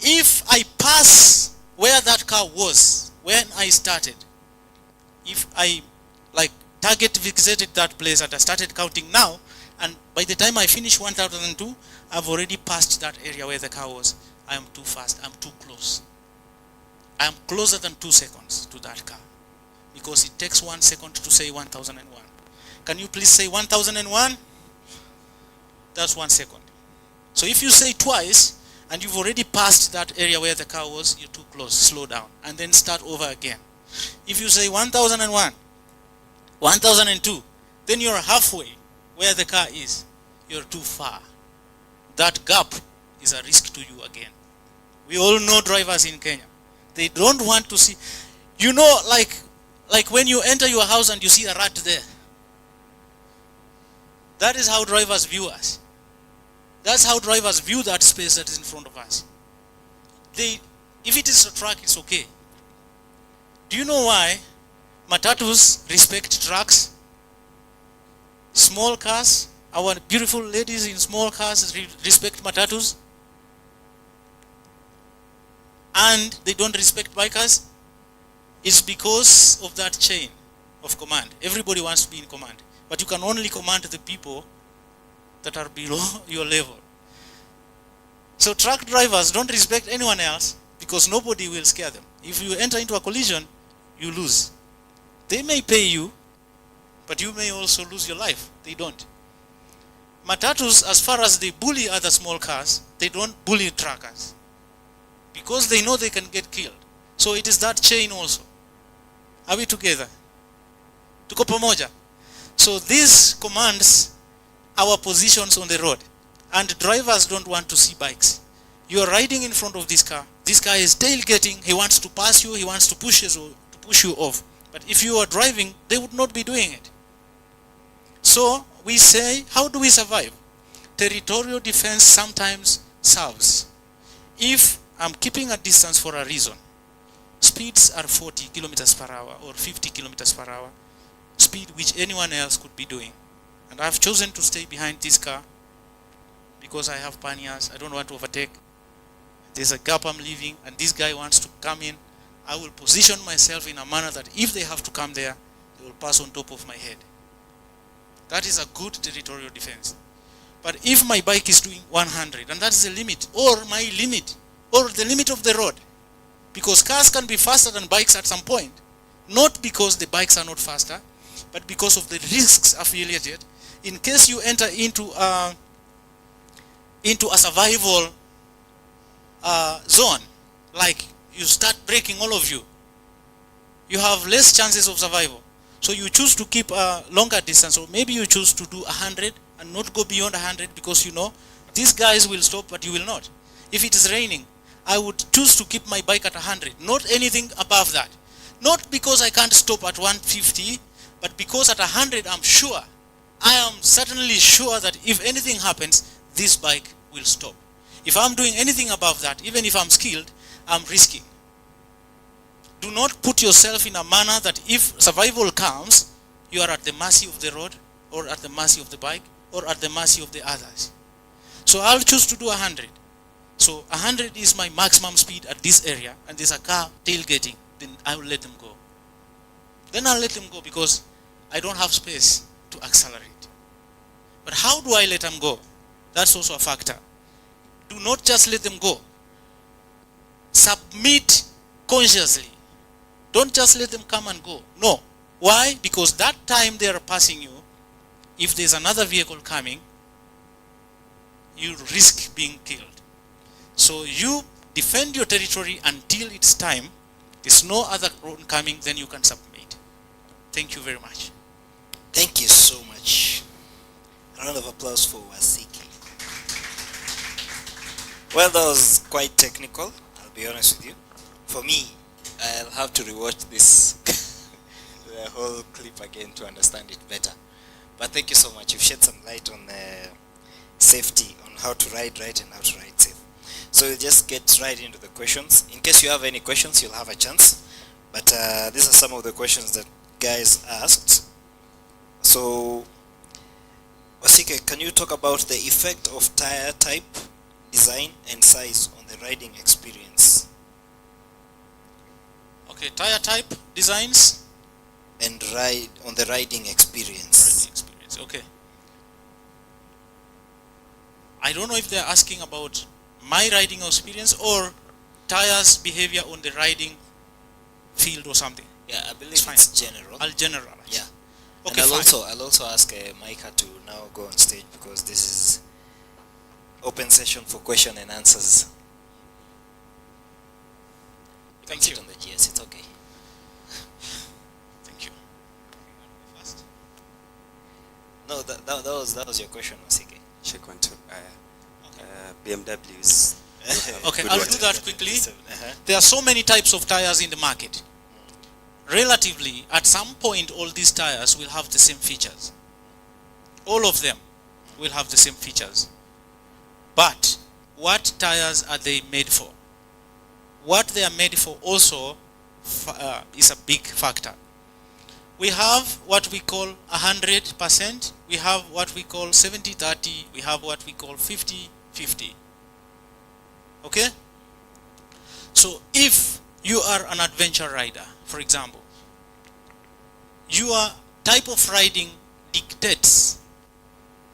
If I pass where that car was when I started, if I target fixated that place and I started counting now, and by the time I finish 1002, I've already passed that area where the car was. I am too fast. I'm too close. I am closer than 2 seconds to that car, because it takes 1 second to say 1001. Can you please say 1001? That's 1 second. So if you say twice and you've already passed that area where the car was, you're too close. Slow down and then start over again. If you say 1001, 1002, then you're halfway where the car is. You're too far. That gap is a risk to you again. We all know drivers in Kenya. They don't want to see, like when you enter your house and you see a rat there. That is how drivers view us. That's how drivers view that space that is in front of us. If it is a truck, it's okay. Do you know why matatus respect trucks? Small cars, our beautiful ladies in small cars respect matatus. And they don't respect bikers. It's because of that chain of command. Everybody wants to be in command. But you can only command the people that are below your level. So truck drivers don't respect anyone else because nobody will scare them. If you enter into a collision, you lose. They may pay you, but you may also lose your life. They don't. Matatus, as far as they bully other small cars, they don't bully truckers, because they know they can get killed. So it is that chain also. Are we together? Tuko pamoja? So this commands our positions on the road, and drivers don't want to see bikes. You are riding in front of this car. This guy is tailgating. He wants to pass you. He wants to push you off. But if you are driving, they would not be doing it. So we say, how do we survive? Territorial defense sometimes serves. If I'm keeping a distance for a reason, speeds are 40 kilometers per hour or 50 kilometers per hour, speed which anyone else could be doing. And I've chosen to stay behind this car because I have panniers. I don't want to overtake. There's a gap I'm leaving, and this guy wants to come in. I will position myself in a manner that if they have to come there, they will pass on top of my head. That is a good territorial defense. But if my bike is doing 100, and that's the limit, or my limit, or the limit of the road, because cars can be faster than bikes at some point, not because the bikes are not faster, but because of the risks affiliated. In case you enter into a survival zone, like you start braking all of you, you have less chances of survival. So you choose to keep a longer distance, or maybe you choose to do 100 and not go beyond 100, because you know these guys will stop but you will not. If it is raining, I would choose to keep my bike at 100, not anything above that. Not because I can't stop at 150, but because at 100 I'm sure, I am certainly sure that if anything happens, this bike will stop. If I'm doing anything above that, even if I'm skilled, I'm risking. Do not put yourself in a manner that if survival comes, you are at the mercy of the road, or at the mercy of the bike, or at the mercy of the others. So I'll choose to do 100. So 100 is my maximum speed at this area, and there's a car tailgating, then I will let them go. Then I'll let them go because I don't have space to accelerate. But how do I let them go? That's also a factor. Do not just let them go. Submit consciously. Don't just let them come and go. No. Why? Because that time they are passing you, if there's another vehicle coming, you risk being killed. So you defend your territory until it's time. There's no other road coming, then you can submit. Thank you very much. Thank you so much. A round of applause for Wasiki. Well, that was quite technical, I'll be honest with you. For me, I'll have to rewatch this the whole clip again to understand it better. But thank you so much. You've shed some light on safety, on how to ride right and how to ride safe. So we'll just get right into the questions. In case you have any questions, you'll have a chance. But these are some of the questions that guys asked. So, Wasike, can you talk about the effect of tire type, design, and size on the riding experience? Okay, tire type, designs, and ride on the riding experience. Okay. I don't know if they're asking about my riding experience or tires behavior on the riding field or something. Yeah, I believe it's general. I'll generalize. Yeah. Okay, and fine. I'll also ask Micah to now go on stage, because this is open session for question and answers. You can sit on the GS, it's okay. Thank you. No, that was your question, Wasike. Check 1, 2. BMWs. Okay, I'll do that quickly. There are so many types of tires in the market. Relatively, at some point, all these tires will have the same features. All of them will have the same features. But what tires are they made for? What they are made for also is a big factor. We have what we call 100%, we have what we call 70-30, we have what we call 50-50. Okay? So if you are an adventure rider, for example, your type of riding dictates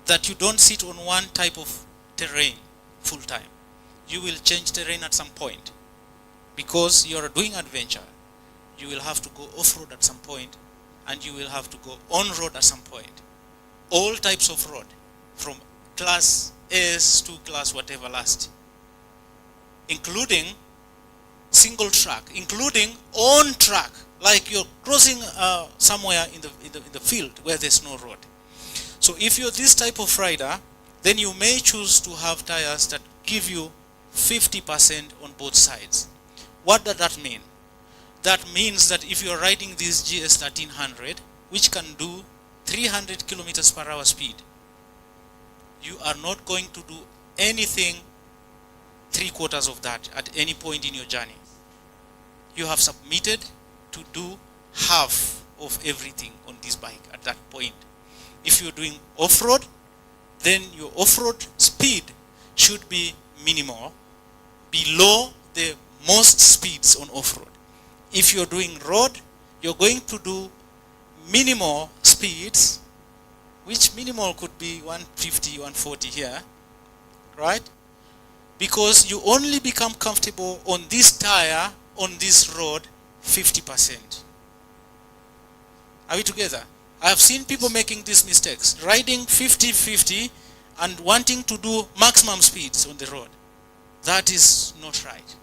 that you don't sit on one type of terrain full time. You will change terrain at some point. Because you are doing adventure, you will have to go off-road at some point, and you will have to go on road at some point. All types of road, from class S to class whatever last, including single track, including on track, like you're crossing somewhere in the field where there's no road. So if you're this type of rider, then you may choose to have tires that give you 50% on both sides. What does that mean? That means that if you're riding this GS 1300, which can do 300 kilometers per hour speed, you are not going to do anything 3/4 of that at any point in your journey. You have submitted to do half of everything on this bike at that point. If you're doing off-road, then your off-road speed should be minimal, below the most speeds on off-road. If you're doing road, you're going to do minimal speeds, which minimal could be 150, 140 here, right? Because you only become comfortable on this tire, on this road, 50%. Are we together? I have seen people making these mistakes, riding 50-50 and wanting to do maximum speeds on the road. That is not right.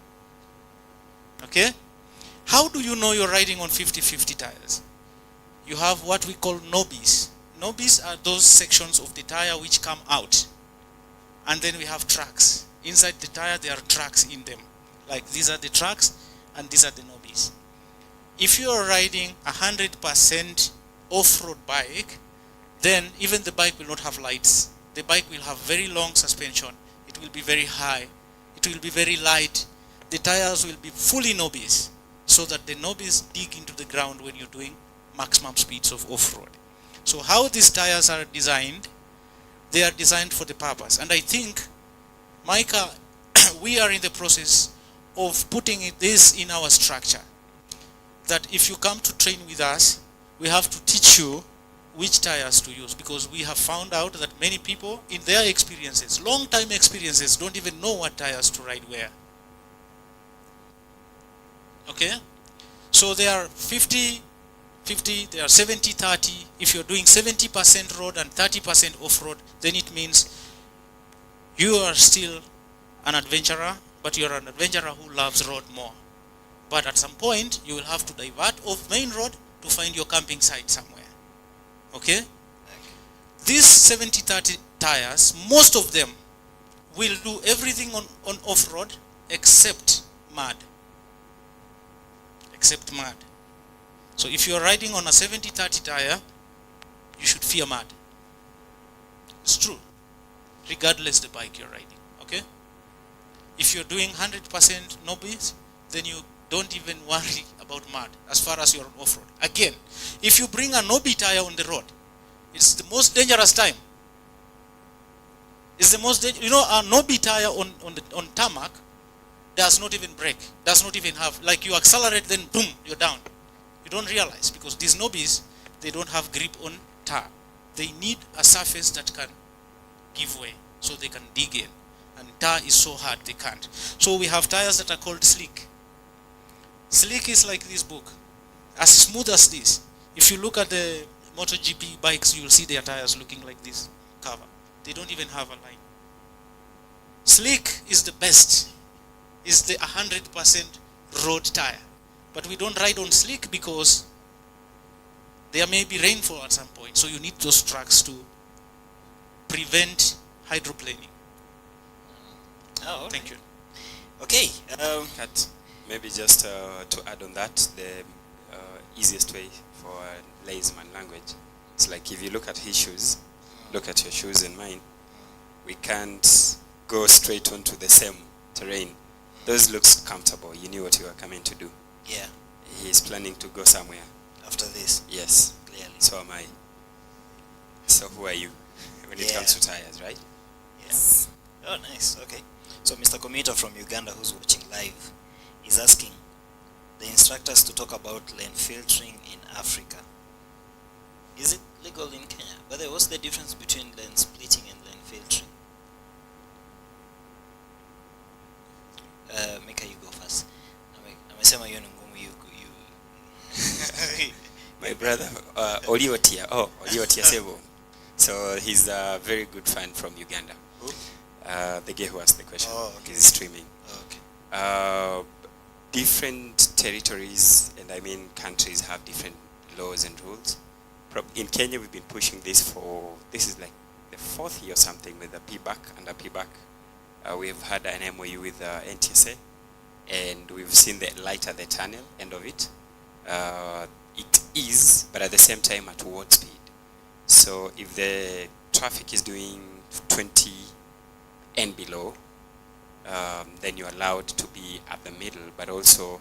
Okay? How do you know you're riding on 50-50 tires? You have what we call knobbies. Knobbies are those sections of the tire which come out. And then we have tracks. Inside the tire, there are tracks in them. Like these are the tracks and these are the knobbies. If you are riding 100% off-road bike, then even the bike will not have lights. The bike will have very long suspension. It will be very high. It will be very light. The tires will be fully knobbies, so that the knobbies dig into the ground when you're doing maximum speeds of off-road. So how these tires are designed, they are designed for the purpose. And I think, Micah, we are in the process of putting this in our structure. That if you come to train with us, we have to teach you which tires to use, because we have found out that many people in their experiences, long time experiences, don't even know what tires to ride where. Okay? So they are 50-50, they are 70-30. If you're doing 70% road and 30% off-road, then it means you are still an adventurer, but you're an adventurer who loves road more. But at some point, you will have to divert off main road to find your camping site somewhere. Okay? These 70-30 tires, most of them will do everything on off-road except mud. Except mud. So if you're riding on a 70-30 tire, you should fear mud. It's true. Regardless the bike you're riding. Okay? If you're doing 100% knobbies, then you don't even worry about mud as far as you're on off-road. Again, if you bring a knobby tire on the road, it's the most dangerous time. It's the most dangerous. You know, a knobby tire on tarmac does not even brake, does not even have, like you accelerate, then boom, you're down. You don't realize, because these knobbies, they don't have grip on tar. They need a surface that can give way, so they can dig in. And tar is so hard, they can't. So we have tires that are called slick. Slick is like this book, as smooth as this. If you look at the MotoGP bikes, you will see their tires looking like this cover. They don't even have a line. Slick is the best, is the 100% road tire. But we don't ride on slick because there may be rainfall at some point. So you need those tracks to prevent hydroplaning. Oh, okay. Thank you. Okay. Kat, maybe just to add on that, the easiest way for layman language, it's like if you look at his shoes, look at your shoes and mine, we can't go straight onto the same terrain. Those looks comfortable. You knew what you were coming to do. Yeah. He's planning to go somewhere. After this? Yes. Clearly. So am I. So who are you when it comes to tires, right? Yes. Oh, nice. Okay. So Mr. Komita from Uganda, who's watching live, is asking the instructors to talk about lane filtering in Africa. Is it legal in Kenya? But what's the difference between lane splitting and lane filtering? Mika, you go first. Amesema hiyo ni ngumu, you My brother, Oliotia. Oh, Oliotia Sebo. So he's a very good fan from Uganda. Who? The guy who asked the question. Oh, okay. He's streaming. Okay. Different territories, and I mean countries, have different laws and rules. In Kenya, we've been pushing this this is like the 4th year or something with the PBAC, under PBAC. We've had an MOU with NTSA, and we've seen the light at the tunnel end of it. It is, but at the same time at what speed? So if the traffic is doing 20 and below, then you're allowed to be at the middle, but also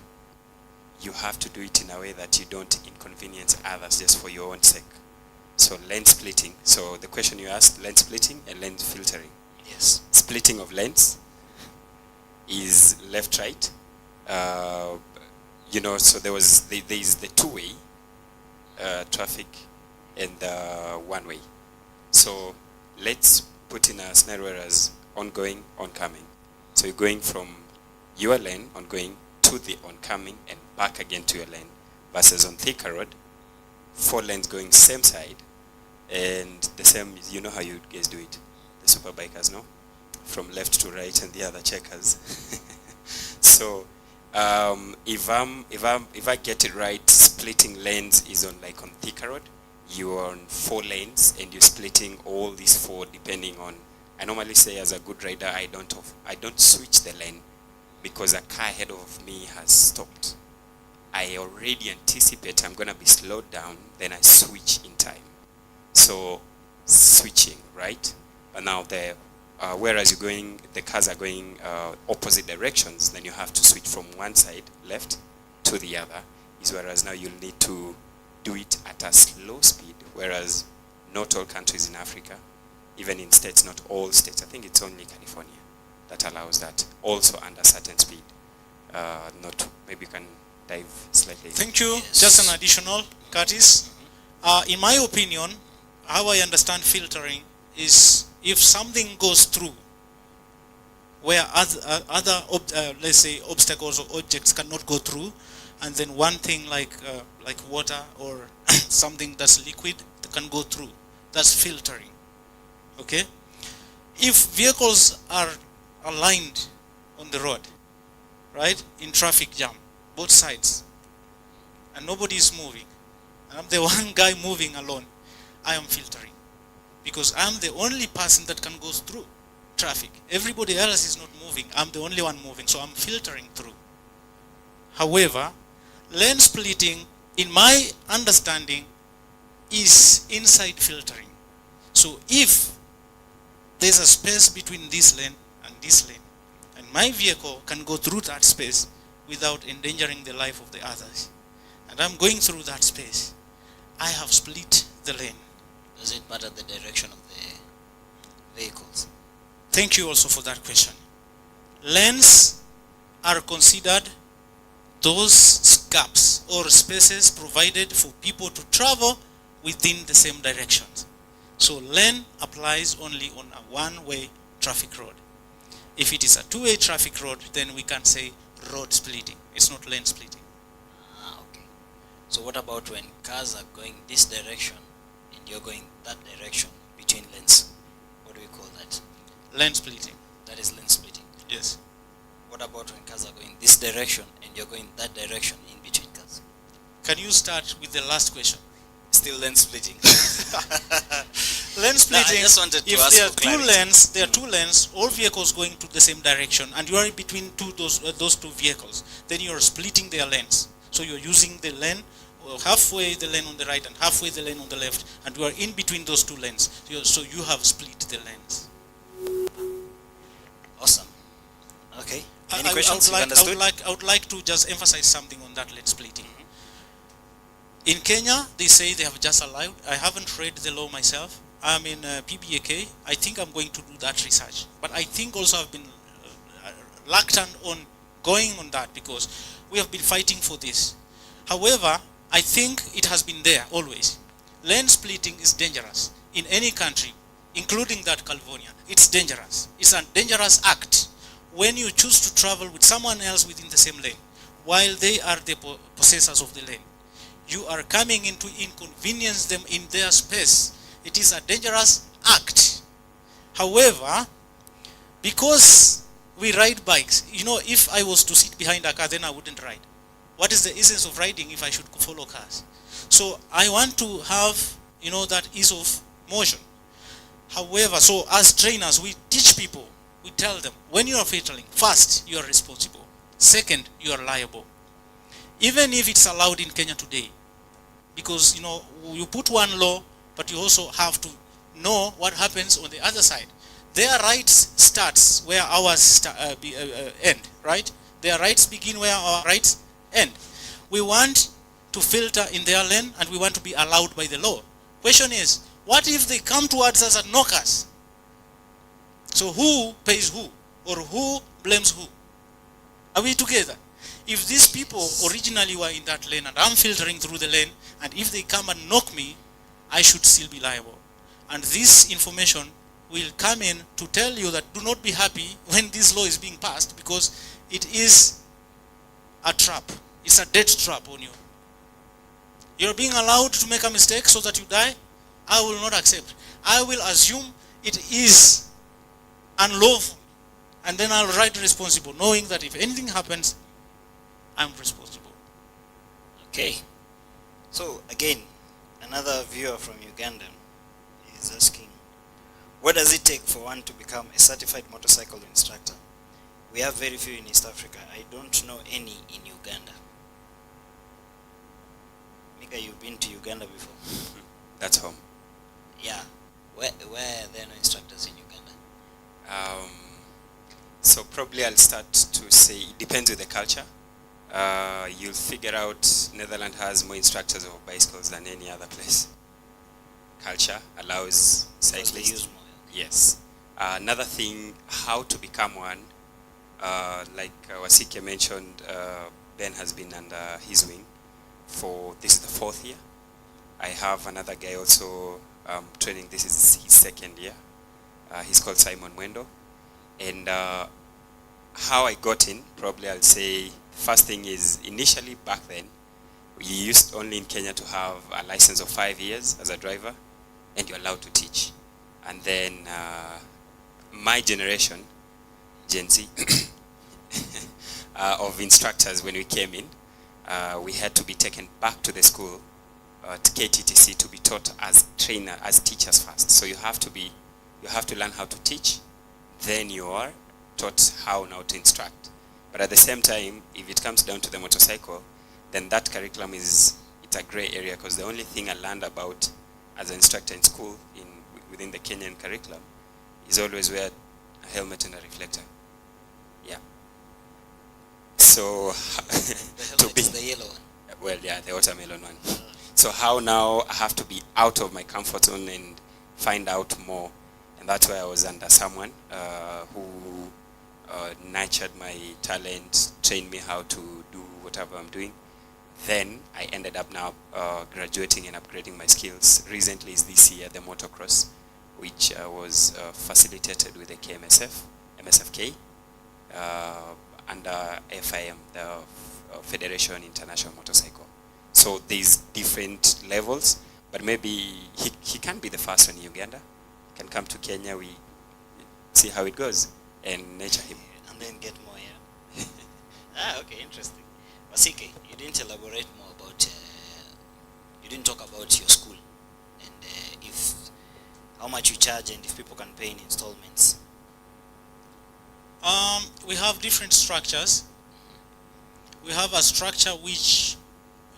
you have to do it in a way that you don't inconvenience others just for your own sake. So lane splitting. So the question you asked, lane splitting and lane filtering. Yes. Splitting of lanes is left-right. So there is the two-way traffic and the one-way. So let's put in a scenario whereas ongoing, oncoming. So you're going from your lane, ongoing, to the oncoming and back again to your lane, versus on thicker road, 4 lanes going same side, and the same, you know how you guys do it, the super bikers, no? From left to right and the other checkers. So if I get it right, splitting lanes is on thicker road. You're on 4 lanes and you're splitting all these 4 depending on. I normally say as a good rider, I don't switch the lane because a car ahead of me has stopped. I already anticipate I'm gonna be slowed down, then I switch in time. So switching, right? But now whereas the cars are going opposite directions, then you have to switch from one side, left, to the other. Whereas now you'll need to do it at a slow speed, whereas not all countries in Africa, even in states, not all states, I think it's only California that allows that, also under certain speed. Maybe you can dive slightly. Thank you. Yes. Just an additional, Curtis. In my opinion, how I understand filtering is if something goes through where other let's say obstacles or objects cannot go through, and then one thing like water or something that's liquid that can go through, that's filtering. Okay? If vehicles are aligned on the road, right, in traffic jam, both sides, and nobody is moving, and I'm the one guy moving alone, I am filtering. Because I'm the only person that can go through traffic. Everybody else is not moving. I'm the only one moving, so I'm filtering through. However, lane splitting, in my understanding, is inside filtering. So if there's a space between this lane and this lane, and my vehicle can go through that space without endangering the life of the others, and I'm going through that space, I have split the lane. Does it matter the direction of the vehicles? Thank you also for that question. Lanes are considered those gaps or spaces provided for people to travel within the same directions. So lane applies only on a one-way traffic road. If it is a two-way traffic road, then we can say road splitting. It's not lane splitting. Okay. So what about when cars are going this direction and you're going that direction between lanes? What do we call that? Lane splitting. That is lane splitting. Yes. What about when cars are going this direction and you're going that direction in between cars? Can you start with the last question? Still lane splitting. Lane splitting, I just wanted to if ask there are for two clarity. lanes, there are two lanes, all vehicles going to the same direction, and you are between those two vehicles, then you are splitting their lanes. So you're using the lane, halfway the lane on the right and halfway the lane on the left, and you are in between those two lanes. So you have split the lanes. Awesome. Okay. Any I questions? I would like to just emphasize something on that lane splitting. In Kenya, they say they have just allowed. I haven't read the law myself. I'm in PBAK. I think I'm going to do that research. But I think also I've been reluctant on going on that because we have been fighting for this. However, I think it has been there always. Lane splitting is dangerous in any country, including that California. It's dangerous. It's a dangerous act when you choose to travel with someone else within the same lane while they are the possessors of the lane. you are coming in to inconvenience them in their space. It is a dangerous act. However, because we ride bikes, you know, if I was to sit behind a car, then I wouldn't ride. What is the essence of riding if I should follow cars? So I want to have, you know, that ease of motion. However, so as trainers, we teach people, we tell them, when you are featuring, first, you are responsible. Second, you are liable. Even if it's allowed in Kenya today, because, you know, you put one law, but you also have to know what happens on the other side. Their rights starts where ours end, right? Their rights begin where our rights end. We want to filter in their lane, and we want to be allowed by the law. Question is, what if they come towards us and knock us? So who pays who? Or who blames who? Are we together? If these people originally were in that lane and I'm filtering through the lane, and if they come and knock me, I should still be liable. And this information will come in to tell you that do not be happy when this law is being passed, because it is a trap. It's a death trap on you. You're being allowed to make a mistake so that you die. I will not accept. I will assume it is unlawful, and then I'll ride responsible, knowing that if anything happens, I'm responsible. Okay. So again, another viewer from Uganda is asking, what does it take for one to become a certified motorcycle instructor? We have very few in East Africa. I don't know any in Uganda. Mika, you've been to Uganda before? That's home. Yeah. Where are there no instructors in Uganda? So probably I'll start to say it depends with the culture. You'll figure out Netherlands has more instructors of bicycles than any other place. Culture allows cyclists. Because they use more. Yes. Another thing, how to become one. Like Wasike mentioned, Ben has been under his wing for this is the 4th year. I have another guy also training. This is his 2nd year. He's called Simon Mwendo. And how I got in, probably I'll say, first thing is initially back then, we used only in Kenya to have a license of 5 years as a driver, and you're allowed to teach. And then my generation, Gen Z, of instructors, when we came in, we had to be taken back to the school to KTTC to be taught as teachers first. So you have to learn how to teach, then you are taught how now to instruct. But at the same time, if it comes down to the motorcycle, then that curriculum it's a gray area, because the only thing I learned about as an instructor in school within the Kenyan curriculum is always wear a helmet and a reflector. Yeah. So The helmet is the yellow one. Well, yeah, the watermelon one. So how now I have to be out of my comfort zone and find out more. And that's why I was under someone who nurtured my talent, trained me how to do whatever I'm doing. Then I ended up now graduating and upgrading my skills. Recently is this year, the motocross, which was facilitated with the MSFK, under FIM, the Federation International Motorcycle. So there's different levels, but maybe he can't be the first one in Uganda. He can come to Kenya, we see how it goes, and nurture him. And then get more, yeah. Okay, interesting. Wasike, you didn't elaborate more about, you didn't talk about your school, and if how much you charge and if people can pay in installments. We have different structures. We have a structure which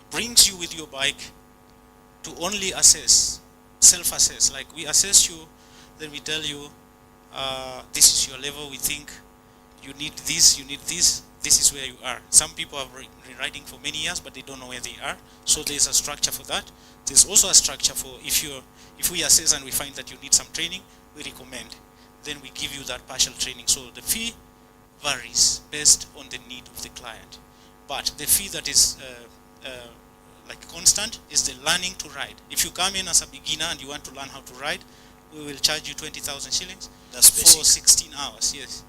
brings you with your bike to only assess, self-assess. Like we assess you, then we tell you, this is your level, we think you need this, this is where you are. Some people have been riding for many years, but they don't know where they are. So there's a structure for that. There's also a structure for if we assess and we find that you need some training, we recommend. Then we give you that partial training. So the fee varies based on the need of the client. But the fee that is like constant is the learning to ride. If you come in as a beginner and you want to learn how to ride, we will charge you 20,000 shillings. That's basic. For 16 hours, yes.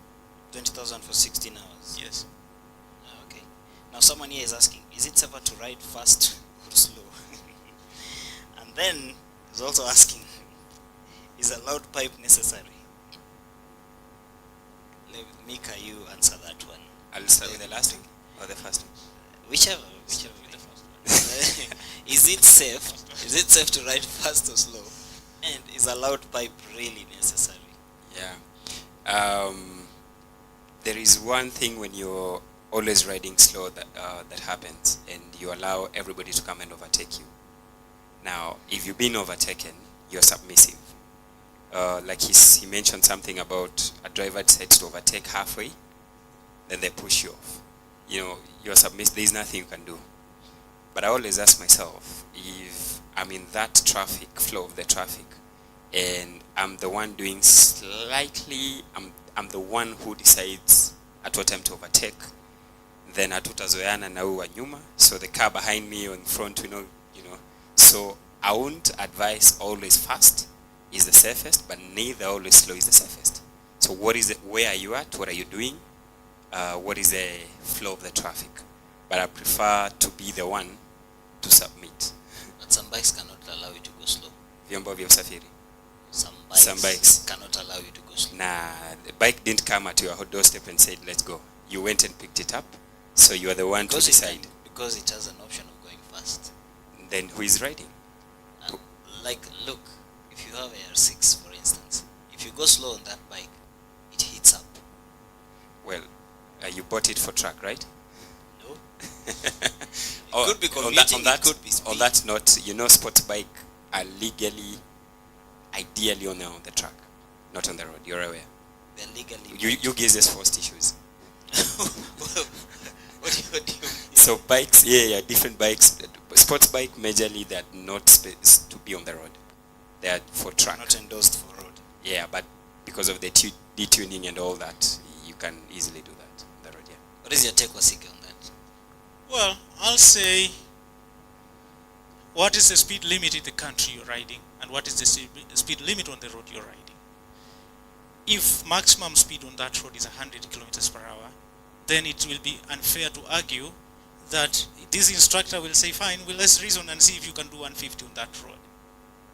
20,000 for 16 hours. Yes. Okay. Now someone here is asking, is it safer to ride fast or slow? And then he's also asking, is a loud pipe necessary? Mika, you answer that one. I'll start with the last one or the first one? Whichever with the first one. Is it safe? Is it safe to ride fast or slow? And is a loud pipe really necessary? Yeah. There is one thing when you're always riding slow that happens, and you allow everybody to come and overtake you. Now, if you've been overtaken, you're submissive. Like he mentioned something about a driver decides to overtake halfway, then they push you off. You know, you're submissive, there's nothing you can do. But I always ask myself, if I'm in that traffic, flow of the traffic, and I'm the one doing slightly, I'm the one who decides at what time to overtake, then hatutazoeana na huyu wa nyuma, so the car behind me or in front, you know. So I won't advise always fast is the safest, but neither always slow is the safest. So what is it, where are you at? What are you doing? What is the flow of the traffic? But I prefer to be the one to submit. But some bikes cannot allow you to go slow. Vyombo vya usafiri. Some bikes cannot allow you to go slow. Nah, the bike didn't come at your doorstep and said, let's go. You went and picked it up, so you are the one because to decide. Because it has an option of going fast. Then who is riding? Like, look, if you have AR6, for instance, if you go slow on that bike, it heats up. Well, you bought it for track, right? No. It could be commuting, it could be speed. On that note, you know, sports bike are legally, ideally on the track, not on the road. You're aware. They're legally. You guys just forced issues. What do you mean? So bikes, yeah, different bikes. Sports bike, majorly, they're not supposed to be on the road. They are for track. Not endorsed for road. Yeah, but because of the detuning and all that, you can easily do that on the road. Yeah. What is your take, Wasike, on that? Well, I'll say, what is the speed limit in the country you're riding, and what is the speed limit on the road you're riding? If maximum speed on that road is 100 kilometers per hour, then it will be unfair to argue that this instructor will say, fine, well, let's reason and see if you can do 150 on that road.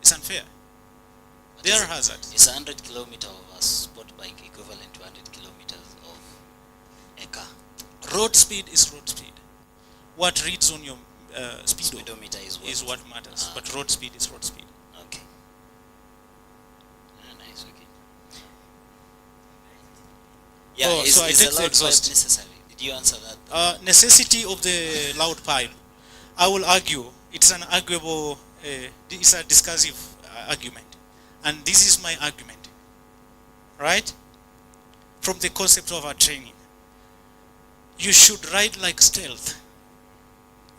It's unfair. They are hazards. Is 100 kilometers of a sport bike equivalent to 100 kilometers of a car? Road speed is road speed. What reads on your speedometer is what matters, but road speed is road speed. Okay. Nice, okay. Yeah, Oh, is so I a take the loud exhaust. pipe necessary? Did you answer that? Necessity of the loud pipe. I will argue it's an arguable, it's a discursive argument. And this is my argument, right? From the concept of our training. You should ride like stealth.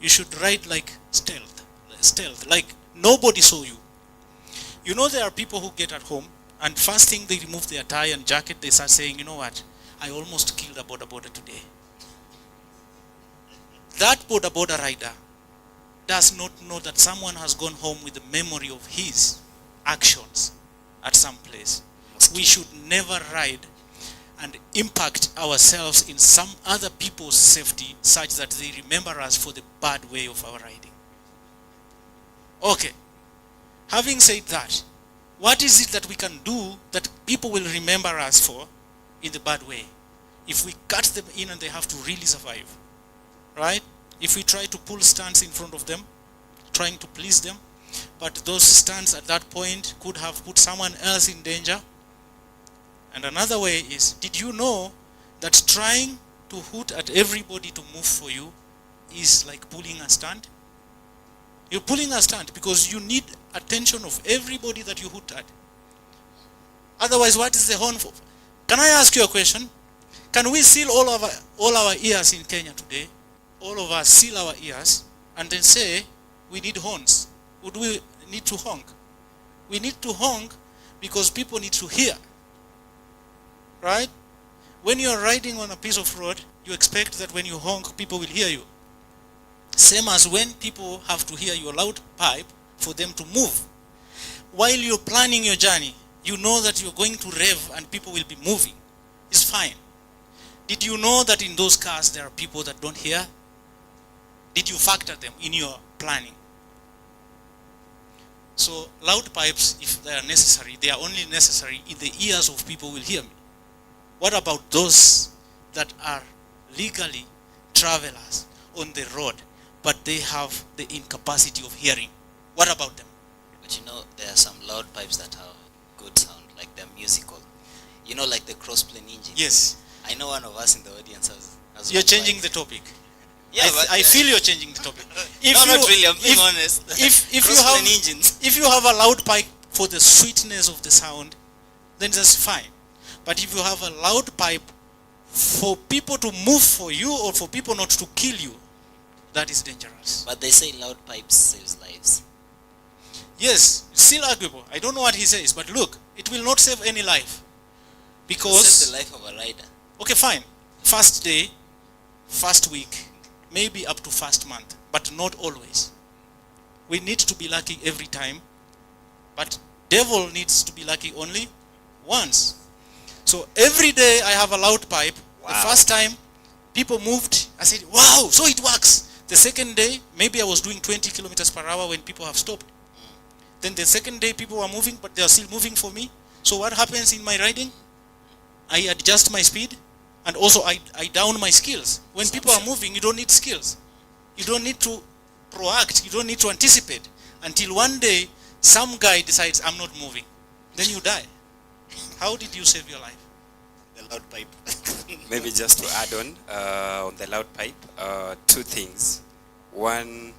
You should ride like stealth, like nobody saw you. You know, there are people who get at home and first thing they remove their tie and jacket, they start saying, you know what, I almost killed a border today. That border rider does not know that someone has gone home with the memory of his actions at some place. We should never ride and impact ourselves in some other people's safety such that they remember us for the bad way of our riding. Okay. Having said that, what is it that we can do that people will remember us for in the bad way? If we cut them in and they have to really survive, right? If we try to pull stunts in front of them, trying to please them, but those stunts at that point could have put someone else in danger. And another way is, did you know that trying to hoot at everybody to move for you is like pulling a stunt? You're pulling a stunt because you need attention of everybody that you hoot at. Otherwise, what is the horn for? Can I ask you a question? Can we seal all our ears in Kenya today? All of us seal our ears and then say we need horns. Would we need to honk? We need to honk because people need to hear. Right? When you're riding on a piece of road, you expect that when you honk, people will hear you. Same as when people have to hear your loud pipe for them to move. While you're planning your journey, you know that you're going to rev and people will be moving. It's fine. Did you know that in those cars there are people that don't hear? Did you factor them in your planning? So loud pipes, if they are necessary, they are only necessary in the ears of people who will hear me. What about those that are legally travelers on the road, but they have the incapacity of hearing? What about them? But you know, there are some loud pipes that have good sound, like they're musical. You know, like the cross-plane engine. Yes. I know one of us in the audience has You're one changing bike. the topic. Yeah, I feel you're changing the topic. No, not really, I'm being honest. If you Cross-plane have engines. if you have a loud pipe for the sweetness of the sound, then that's fine. But if you have a loud pipe for people to move for you or for people not to kill you, that is dangerous. But they say loud pipes saves lives. Yes, it's still arguable. I don't know what he says, but look, it will not save any life. Because Save the life of a rider. okay, fine. First day, first week, maybe up to first month, but not always. We need to be lucky every time, but devil needs to be lucky only once. So every day I have a loud pipe. The first time people moved, I said, wow, so it works. The second day, maybe I was doing 20 kilometers per hour when people have stopped. Then the second day people were moving, but they are still moving for me. So what happens in my riding? I adjust my speed, and also I down my skills. When people are moving, you don't need skills. You don't need to proact. You don't need to anticipate. Until one day, some guy decides, I'm not moving. Then you die. How did you save your life? The loud pipe. Maybe just to add on the loud pipe, two things. One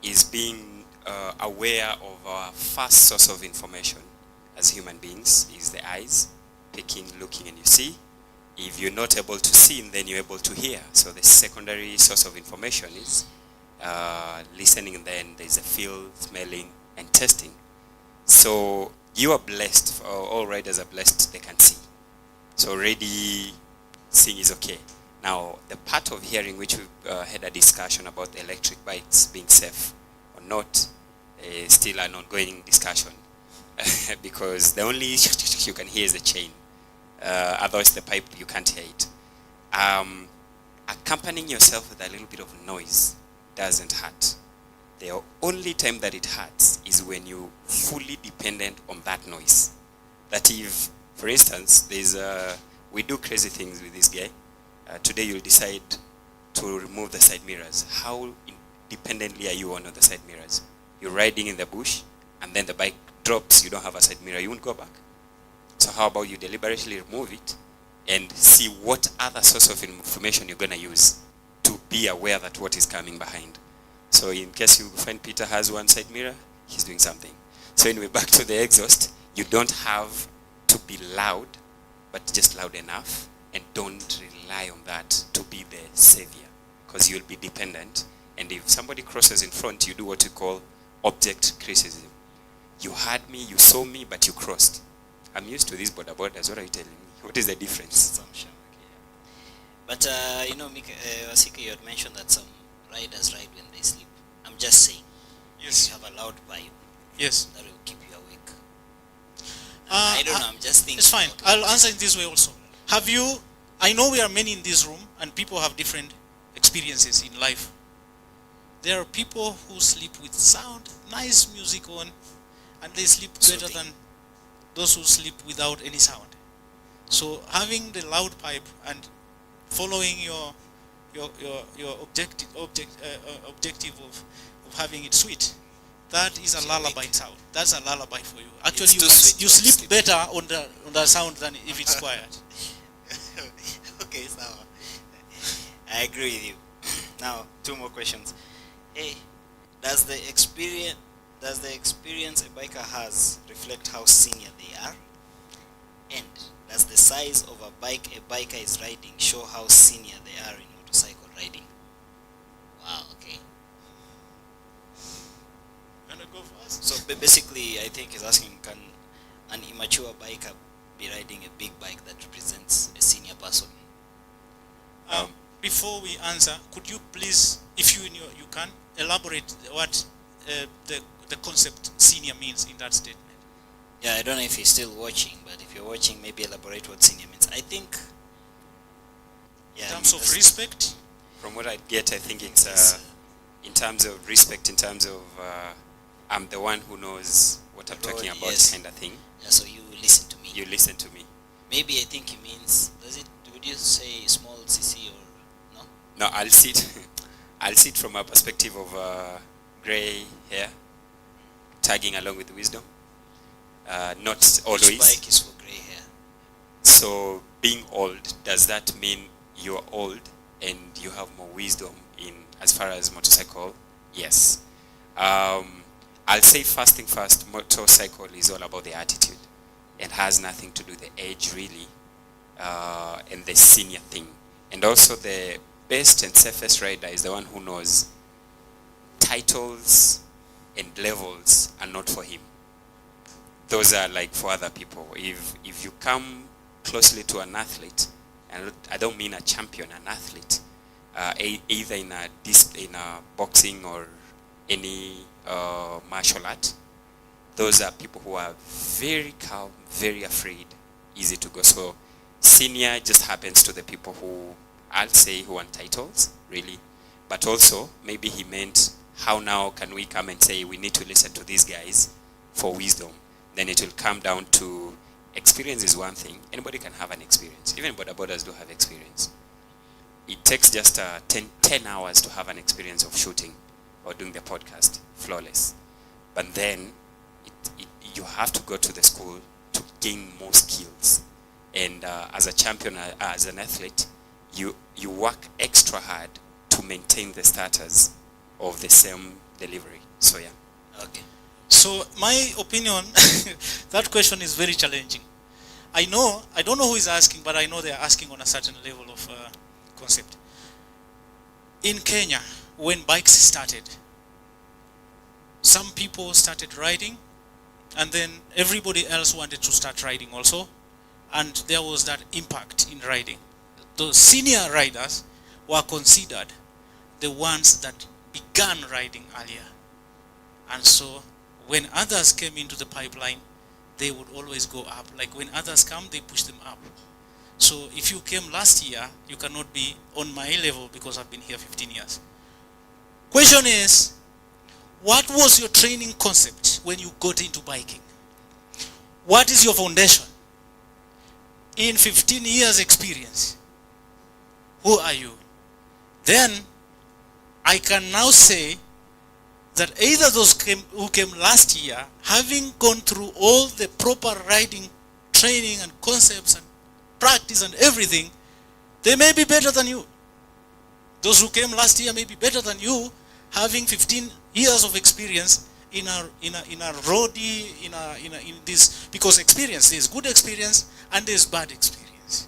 is being aware of our first source of information as human beings is the eyes. Picking, looking, and you see. If you're not able to see, then you're able to hear. So the secondary source of information is listening, and then there's a feel, smelling, and tasting. So you are blessed, all riders are blessed, they can see. So already seeing is okay. Now, the part of hearing which we had a discussion about electric bikes being safe or not is still an ongoing discussion because the only you can hear is the chain. Otherwise, the pipe, you can't hear it. Accompanying yourself with a little bit of noise doesn't hurt. The only time that it hurts is when you're fully dependent on that noise. That if, for instance, we do crazy things with this guy. Today you'll decide to remove the side mirrors. How independently are you on the side mirrors? You're riding in the bush, and then the bike drops, you don't have a side mirror, you won't go back. So how about you deliberately remove it and see what other source of information you're going to use to be aware that what is coming behind. So in case you find Peter has one side mirror, he's doing something. So anyway, back to the exhaust, you don't have to be loud, but just loud enough, and don't rely on that to be the savior, because you'll be dependent. And if somebody crosses in front, you do what you call object criticism. You heard me, you saw me, but you crossed. I'm used to these border borders. What are you telling me? What is the difference? But you know, Wasika, you had mentioned that some riders ride when they sleep. I'm just saying. Yes. You have a loud pipe. Yes. That will keep you awake. I don't know. I'm just thinking. It's fine. I'll answer in this way also. Have you? I know we are many in this room, and people have different experiences in life. There are people who sleep with sound, nice music on, and they sleep better than those who sleep without any sound. So having the loud pipe and following your objective of having it sweet, that is a lullaby sound. That's a lullaby for you. Actually, you sleep better on the sound than if it's quiet. Okay, so I agree with you. Now, two more questions. Hey, does the experience a biker has reflect how senior they are? And does the size of a bike a biker is riding show how senior they are in motorcycle riding? Wow, okay. Wanna go first? So basically, I think he's asking, can an immature biker be riding a big bike that represents a senior person? Before we answer, could you please, if you can, elaborate what the concept senior means in that statement? Yeah, I don't know if he's still watching, but if you're watching, maybe elaborate what senior means. I think, in terms of respect? From what I get, I think it's in terms of respect, in terms of I'm the one who knows what I'm talking about, yes. kind of thing. Yeah, so you listen to me. You listen to me. Maybe I think he means, would you say small CC or no? No, I'll sit from a perspective of gray hair, tagging along with wisdom. Not always. Which bike is for gray hair? So being old, does that mean you're old and you have more wisdom in as far as motorcycle? Yes. I'll say first thing first, motorcycle is all about the attitude and has nothing to do with the age really, and the senior thing. And also the best and safest rider is the one who knows titles and levels are not for him. Those are like for other people. If you come closely to an athlete, and I don't mean a champion, an athlete, either in a boxing or any martial art, those are people who are very calm, very afraid, easy to go. So senior just happens to the people who, I'll say, who want titles, really. But also, maybe he meant, how now can we come and say we need to listen to these guys for wisdom? Then it will come down to experience is one thing. Anybody can have an experience. Even boda bodas do have experience. It takes just 10 hours to have an experience of shooting or doing the podcast, flawless. But then you have to go to the school to gain more skills. And as a champion, as an athlete, you work extra hard to maintain the status of the same delivery. So yeah. Okay. So my opinion, that question is very challenging. I don't know who is asking, but I know they are asking on a certain level of concept. In Kenya, when bikes started, some people started riding, and then everybody else wanted to start riding also, and there was that impact in riding. The senior riders were considered the ones that began riding earlier, and so when others came into the pipeline, they would always go up. Like when others come, they push them up. So if you came last year, you cannot be on my level because I've been here 15 years. Question is, what was your training concept when you got into biking? What is your foundation? In 15 years experience, who are you? Then I can now say that either those who came last year, having gone through all the proper riding training and concepts and practice and everything, they may be better than you. Those who came last year may be better than you, having 15 years of experience in a roadie, in this, because experience, there's good experience and there's bad experience.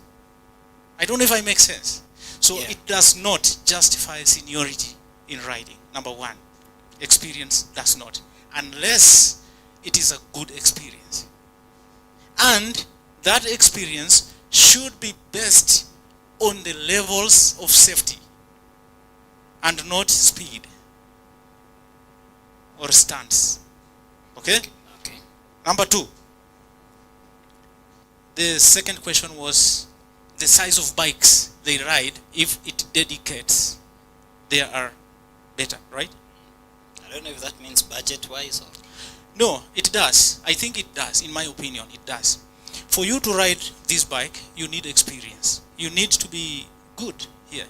I don't know if I make sense. So Yeah. it does not justify seniority in riding, number one. Experience does not, unless it is a good experience. And that experience should be based on the levels of safety and not speed or stunts. Okay? Okay. Number two. The second question was the size of bikes they ride. If it dedicates, they are better, right? I don't know if that means budget-wise or... No, it does. I think it does. In my opinion, it does. For you to ride this bike, you need experience. You need to be good here.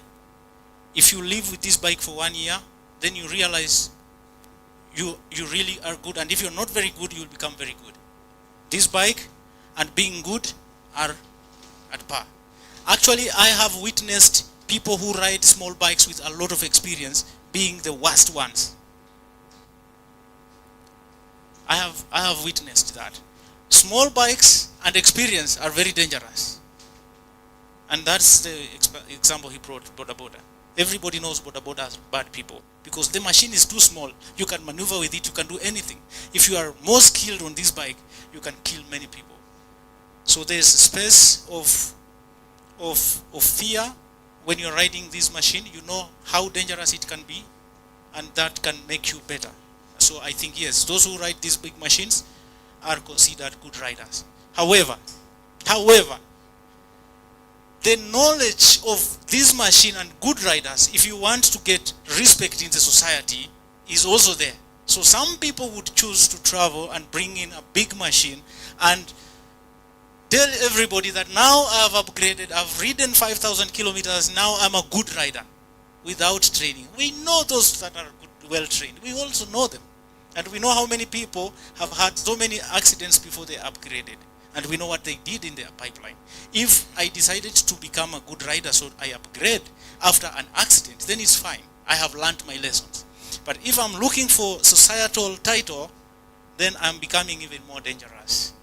If you live with this bike for 1 year, then you realize you really are good. And if you're not very good, you'll become very good. This bike and being good are at par. Actually, I have witnessed people who ride small bikes with a lot of experience being the worst ones. I have witnessed that. Small bikes and experience are very dangerous. And that's the example he brought, boda boda. Everybody knows boda boda are bad people because the machine is too small. You can maneuver with it, you can do anything. If you are more skilled on this bike, you can kill many people. So there's a space of fear when you're riding this machine. You know how dangerous it can be, and that can make you better. So I think, yes, those who ride these big machines are considered good riders. However, the knowledge of this machine and good riders, if you want to get respect in the society, is also there. So some people would choose to travel and bring in a big machine and tell everybody that now I've upgraded, I've ridden 5,000 kilometers, now I'm a good rider without training. We know those that are good, well trained. We also know them. And we know how many people have had so many accidents before they upgraded. And we know what they did in their pipeline. If I decided to become a good rider, so I upgrade after an accident, then it's fine. I have learned my lessons. But if I'm looking for societal title, then I'm becoming even more dangerous.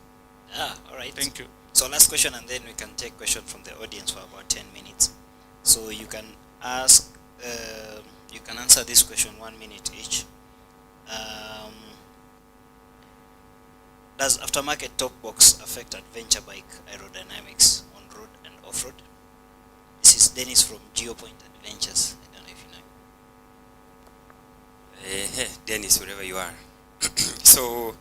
All right. Thank you. So last question, and then we can take question from the audience for about 10 minutes. So you can ask, you can answer this question 1 minute each. Does aftermarket top box affect adventure bike aerodynamics on road and off-road? This is Dennis from GeoPoint Adventures. I don't know if you know. Hey, Dennis, wherever you are. So,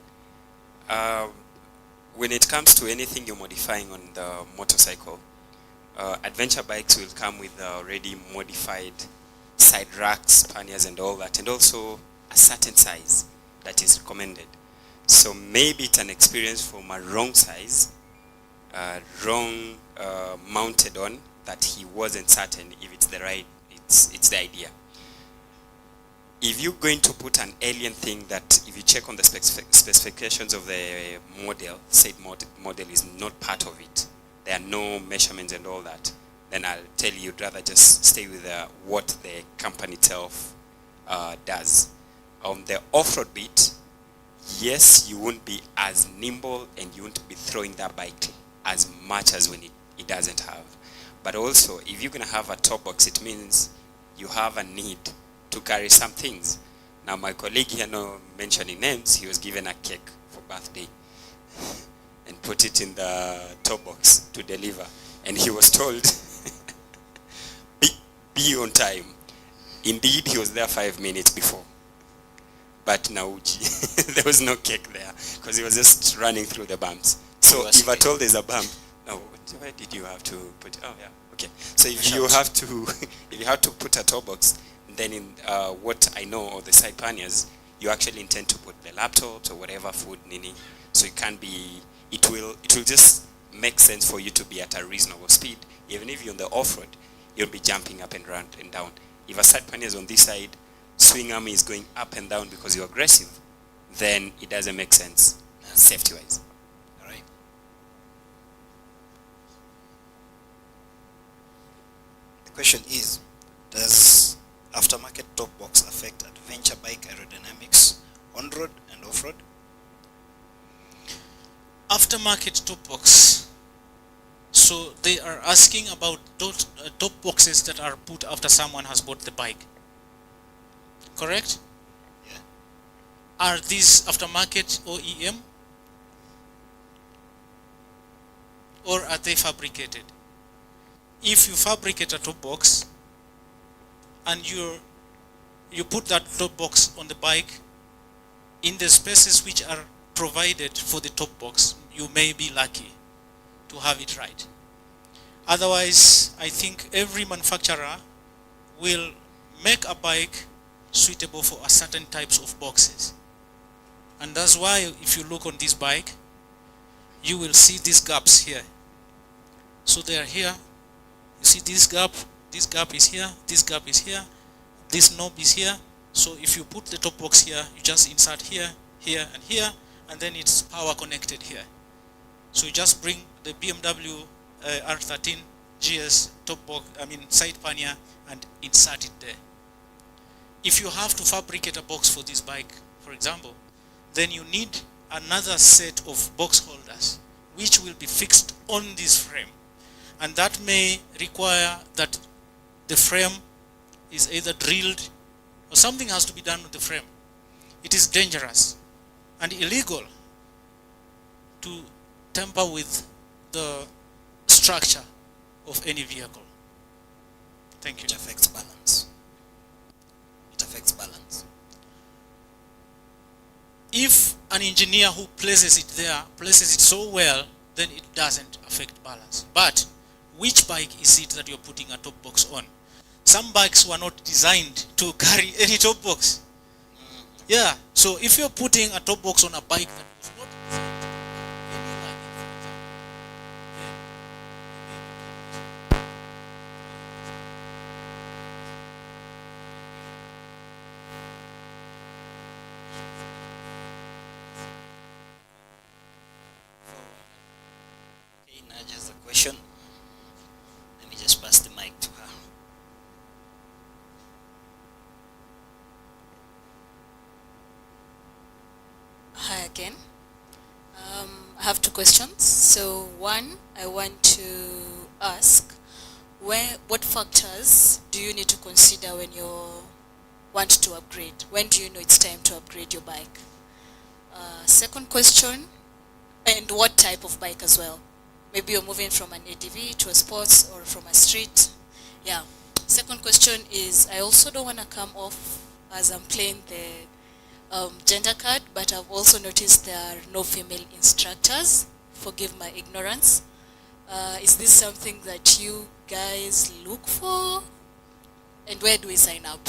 when it comes to anything you're modifying on the motorcycle, adventure bikes will come with already modified side racks, panniers and all that, and also a certain size that is recommended. So maybe it's an experience from a wrong size, wrong mounted on, that he wasn't certain if it's the right, it's the idea. If you're going to put an alien thing that, if you check on the specifications of the model, said model is not part of it, there are no measurements and all that, then I'll tell you, you'd rather just stay with what the company itself does. On the off-road bit, yes, you won't be as nimble and you won't be throwing that bike as much as when it doesn't have. But also, if you're going to have a top box, it means you have a need to carry some things. Now, my colleague here, no mentioning names, he was given a cake for birthday and put it in the top box to deliver. And he was told, be on time. Indeed, he was there 5 minutes before. But Nauji, there was no cake there because he was just running through the bumps. So if at all there's a bump, no, where did you have to put it? Oh yeah, okay. So if you have to, if you have to put a top box, then in what I know of the side panniers, you actually intend to put the laptops or whatever food nini. So it can be, it will just make sense for you to be at a reasonable speed. Even if you're on the off-road, you'll be jumping up and down. If a side pannier is on this side, swing arm is going up and down because you're aggressive, then it doesn't make sense safety-wise. All right. The question is, does aftermarket top box affect adventure bike aerodynamics on road and off-road? Aftermarket top box. So they are asking about top boxes that are put after someone has bought the bike. Correct? Yeah. Are these aftermarket OEM? Or are they fabricated? If you fabricate a top box and you put that top box on the bike in the spaces which are provided for the top box, you may be lucky to have it right. Otherwise, I think every manufacturer will make a bike suitable for a certain types of boxes. And that's why if you look on this bike, you will see these gaps here. So they are here. You see this gap is here, this gap is here, this knob is here. So if you put the top box here, you just insert here, here and here, and then it's power connected here. So you just bring the BMW R13 GS top box, side pannier, and insert it there. If you have to fabricate a box for this bike, for example, then you need another set of box holders which will be fixed on this frame. And that may require that the frame is either drilled or something has to be done with the frame. It is dangerous and illegal to tamper with the structure of any vehicle. Thank you. It affects balance. It affects balance. If an engineer who places it there, places it so well, then it doesn't affect balance. But which bike is it that you're putting a top box on? Some bikes were not designed to carry any top box. Yeah, so if you're putting a top box on a bike that was not designed for any learning, for example, then Okay, now just a question. Let me just pass the mic to her. Hi again. I have two questions. So one, I want to ask, what factors do you need to consider when you want to upgrade? When do you know it's time to upgrade your bike? Second question, and what type of bike as well? Maybe you're moving from an ADV to a sports or from a street. Yeah. Second question is, I also don't want to come off as I'm playing the gender card, but I've also noticed there are no female instructors. Forgive my ignorance. Is this something that you guys look for? And where do we sign up?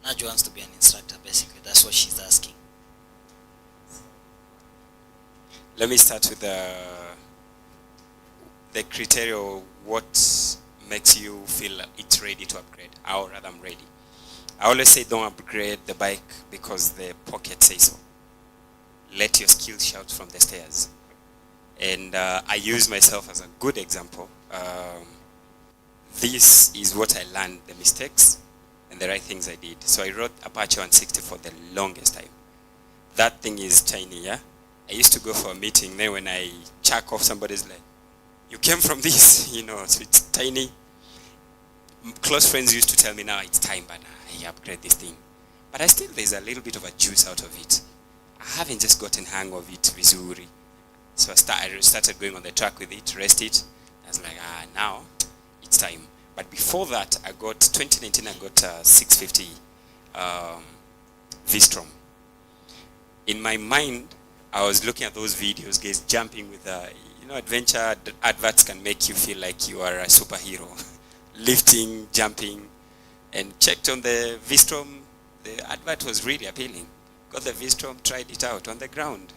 Naju wants to be an instructor, basically. That's what she's asking. Let me start with the criteria of what makes you feel it's ready to upgrade, or rather I'm ready. I always say don't upgrade the bike because the pocket says so. Let your skills shout from the stairs. And I use myself as a good example. This is what I learned, the mistakes and the right things I did. So I rode Apache 160 for the longest time. That thing is tiny, yeah? I used to go for a meeting, then when I chuck off, somebody's like, you came from this, you know, so it's tiny. Close friends used to tell me, now it's time, but I upgrade this thing. But there's a little bit of a juice out of it. I haven't just gotten hang of it, vizuri. So I started going on the track with it, rest it. I was like, now it's time. But before that, 2019, I got a 650 V-Strom. In my mind, I was looking at those videos, guys jumping with, adventure adverts can make you feel like you are a superhero. Lifting, jumping, and checked on the V-Strom. The advert was really appealing. Got the V-Strom, tried it out on the ground.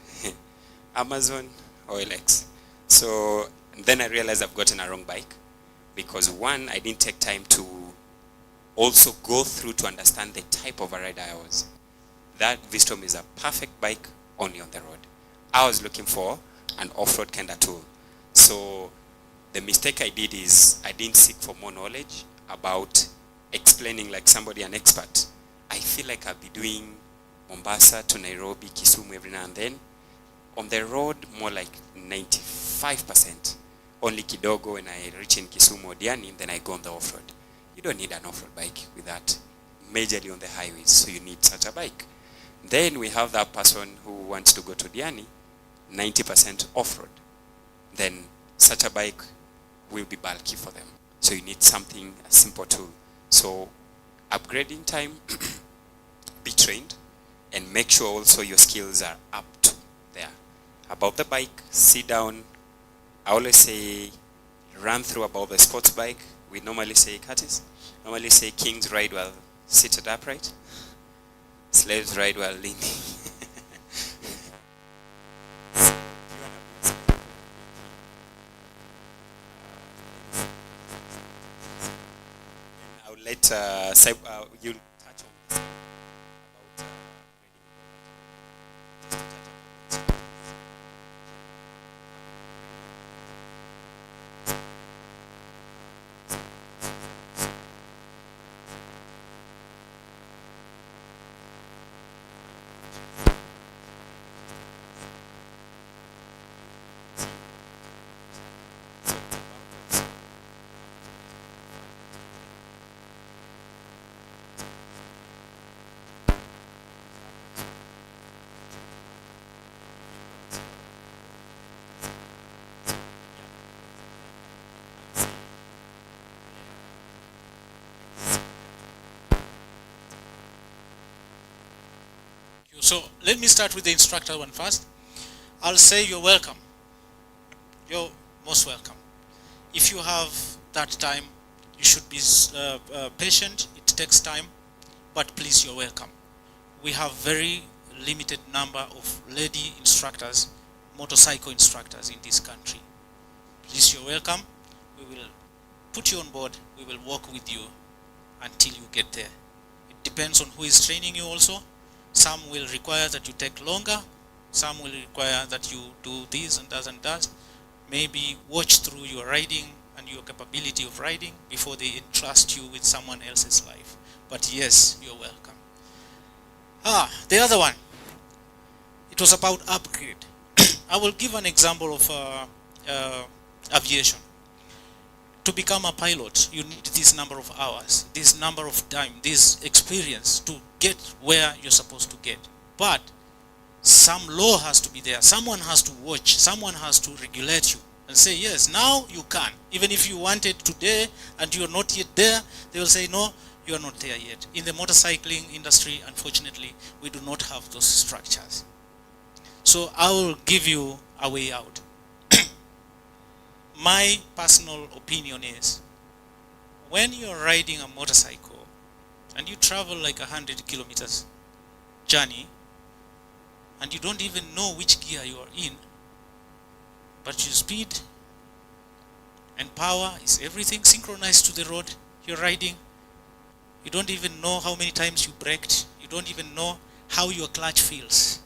Amazon, OLX. So then I realized I've gotten a wrong bike. Because one, I didn't take time to also go through to understand the type of a rider I was. That V-Strom is a perfect bike only on the road. I was looking for an off-road kind of tool. So the mistake I did is I didn't seek for more knowledge about explaining like somebody, an expert. I feel like I'll be doing Mombasa to Nairobi, Kisumu every now and then. On the road, more like 95%. Only kidogo when I reach in Kisumu or Diani, then I go on the off-road. You don't need an off-road bike with that. Majorly on the highways, so you need such a bike. Then we have that person who wants to go to Diani, 90% off-road. Then such a bike will be bulky for them. So you need something, a simple tool. So upgrading time, be trained, and make sure also your skills are up to there. About the bike, sit down. I always say, run through about the sports bike. We normally say, Curtis, normally say kings ride while seated upright. Slaves ride while leaning. I'll let you'll touch on this about So let me start with the instructor one first. I'll say you're welcome. You're most welcome. If you have that time, you should be patient. It takes time, but please, you're welcome. we have very limited number of lady instructors, motorcycle instructors in this country. Please, you're welcome. We will put you on board. We will work with you until you get there. It depends on who is training you also. Some will require that you take longer. Some will require that you do this and that and that. Maybe watch through your riding and your capability of riding before they entrust you with someone else's life. But yes, you're welcome. The other one. It was about upgrade. I will give an example of aviation. To become a pilot, you need this number of hours, this number of time, this experience to get where you're supposed to get. But some law has to be there. Someone has to watch. Someone has to regulate you and say, yes, now you can. Even if you want it today and you're not yet there, they will say, no, you're not there yet. In the motorcycling industry, unfortunately, we do not have those structures. So I will give you a way out. My personal opinion is, when you're riding a motorcycle and you travel like 100 kilometers journey, and you don't even know which gear you are in, but your speed and power is everything synchronized to the road you're riding. You don't even know how many times you braked. You don't even know how your clutch feels.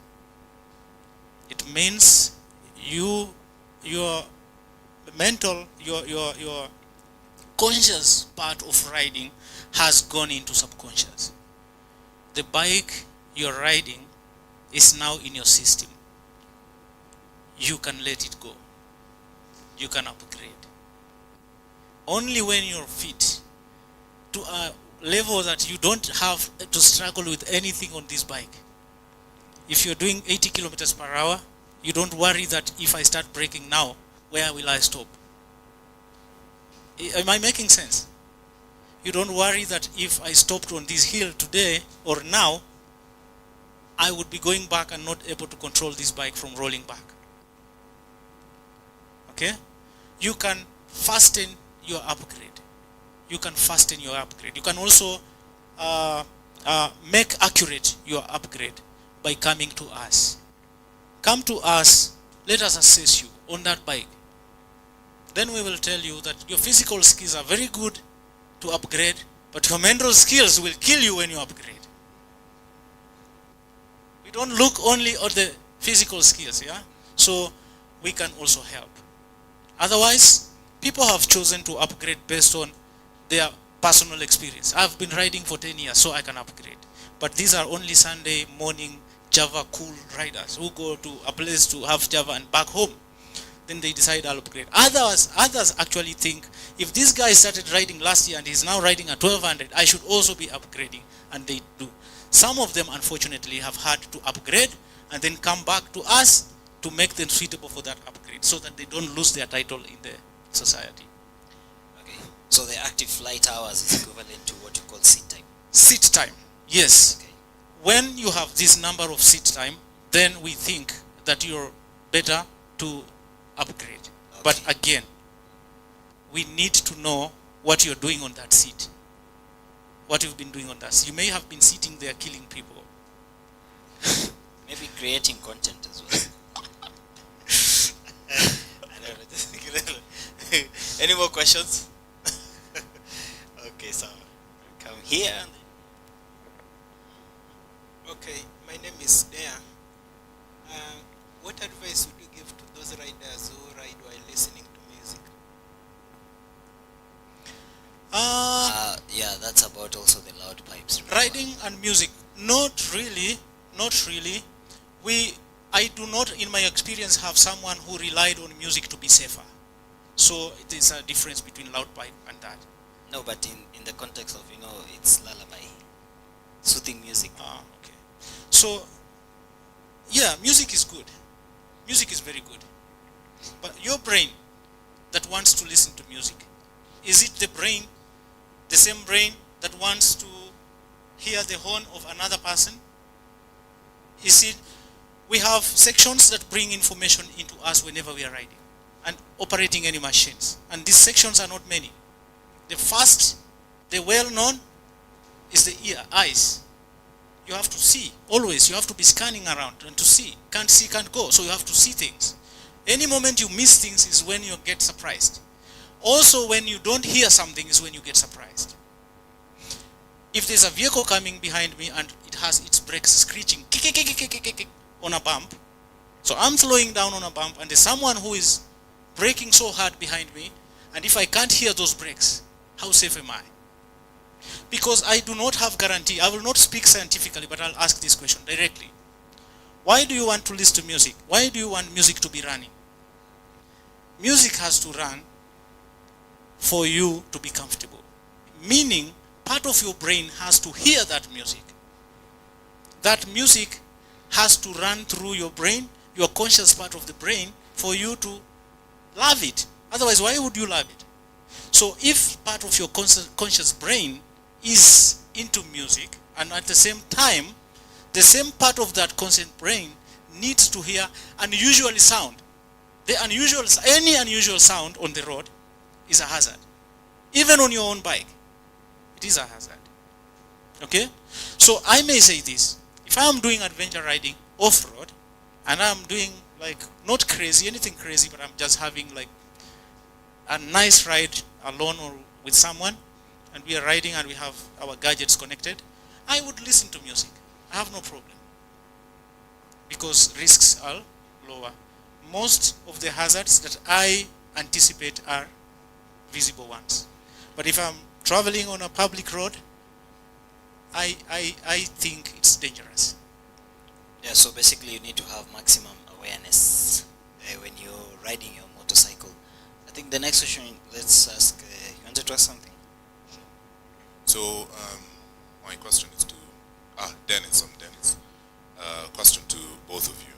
It means your mental, your conscious part of riding has gone into subconscious. The bike you're riding is now in your system. You can let it go. You can upgrade. Only when you're fit to a level that you don't have to struggle with anything on this bike. If you're doing 80 kilometers per hour, you don't worry that if I start braking now, where will I stop? Am I making sense? You don't worry that if I stopped on this hill today or now, I would be going back and not able to control this bike from rolling back. Okay? You can fasten your upgrade. You can fasten your upgrade. You can also make accurate your upgrade by coming to us. Come to us, let us assess you on that bike. Then we will tell you that your physical skills are very good to upgrade, but your mental skills will kill you when you upgrade. We don't look only at the physical skills, yeah? So we can also help. Otherwise, people have chosen to upgrade based on their personal experience. I've been riding for 10 years, so I can upgrade. But these are only Sunday morning Java cool riders who go to a place to have Java and back home. Then they decide I'll upgrade. Others actually think, if this guy started riding last year and he's now riding at 1200, I should also be upgrading. And they do. Some of them, unfortunately, have had to upgrade and then come back to us to make them suitable for that upgrade so that they don't lose their title in the society. Okay. So the active flight hours is equivalent to what you call seat time? Seat time, yes. Okay. When you have this number of seat time, then we think that you're better to upgrade. Okay. But again, we need to know what you're doing on that seat. What you've been doing on that seat. You may have been sitting there killing people. Maybe creating content as well. Any more questions? Okay, so come here. Okay, my name is Dea. What advice would you give to those riders who ride while listening to music? Yeah, that's about also the loud pipes. Remember? Riding and music, not really. I do not, in my experience, have someone who relied on music to be safer. So it is a difference between loud pipe and that. No, but in the context of, it's lullaby, soothing music. Okay. So, yeah, music is good. Music is very good. But your brain that wants to listen to music, is it the same brain that wants to hear the horn of another person? We have sections that bring information into us whenever we are riding and operating any machines. And these sections are not many. The first, the well-known, is the ear, eyes. You have to see. Always, you have to be scanning around and to see. Can't see, can't go. So you have to see things. Any moment you miss things is when you get surprised. Also, when you don't hear something is when you get surprised. If there's a vehicle coming behind me and it has its brakes screeching on a bump, so I'm slowing down on a bump and there's someone who is braking so hard behind me, and if I can't hear those brakes, how safe am I? Because I do not have guarantee. I will not speak scientifically, but I'll ask this question directly. Why do you want to listen to music? Why do you want music to be running? Music has to run for you to be comfortable. Meaning, part of your brain has to hear that music. That music has to run through your brain, your conscious part of the brain, for you to love it. Otherwise, why would you love it? So if part of your conscious brain is into music, and at the same time, the same part of that conscious brain needs to hear unusual sound. Any unusual sound on the road is a hazard. Even on your own bike, it is a hazard. Okay? So I may say this. If I am doing adventure riding off-road, and I'm doing like, not crazy, anything crazy, but I'm just having like a nice ride alone or with someone, and we are riding and we have our gadgets connected, I would listen to music. I have no problem. Because risks are lower. Most of the hazards that I anticipate are visible ones. But if I'm traveling on a public road, I think it's dangerous. Yeah, so basically you need to have maximum awareness when you're riding your motorcycle. I think the next question, let's ask, you wanted to ask something? So, my question is to, Dennis, I'm Dennis. Question to both of you.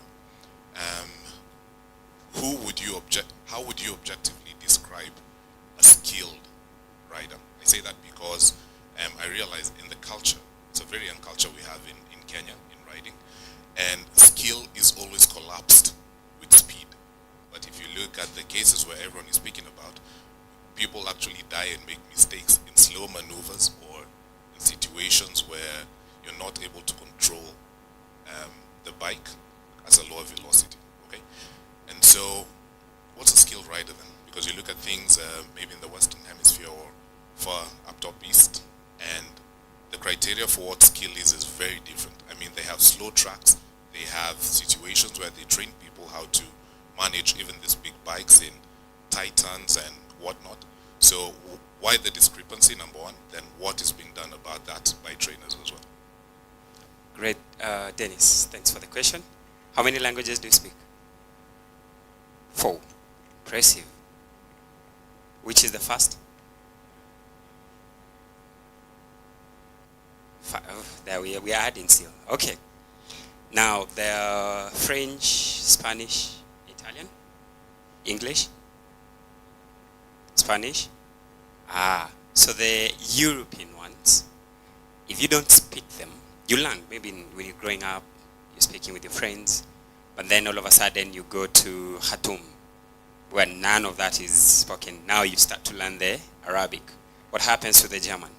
How would you objectively describe a skilled rider? I say that because I realize in the culture, it's a very young culture we have in Kenya, in riding, and skill is always collapsed with speed. But if you look at the cases where everyone is speaking about, people actually die and make mistakes in slow maneuvers or in situations where you're not able to control the bike at a lower velocity, okay? And so, what's a skilled rider then? Because you look at things maybe in the Western Hemisphere or far up top east, and the criteria for what skill is very different. I mean, they have slow tracks, they have situations where they train people how to manage even these big bikes in tight turns and whatnot. So why the discrepancy, number one, then what is being done about that by trainers as well? Great, Dennis, thanks for the question. How many languages do you speak? 4. Impressive. Which is the first? 5. Oh, there we are adding still. Okay. Now, the French, Spanish, Italian, English, Spanish. So the European ones, if you don't speak them, you learn. Maybe when you're growing up, you're speaking with your friends, but then all of a sudden you go to Khartoum, where none of that is spoken. Now you start to learn the Arabic. What happens to the German?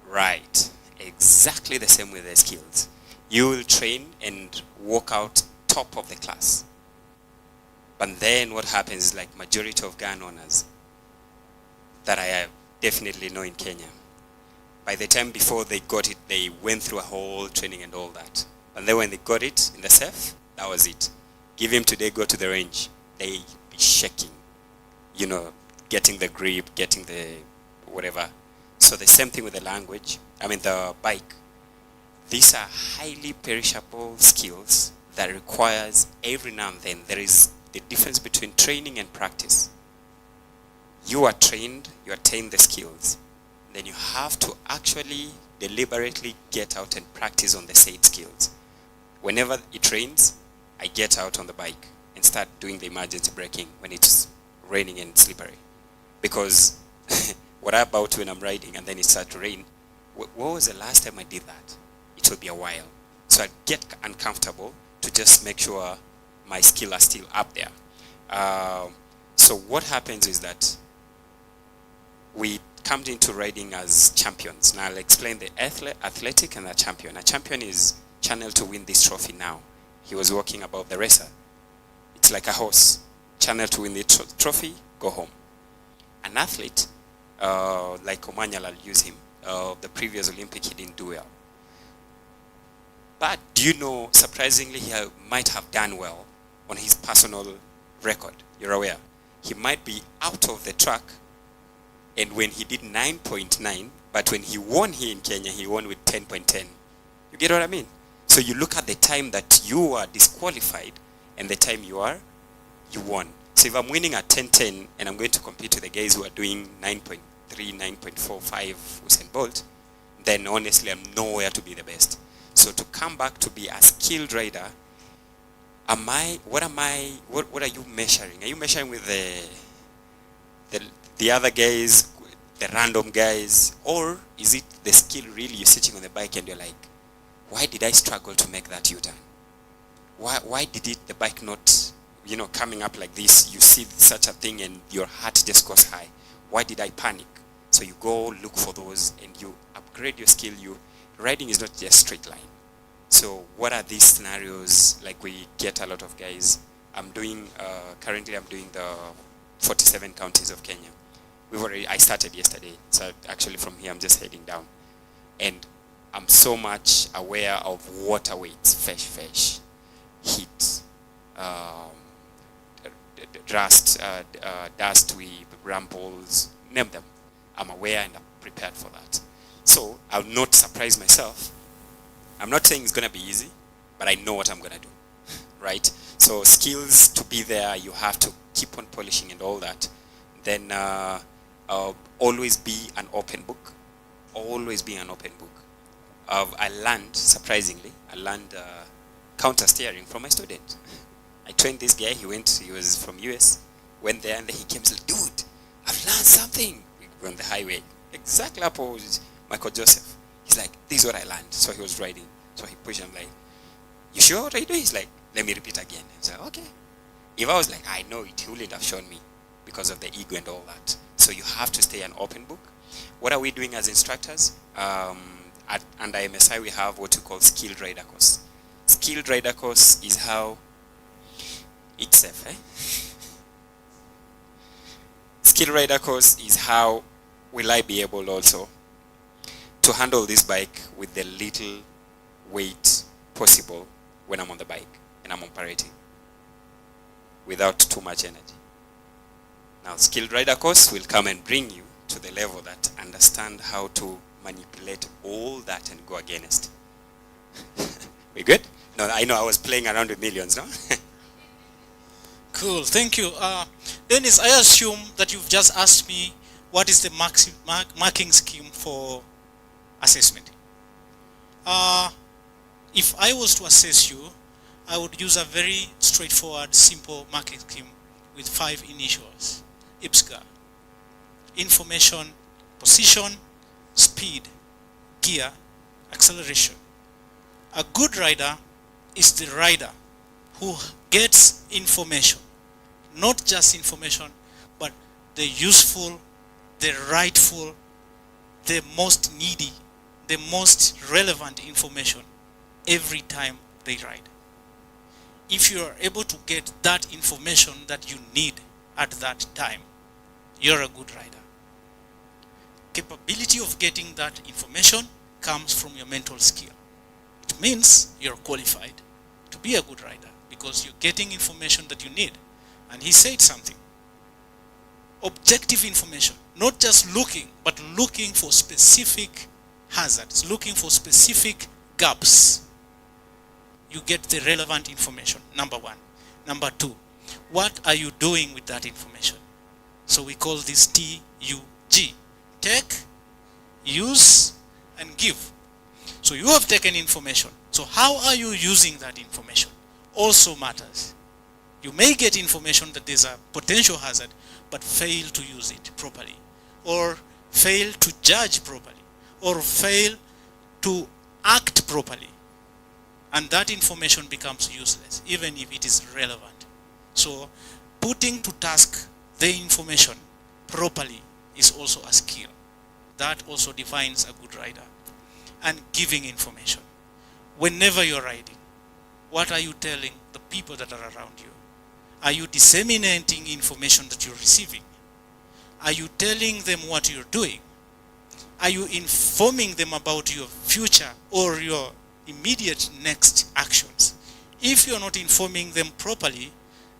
Right. Exactly the same with the skills. You will train and walk out top of the class. But then what happens is like majority of gun owners that I definitely know in Kenya, by the time before they got it, they went through a whole training and all that. And then when they got it in the safe, that was it. Give him today, go to the range. They be shaking, you know, getting the grip, getting the whatever. So the same thing with the language, the bike. These are highly perishable skills that requires every now and then. There is the difference between training and practice. You are trained, you attain the skills. Then you have to actually deliberately get out and practice on the said skills. Whenever it rains, I get out on the bike and start doing the emergency braking when it's raining and slippery. Because what about when I'm riding and then it starts to rain? What was the last time I did that? It will be a while. So I get uncomfortable to just make sure my skills are still up there. So what happens is that we come into riding as champions. Now I'll explain the athletic and the champion. A champion is channeled to win this trophy now. He was walking about the racer. It's like a horse. Channeled to win the trophy, go home. An athlete, like Omanyala, I'll use him. The previous Olympic, he didn't do well. But do you know, surprisingly, he might have done well on his personal record. You're aware. He might be out of the track, and when he did 9.9, but when he won here in Kenya, he won with 10.10. You get what I mean? So you look at the time that you are disqualified and the time you won. So if I'm winning at 10.10 and I'm going to compete with the guys who are doing 9.3, 9.45 Usain Bolt, then honestly I'm nowhere to be the best. So to come back to be a skilled rider, what are you measuring? Are you measuring with the other guys, the random guys, or is it the skill really? You're sitting on the bike and you're like, why did I struggle to make that U-turn? Why did the bike not, coming up like this? You see such a thing and your heart just goes high. Why did I panic? So you go look for those and you upgrade your skill. Riding is not just straight line. So what are these scenarios? Like we get a lot of guys. Currently I'm doing the 47 counties of Kenya. I started yesterday. So actually from here I'm just heading down. And I'm so much aware of water weights, fish, heat, dust, weed, brambles, name them. I'm aware and I'm prepared for that. So I'll not surprise myself. I'm not saying it's going to be easy, but I know what I'm going to do, right? So skills to be there, you have to keep on polishing and all that. Then always be an open book. Always be an open book. I learned, surprisingly, counter steering from my student. I trained this guy, he was from US, went there and then he came and said, dude, I've learned something. We were on the highway, exactly opposite Michael Joseph. He's like, this is what I learned. So he was riding. So he pushed him like, you sure what are you doing? He's like, let me repeat again. He's like, okay. If I was like, I know it, he wouldn't have shown me because of the ego and all that. So you have to stay an open book. What are we doing as instructors? Under MSI, we have what we call skilled rider course. Skilled rider course is how it's safe. Skilled rider course is how will I be able also to handle this bike with the little weight possible when I'm on the bike and I'm operating without too much energy. Now, skilled rider course will come and bring you to the level that understand how to manipulate all that and go against. We good? No, I know I was playing around with millions, no? Cool, thank you. Dennis, I assume that you've just asked me what is the marking scheme for assessment. If I was to assess you, I would use a very straightforward, simple marking scheme with 5 initials. IPSA. Information, position, speed, gear, acceleration. A good rider is the rider who gets information. Not just information, but the useful, the rightful, the most needy, the most relevant information every time they ride. If you are able to get that information that you need at that time, you're a good rider. Capability of getting that information comes from your mental skill. It means you're qualified to be a good rider because you're getting information that you need. And he said something. Objective information, not just looking, but looking for specific hazards, looking for specific gaps. You get the relevant information, number 1. Number 2, what are you doing with that information? So we call this TUG. Take, use, and give. So you have taken information. So how are you using that information? Also matters. You may get information that there's a potential hazard, but fail to use it properly, or fail to judge properly, or fail to act properly. And that information becomes useless, even if it is relevant. So putting to task the information properly is also a skill. that also defines a good rider. And giving information. Whenever you're riding, what are you telling the people that are around you? Are you disseminating information that you're receiving? Are you telling them what you're doing? Are you informing them about your future or your immediate next actions? If you're not informing them properly,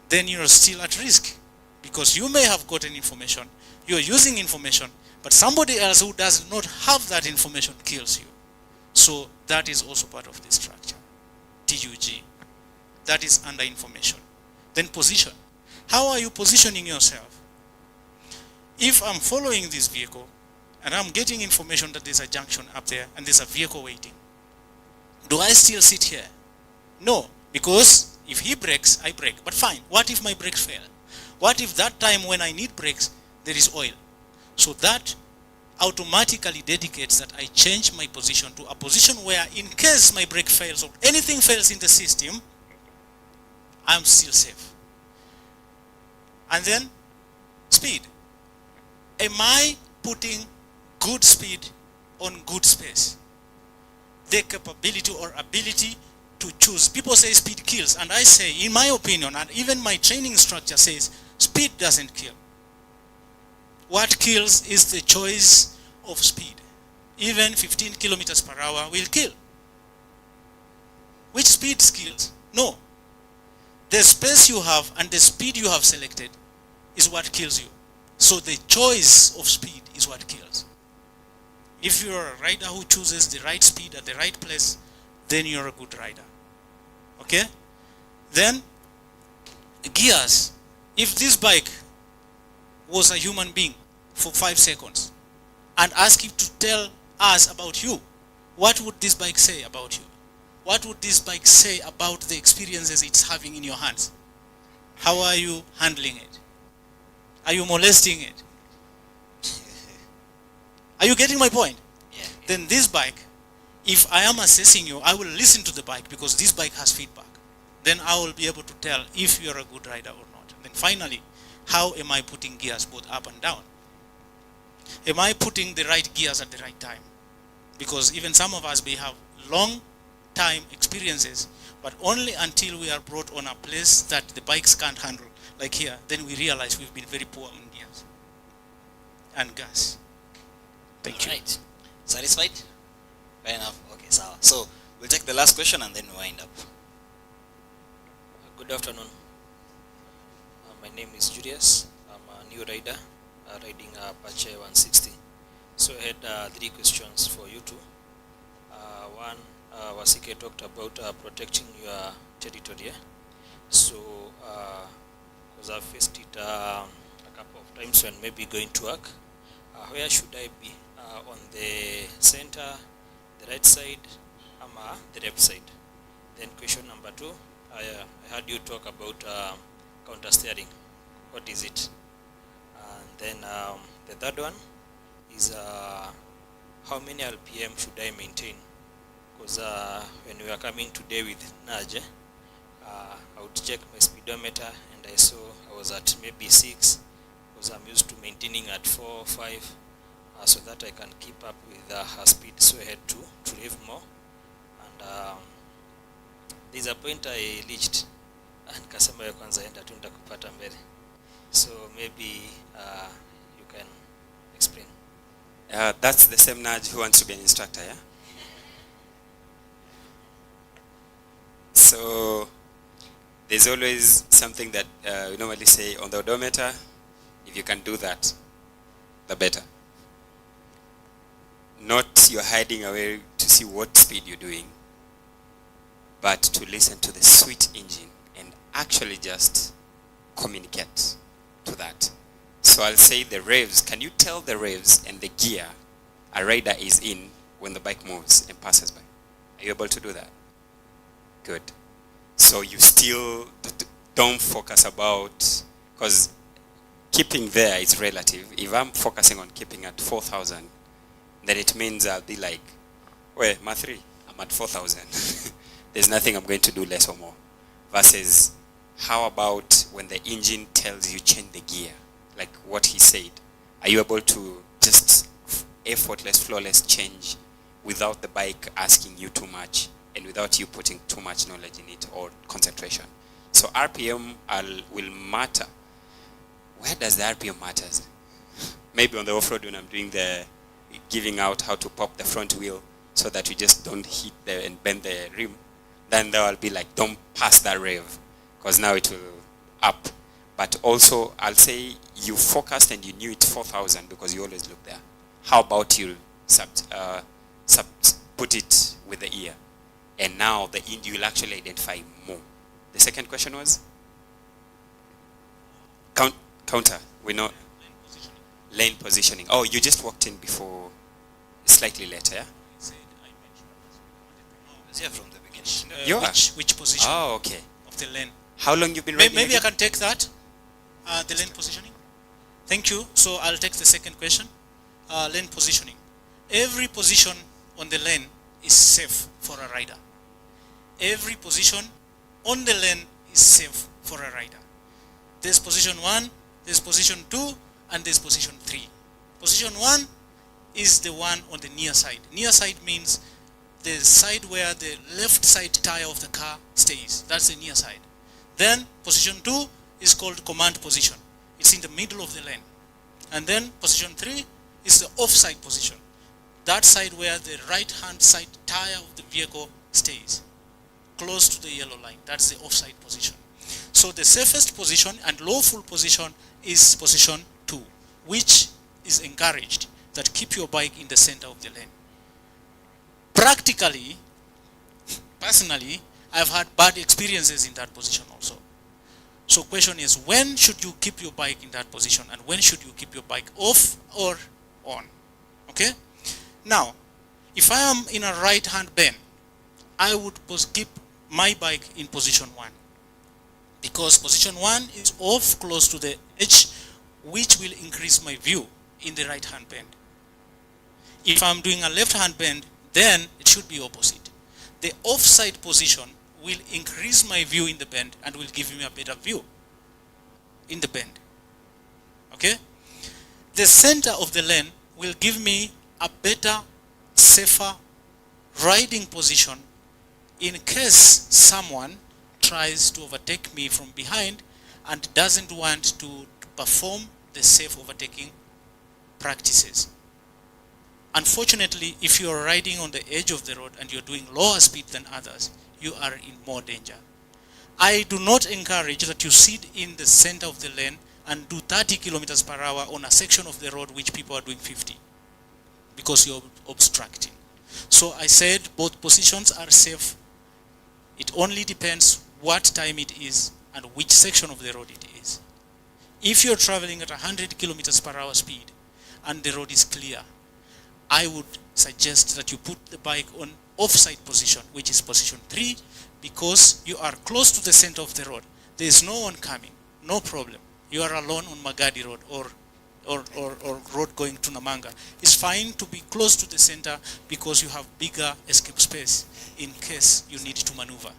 then you're still at risk, because you may have gotten information, you're using information, but somebody else who does not have that information kills you. So that is also part of the structure. TUG. That is under information. Then position. How are you positioning yourself? If I'm following this vehicle and I'm getting information that there's a junction up there and there's a vehicle waiting, do I still sit here? No, because if he brakes, I brake. But fine, what if my brakes fail? What if that time when I need brakes, there is oil? So that automatically dedicates that I change my position to a position where, in case my brake fails or anything fails in the system, I'm still safe. And then speed. Am I putting good speed on good space? The capability or ability to choose. People say speed kills, and I say, in my opinion, and even my training structure says, speed doesn't kill. What kills is the choice of speed. Even 15 kilometers per hour will kill. Which speed kills? No. The space you have and the speed you have selected is what kills you. So the choice of speed is what kills. If you're a rider who chooses the right speed at the right place, then you're a good rider. Okay? Then, gears. If this bike was a human being for 5 seconds and ask you to tell us about you, what would this bike say about you? What would this bike say about the experiences it's having in your hands? How are you handling it? Are you molesting it? Are you getting my point? Yeah. Then this bike, if I am assessing you, I will listen to the bike because this bike has feedback. Then I will be able to tell if you're a good rider or not. Then finally, how am I putting gears both up and down? Am I putting the right gears at the right time? Because even some of us may have long time experiences, but only until we are brought on a place that the bikes can't handle, like here, then we realize we've been very poor on gears and gas. Thank you. Right. Satisfied? Fair enough. Okay, so we'll take the last question and then wind up. Good afternoon. My name is Julius. I'm a new rider riding Apache 160. So I had 3 questions for you two. One, Wasike talked about protecting your territory. So, because I've faced it a couple of times when maybe going to work, where should I be? On the center, the right side, or the left side? Then question number 2, I heard you talk about counter steering. What is it? And then the third one is how many RPM should I maintain? Because when we were coming today with Naj, I would check my speedometer and I saw I was at maybe 6, because I'm used to maintaining at 4, 5, so that I can keep up with her speed. So I had to rev more. And there's a point I reached and kasema ya kwanza enda tu nitakupata mbele. So maybe you can explain. That's the same Naj who wants to be an instructor, yeah? So there's always something that we normally say on the odometer. If you can do that, the better. Not you're hiding away to see what speed you're doing, but to listen to the sweet engine and actually just communicate to that. So I'll say the revs. Can you tell the revs and the gear a rider is in when the bike moves and passes by? Are you able to do that? Good. So you still don't focus about, because keeping there is relative. If I'm focusing on keeping at 4,000, then it means I'll be like, well, Ma3, I'm at 4,000. There's nothing I'm going to do less or more. Versus, how about when the engine tells you change the gear? Like what he said. Are you able to just effortless, flawless change without the bike asking you too much and without you putting too much knowledge in it or concentration. So RPM will matter. Where does the RPM matters? Maybe on the off-road when I'm doing the giving out how to pop the front wheel so that you just don't hit and bend the rim. Then there will be like, don't pass that rev because now it will up. But also, I'll say you focused and you knew it's 4,000 because you always look there. How about you put it with the ear? And now the end you will actually identify more. The second question was? Counter. We know. Lane positioning. Oh, you just walked in before, slightly later, yeah? Yeah, from the beginning. You are? Which position? Oh, okay. Of the lane. How long you been riding? Maybe I can take that. The lane positioning. Thank you. So I'll take the second question. Lane positioning. Every position on the lane is safe for a rider. Every position on the lane is safe for a rider. There's position 1, there's position 2, and there's position 3. Position 1 is the one on the near side. Near side means the side where the left side tire of the car stays. That's the near side. Then position 2 is called command position. It's in the middle of the lane. And then position 3 is the offside position. That side where the right hand side tire of the vehicle stays, close to the yellow line. That's the offside position. So the safest position and lawful position is position 2, which is encouraged, that keep your bike in the center of the lane. Practically, personally, I've had bad experiences in that position also. So question is, when should you keep your bike in that position and when should you keep your bike off or on? Okay? Now, if I am in a right hand bend, I would keep my bike in position 1. Because position 1 is off close to the edge, which will increase my view in the right hand bend. If I'm doing a left hand bend, then it should be opposite. The offside position will increase my view in the bend and will give me a better view in the bend. Okay? The center of the lane will give me a better, safer riding position in case someone tries to overtake me from behind and doesn't want to perform the safe overtaking practices. Unfortunately, if you are riding on the edge of the road and you're doing lower speed than others, you are in more danger. I do not encourage that you sit in the center of the lane and do 30 kilometers per hour on a section of the road which people are doing 50 because you're obstructing. So I said both positions are safe. It only depends what time it is and which section of the road it is. If you're traveling at 100 kilometers per hour speed and the road is clear, I would suggest that you put the bike on offside position, which is position 3, because you are close to the center of the road. There is no one coming, no problem. You are alone on Magadi Road or road going to Namanga. It's fine to be close to the center because you have bigger escape space in case you need to maneuver.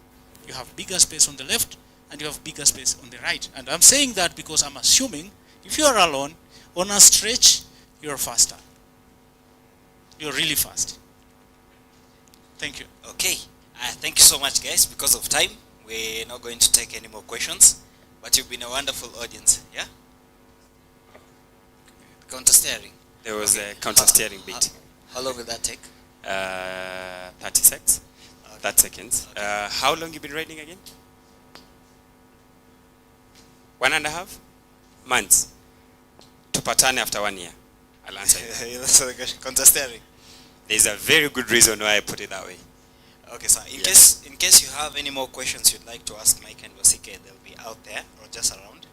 You have bigger space on the left and you have bigger space on the right. And I'm saying that because I'm assuming if you are alone on a stretch, you're faster. You're really fast. Thank you. Okay. Thank you so much, guys. Because of time, we're not going to take any more questions. But you've been a wonderful audience. Yeah? Counter steering. There was a counter steering bit. How long will that take? 30 seconds. 30 seconds. Okay. How long you been riding again? 1.5 months. Tupatane after 1 year. I'll answer you. That's the question. Counter steering. There's a very good reason why I put it that way. Okay, sir. In case you have any more questions you'd like to ask Mike and Wasike, they'll be out there or just around.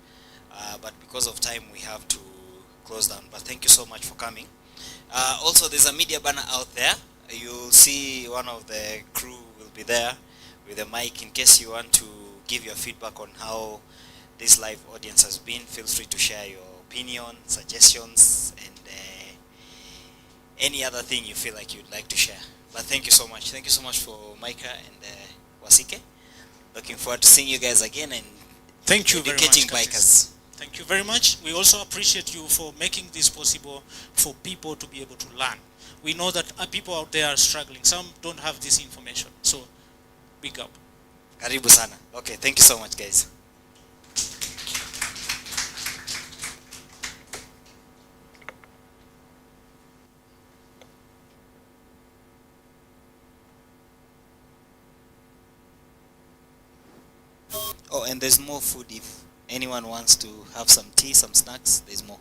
But because of time, we have to close down. But thank you so much for coming. Also, there's a media banner out there. You'll see one of the crew will be there with a mic. In case you want to give your feedback on how this live audience has been, feel free to share your opinion, suggestions, and any other thing you feel like you'd like to share. But thank you so much. Thank you so much for Micah and Wasike. Looking forward to seeing you guys again and thank you very much, educating bikers. Thank you very much. We also appreciate you for making this possible for people to be able to learn. We know that people out there are struggling. Some don't have this information. So, big up. Karibu sana. Okay, thank you so much, guys. Oh, and there's more food if anyone wants to have some tea, some snacks, there's more.